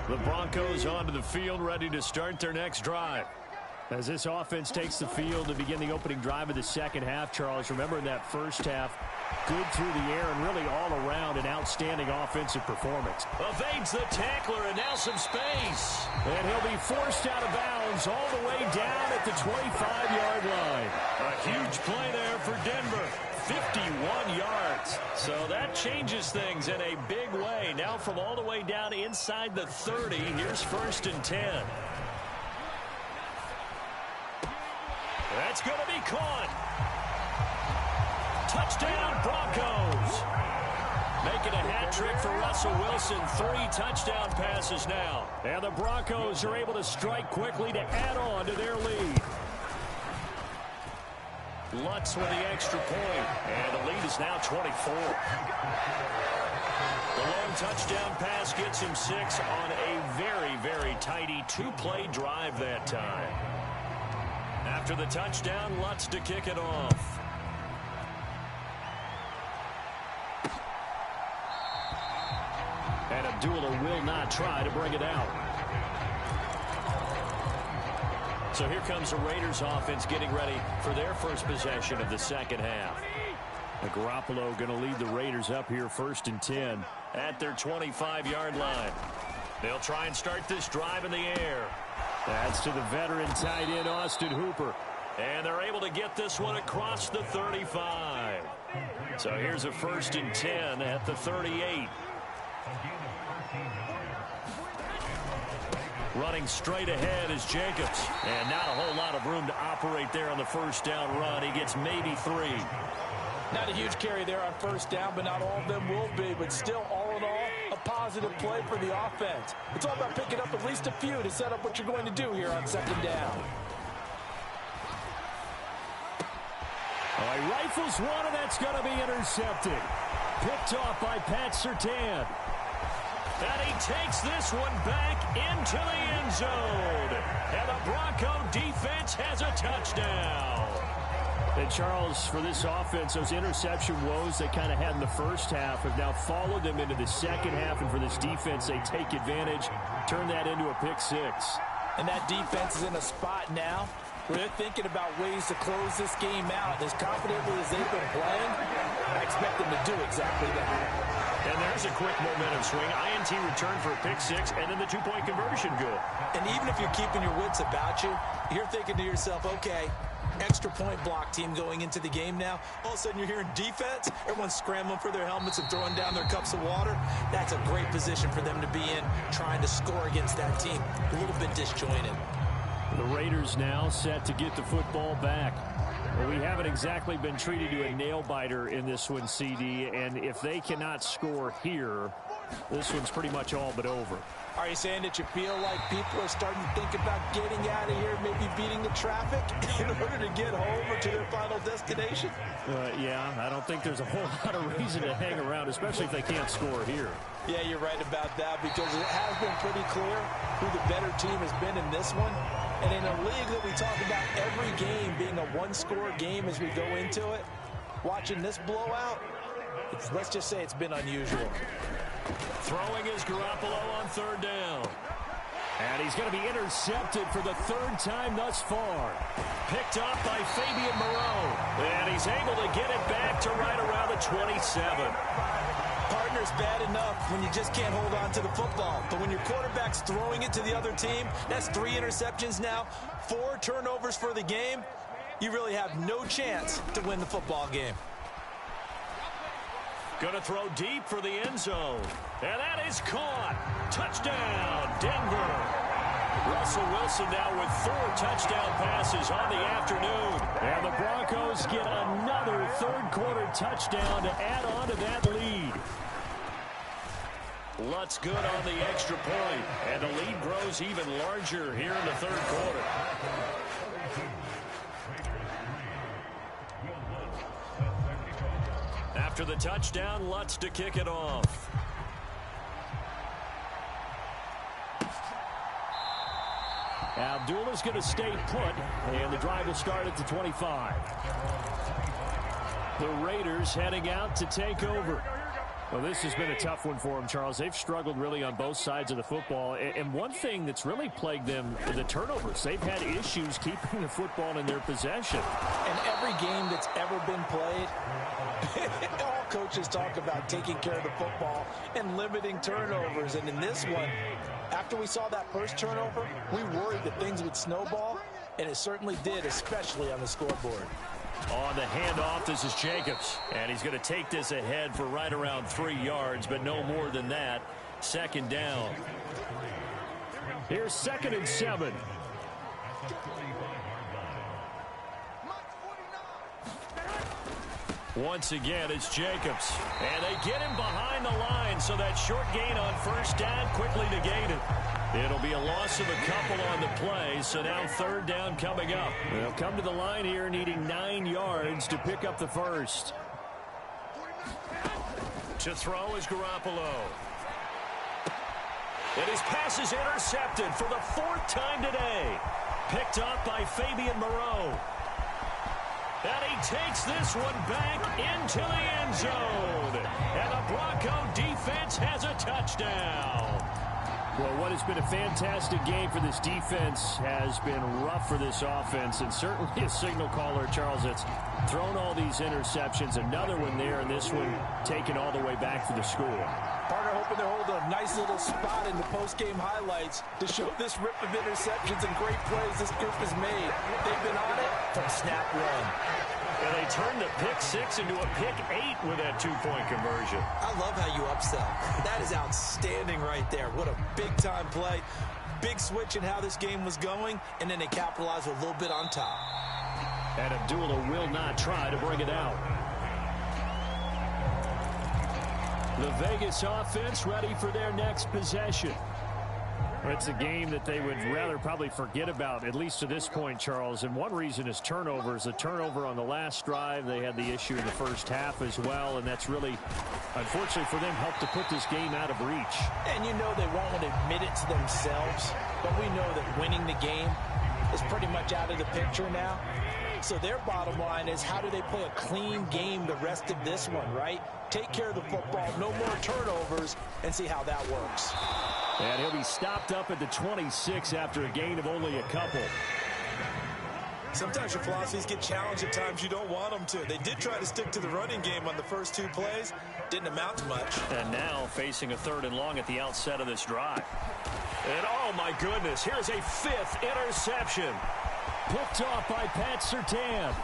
The Broncos onto the field, ready to start their next drive. As this offense takes the field to begin the opening drive of the second half, Charles, remember in that first half, good through the air and really all around an outstanding offensive performance. Evades the tackler and now some space. And he'll be forced out of bounds all the way down at the 25-yard line. A huge play there for Denver. 51 yards. So that changes things in a big way. Now from all the way down inside the 30, here's 1st and 10. That's going to be caught. Touchdown, Broncos. Making a hat trick for Russell Wilson. 3 touchdown passes now. And the Broncos are able to strike quickly to add on to their lead. Lutz with the extra point. And the lead is now 24. The long touchdown pass gets him 6 on a very, very tidy 2-play drive that time. After the touchdown, Lutz to kick it off. And Abdullah will not try to bring it out. So here comes the Raiders offense getting ready for their first possession of the second half. Garoppolo going to lead the Raiders up here 1st and 10. At their 25-yard line. They'll try and start this drive in the air. That's to the veteran tight end, Austin Hooper. And they're able to get this one across the 35. So here's a 1st and 10 at the 38. Running straight ahead is Jacobs. And not a whole lot of room to operate there on the first down run. He gets maybe 3. Not a huge carry there on first down, but not all of them will be. But still, all in all, a positive play for the offense. It's all about picking up at least a few to set up what you're going to do here on second down. Oh, he rifles one, and that's going to be intercepted. Picked off by Pat Surtain. And he takes this one back into the end zone. And the Bronco defense has a touchdown. And Charles, for this offense, those interception woes they kind of had in the first half have now followed them into the second half. And for this defense, they take advantage, turn that into a pick 6. And that defense is in a spot now where they're thinking about ways to close this game out. As confidently as they've been playing, I expect them to do exactly that. And there's a quick momentum swing. INT return for a pick 6, and then the 2-point conversion good. And even if you're keeping your wits about you, you're thinking to yourself, okay, extra point block team going into the game now. All of a sudden you're hearing defense. Everyone's scrambling for their helmets and throwing down their cups of water. That's a great position for them to be in, trying to score against that team. A little bit disjointed. The Raiders now set to get the football back. Well, we haven't exactly been treated to a nail-biter in this one, CD, and if they cannot score here, this one's pretty much all but over. Are you saying that you feel like people are starting to think about getting out of here, maybe beating the traffic in order to get home or to their final destination? Yeah, I don't think there's a whole lot of reason to hang around, especially if they can't score here. Yeah, you're right about that, because it has been pretty clear who the better team has been in this one. And in a league that we talk about every game being a one-score game as we go into it, watching this blowout, let's just say it's been unusual. Throwing is Garoppolo on third down. And he's going to be intercepted for the third time thus far. Picked up by Fabian Moreau. And he's able to get it back to right around the 27. Partner's bad enough when you just can't hold on to the football. But when your quarterback's throwing it to the other team, that's 3 interceptions now, 4 turnovers for the game. You really have no chance to win the football game. Going to throw deep for the end zone. And that is caught. Touchdown, Denver. Russell Wilson now with 4 touchdown passes on the afternoon. And the Broncos get another third-quarter touchdown to add on to that lead. Lutz good on the extra point. And the lead grows even larger here in the third quarter. After the touchdown, Lutz to kick it off. Abdullah's going to stay put, and the drive will start at the 25. The Raiders heading out to take over. Well, this has been a tough one for them, Charles. They've struggled really on both sides of the football. And one thing that's really plagued them, the turnovers. They've had issues keeping the football in their possession. And every game that's ever been played, all coaches talk about taking care of the football and limiting turnovers. And in this one, after we saw that first turnover, we worried that things would snowball, and it certainly did, especially on the scoreboard. On the handoff, this is Jacobs. And he's going to take this ahead for right around 3 yards, but no more than that. Second down. Here's 2nd and 7. Once again, it's Jacobs. And they get him behind the line, so that short gain on first down quickly negated. It'll be a loss of a couple on the play, so now third down coming up. They'll come to the line here needing 9 yards to pick up the first. To throw is Garoppolo. And his pass is intercepted for the 4th time today. Picked up by Fabian Moreau. And he takes this one back into the end zone. And the Bronco defense has a touchdown. Well, what has been a fantastic game for this defense has been rough for this offense, and certainly a signal caller, Charles, that's thrown all these interceptions. Another one there, and this one taken all the way back for the score. Partner hoping they're holding a nice little spot in the post-game highlights to show this rip of interceptions and great plays this group has made. They've been on it from snap one. And they turned the pick 6 into a pick 8 with that 2-point conversion. I love how you upsell. That is outstanding right there. What a big-time play. Big switch in how this game was going, and then they capitalized with a little bit on top. And Abdullah will not try to bring it out. The Vegas offense ready for their next possession. It's a game that they would rather probably forget about, at least to this point, Charles. And one reason is turnovers. A turnover on the last drive. They had the issue in the first half as well. And that's really, unfortunately for them, helped to put this game out of reach. And you know they won't want to admit it to themselves. But we know that winning the game is pretty much out of the picture now. So their bottom line is, how do they play a clean game the rest of this one, right? Take care of the football, no more turnovers, and see how that works. And he'll be stopped up at the 26 after a gain of only a couple. Sometimes your philosophies get challenged at times you don't want them to. They did try to stick to the running game on the first 2 plays. Didn't amount to much. And now facing a 3rd and long at the outset of this drive. And oh my goodness, here's a 5th interception. Picked off by Pat Surtain.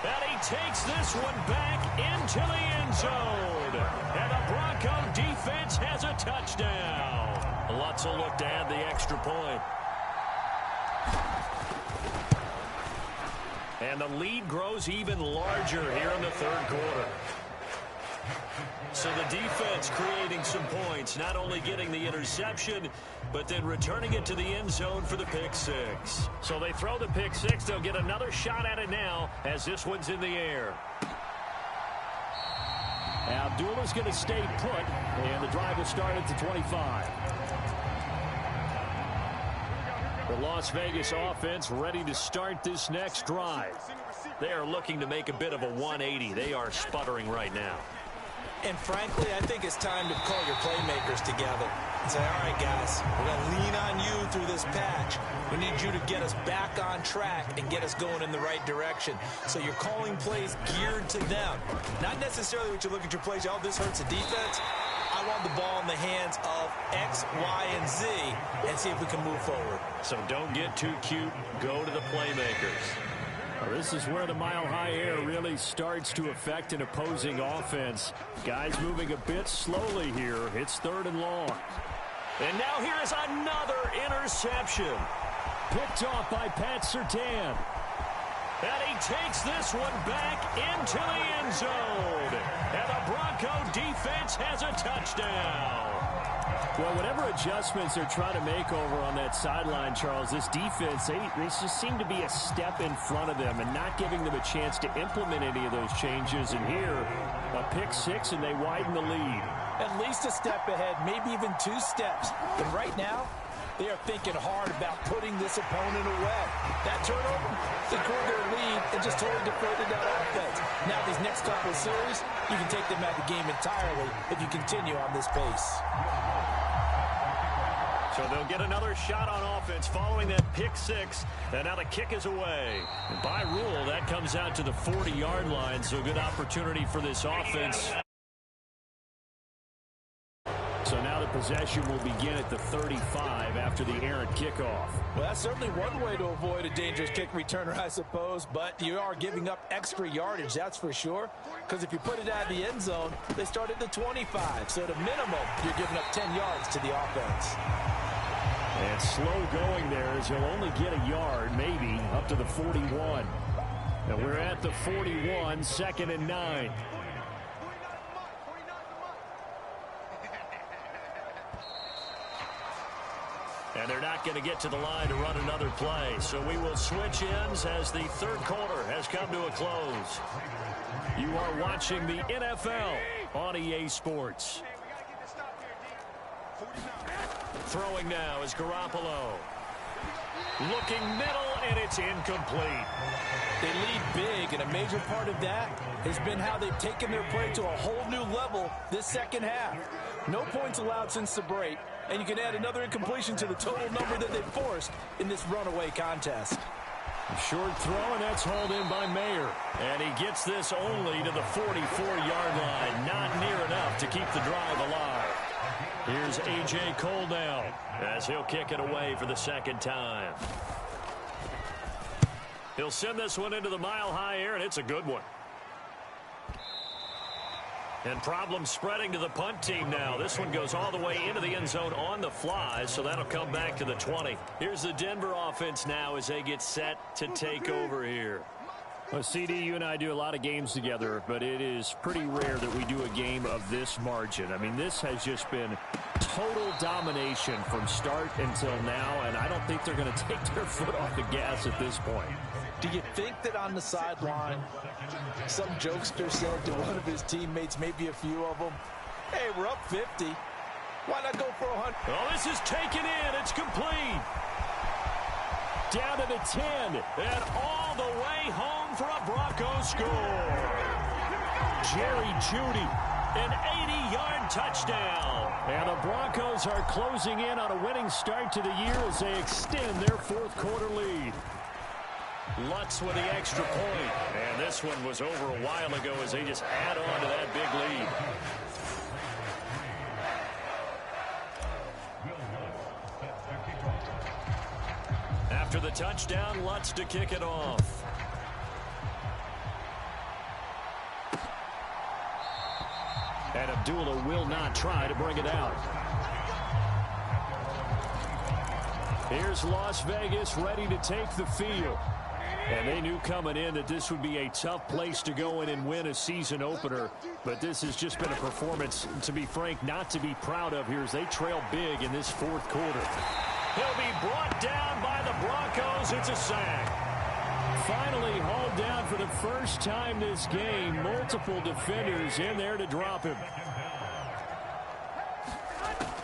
And he takes this one back into the end zone. And the Bronco defense has a touchdown. Lutz will look to add the extra point. And the lead grows even larger here in the third quarter. So the defense creating some points, not only getting the interception, but then returning it to the end zone for the pick six. So they throw the pick six. They'll get another shot at it now as this one's in the air. Abdullah's going to stay put, and the drive will start at the 25. The Las Vegas offense ready to start this next drive. They are looking to make a bit of a 180. They are sputtering right now. And frankly, I think it's time to call your playmakers together and say, all right, guys, we're going to lean on you through this patch. We need you to get us back on track and get us going in the right direction. So you're calling plays geared to them. Not necessarily what you look at your plays, oh, this hurts the defense. I want the ball in the hands of X, Y, and Z and see if we can move forward. So don't get too cute. Go to the playmakers. Well, this is where the mile-high air really starts to affect an opposing offense. Guys moving a bit slowly here. It's 3rd and long. And now here is another interception. Picked off by Pat Surtain. And he takes this one back into the end zone. And the Bronco defense has a touchdown. Well, whatever adjustments they're trying to make over on that sideline, Charles, this defense, they just seem to be a step in front of them and not giving them a chance to implement any of those changes. And here, a pick six, and they widen the lead. At least a step ahead, maybe even 2 steps. But right now, they are thinking hard about putting this opponent away. That turnover, they cooled their lead and just totally deflated that offense. Now these next couple of series, you can take them out of the game entirely if you continue on this pace. So they'll get another shot on offense following that pick six. And now the kick is away. And by rule, that comes out to the 40-yard line. So a good opportunity for this offense. So now the possession will begin at the 35 after the errant kickoff. Well, that's certainly one way to avoid a dangerous kick returner, I suppose. But you are giving up extra yardage, that's for sure. Because if you put it out of the end zone, they start at the 25. So at a minimum, you're giving up 10 yards to the offense. And slow going there as he'll only get a yard, maybe, up to the 41. And we're at the 41, 2nd and 9. And they're not going to get to the line to run another play. So we will switch ends as the 3rd quarter has come to a close. You are watching the NFL on EA Sports. Throwing now is Garoppolo. Looking middle, and it's incomplete. They lead big, and a major part of that has been how they've taken their play to a whole new level this second half. No points allowed since the break, and you can add another incompletion to the total number that they've forced in this runaway contest. A short throw, and that's hauled in by Mayer. And he gets this only to the 44-yard line. Not near enough to keep the drive alive. Here's A.J. Cole now as he'll kick it away for the 2nd time. He'll send this one into the mile-high air, and it's a good one. And problems spreading to the punt team now. This one goes all the way into the end zone on the fly, so that'll come back to the 20. Here's the Denver offense now as they get set to take over here. Well, CD, you and I do a lot of games together, but it is pretty rare that we do a game of this margin. I mean, this has just been total domination from start until now, and I don't think they're going to take their foot off the gas at this point. Do you think that on the sideline, some jokester said to one of his teammates, maybe a few of them, hey, we're up 50. Why not go for 100? Oh, this is taken in. It's complete. Down to the 10, and all the way home for a Broncos score. Jerry Jeudy, an 80-yard touchdown. And the Broncos are closing in on a winning start to the year as they extend their 4th quarter lead. Lutz with the extra point. And this one was over a while ago as they just add on to that big lead. After the touchdown, Lutz to kick it off. And Abdullah will not try to bring it out. Here's Las Vegas ready to take the field. And they knew coming in that this would be a tough place to go in and win a season opener. But this has just been a performance, to be frank, not to be proud of here as they trail big in this fourth quarter. He'll be brought down by the Broncos. It's a sack. Finally hauled down for the first time this game. Multiple defenders in there to drop him.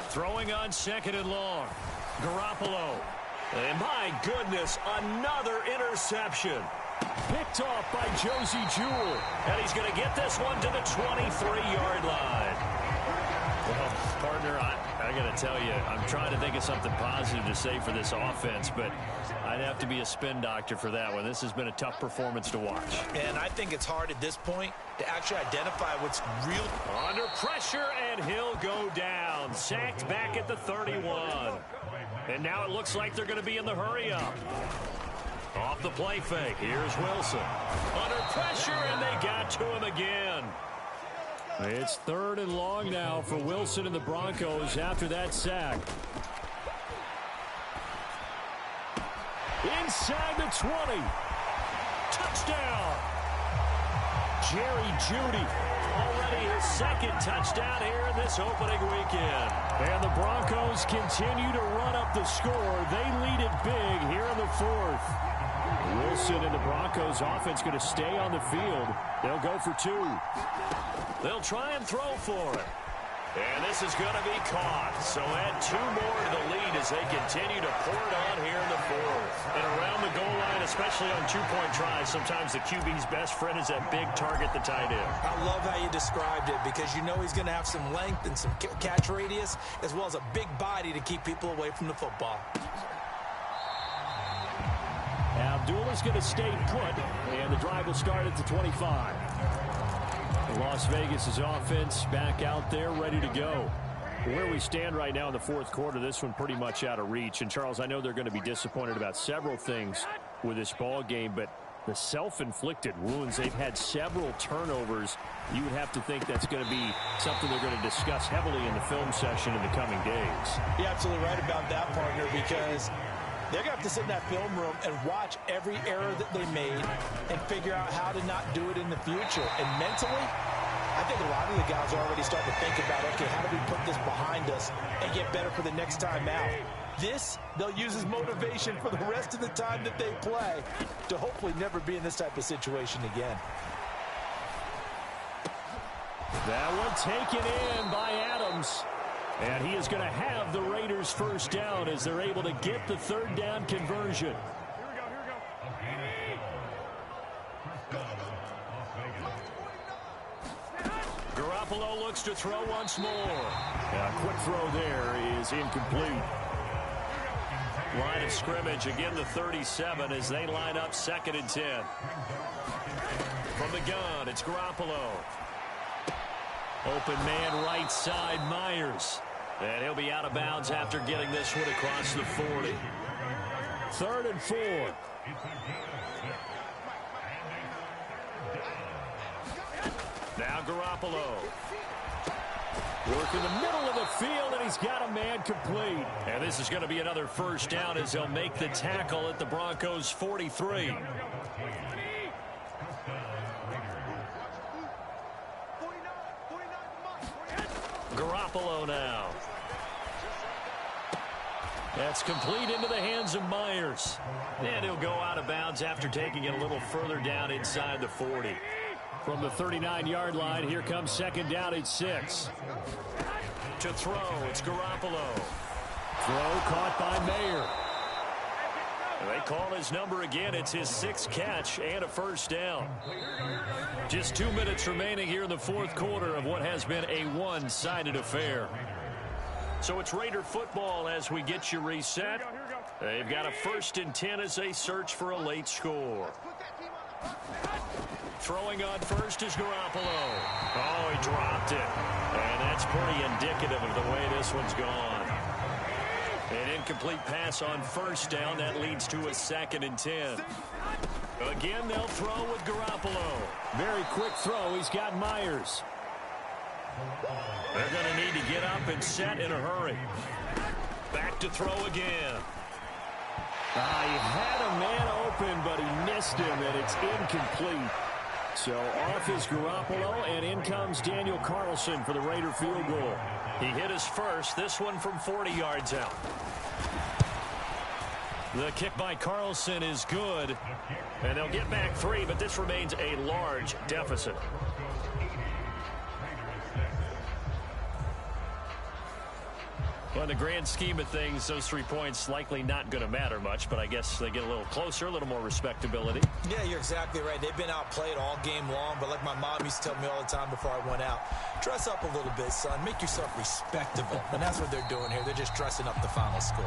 Throwing on second and long. Garoppolo. And my goodness, another interception. Picked off by Josie Jewell. And he's going to get this one to the 23-yard line. Well, partner, I got to tell you, I'm trying to think of something positive to say for this offense, but I'd have to be a spin doctor for that one. This has been a tough performance to watch. And I think it's hard at this point to actually identify what's real. Under pressure, and he'll go down. Sacked back at the 31. And now it looks like they're going to be in the hurry-up. Off the play fake. Here's Wilson. Under pressure, and they got to him again. It's third and long now for Wilson and the Broncos after that sack. Inside the 20. Touchdown. Jerry Jeudy. Already his second touchdown here in this opening weekend. And the Broncos continue to run up the score. They lead it big here in the fourth. Wilson and the Broncos offense going to stay on the field. They'll go for two. They'll try and throw for it. And this is going to be caught. So add two more to the lead as they continue to pour it on here in the fourth. And around the goal line, especially on two-point tries, sometimes the QB's best friend is that big target, the tight end. I love how you described it because you know he's going to have some length and some catch radius as well as a big body to keep people away from the football. Abdullah's going to stay put, and the drive will start at the 25. Las Vegas' offense back out there, ready to go. Where we stand right now in the fourth quarter, this one pretty much out of reach. And, Charles, I know they're going to be disappointed about several things with this ball game, but the self-inflicted wounds, they've had several turnovers. You would have to think that's going to be something they're going to discuss heavily in the film session in the coming days. You're absolutely right about that, partner, because they're going to have to sit in that film room and watch every error that they made and figure out how to not do it in the future. And mentally, I think a lot of the guys are already starting to think about, okay, how do we put this behind us and get better for the next time out? This, they'll use as motivation for the rest of the time that they play to hopefully never be in this type of situation again. That one taken in by Adams. And he is going to have the Raiders first down as they're able to get the third down conversion. Garoppolo looks to throw once more. A quick throw there is incomplete. Line of scrimmage, again the 37 as they line up second and 10. From the gun, it's Garoppolo. Open man right side, Myers. And he'll be out of bounds after getting this one across the 40. 3rd and 4. Now Garoppolo. Work in the middle of the field, and he's got a man complete. And this is going to be another first down as they'll make the tackle at the Broncos' 43. Garoppolo now. That's complete into the hands of Myers. And he'll go out of bounds after taking it a little further down inside the 40. From the 39-yard line, here comes second down at 6. To throw, it's Garoppolo. Throw caught by Mayer. They call his number again. It's his 6th catch and a first down. Just 2 minutes remaining here in the fourth quarter of what has been a one-sided affair. So it's Raider football as we get you reset. They've got a 1st and 10 as they search for a late score. Throwing on first is Garoppolo. Oh, he dropped it. And that's pretty indicative of the way this one's gone. An incomplete pass on first down. That leads to a 2nd and 10. Again, they'll throw with Garoppolo. Very quick throw. He's got Myers. They're going to need to get up and set in a hurry. Back to throw again. He had a man open, but he missed him, and it's incomplete. So off is Garoppolo, and in comes Daniel Carlson for the Raider field goal. He hit his first, this one from 40 yards out. The kick by Carlson is good, and they'll get back 3, but this remains a large deficit. Well, in the grand scheme of things, those 3 points likely not going to matter much, but I guess they get a little closer, a little more respectability. Yeah, you're exactly right. They've been outplayed all game long, but like my mom used to tell me all the time before I went out, dress up a little bit, son. Make yourself respectable. And that's what they're doing here. They're just dressing up the final score.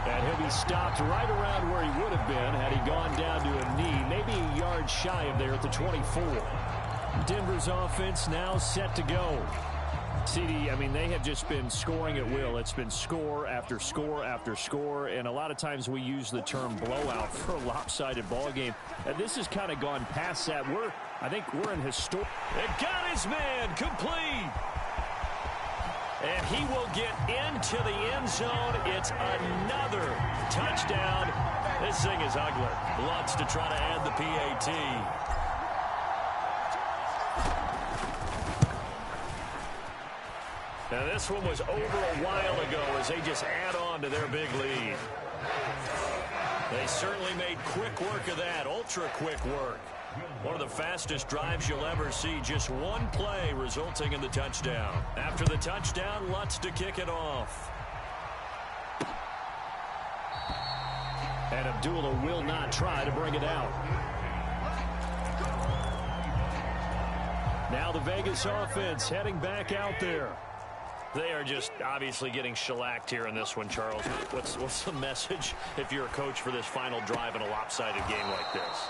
And he'll be stopped right around where he would have been had he gone down to a knee, maybe a yard shy of there at the 24. Denver's offense now set to go. CD, I mean, they have just been scoring at will. It's been score after score after score, and a lot of times we use the term blowout for a lopsided ball game. And this has kind of gone past that. I think we're in historic. It got his man complete. And he will get into the end zone. It's another touchdown. This thing is ugly. Lutz to try to add the PAT. Now, this one was over a while ago as they just add on to their big lead. They certainly made quick work of that, ultra-quick work. One of the fastest drives you'll ever see, just one play resulting in the touchdown. After the touchdown, Lutz to kick it off. And Abdullah will not try to bring it out. Now the Vegas offense heading back out there. They are just obviously getting shellacked here in this one, Charles. What's the message if you're a coach for this final drive in a lopsided game like this?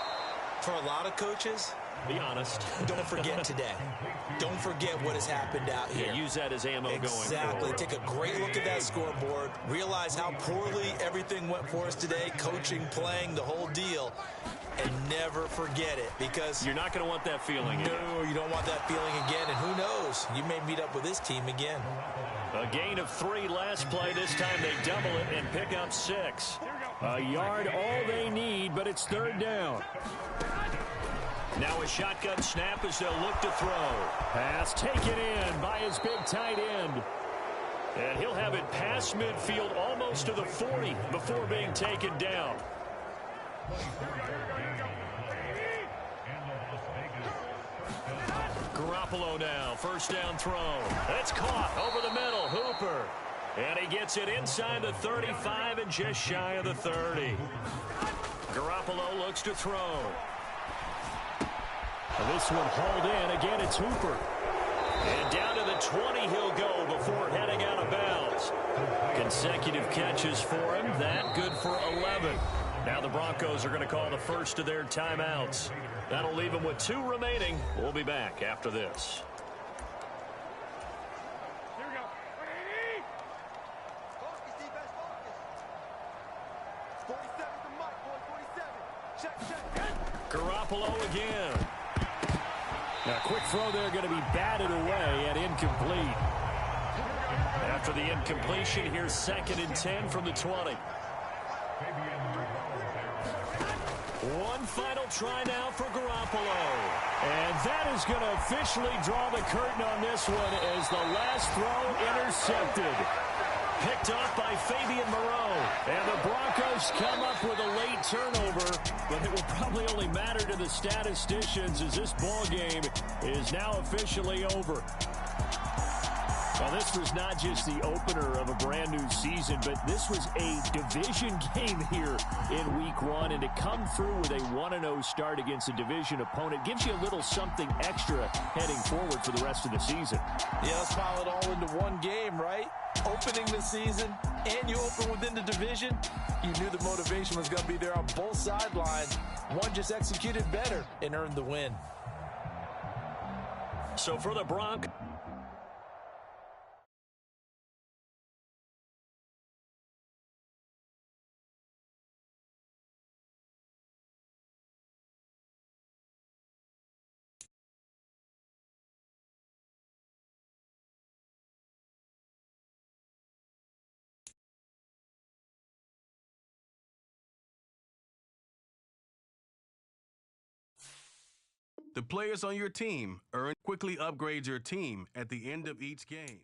For a lot of coaches, be honest. Don't forget today. Don't forget what has happened out here. Yeah, use that as ammo going forward. Exactly. Take a great look at that scoreboard. Realize how poorly everything went for us today. Coaching, playing, the whole deal. And never forget it, because you're not going to want that feeling again. No, you don't want that feeling again. And who knows? You may meet up with this team again. A gain of 3 last play. This time they double it and pick up 6. A yard all they need, but it's 3rd down. Now a shotgun snap as they'll look to throw. Pass taken in by his big tight end. And he'll have it past midfield almost to the 40 before being taken down. Garoppolo now, 1st down throw. It's caught over the middle, Hooper. And he gets it inside the 35 and just shy of the 30. Garoppolo looks to throw. This one hauled in. Again, it's Hooper. And down to the 20 he'll go before heading out of bounds. Consecutive catches for him. That good for 11. Now the Broncos are going to call the first of their timeouts. That'll leave them with 2 remaining. We'll be back after this. Here we go. Focus, defense, focus. 47 to Mike, boy, 47. Check. Garoppolo again. Now, quick throw there, going to be batted away and incomplete. After the incompletion, here's 2nd and 10 from the 20. One final try now for Garoppolo. And that is going to officially draw the curtain on this one as the last throw intercepted. Picked off by Fabian Moreau. And the Broncos come up with a late turnover, but it will probably only matter to the statisticians as this ball game is now officially over. Well, this was not just the opener of a brand new season, but this was a division game here in week 1. And to come through with a 1-0 start against a division opponent gives you a little something extra heading forward for the rest of the season. Yeah, let's pile it all into one game, right? Opening the season, and you open within the division. You knew the motivation was going to be there on both sidelines. One just executed better and earned the win. So for the Broncos. The players on your team quickly upgrade your team at the end of each game.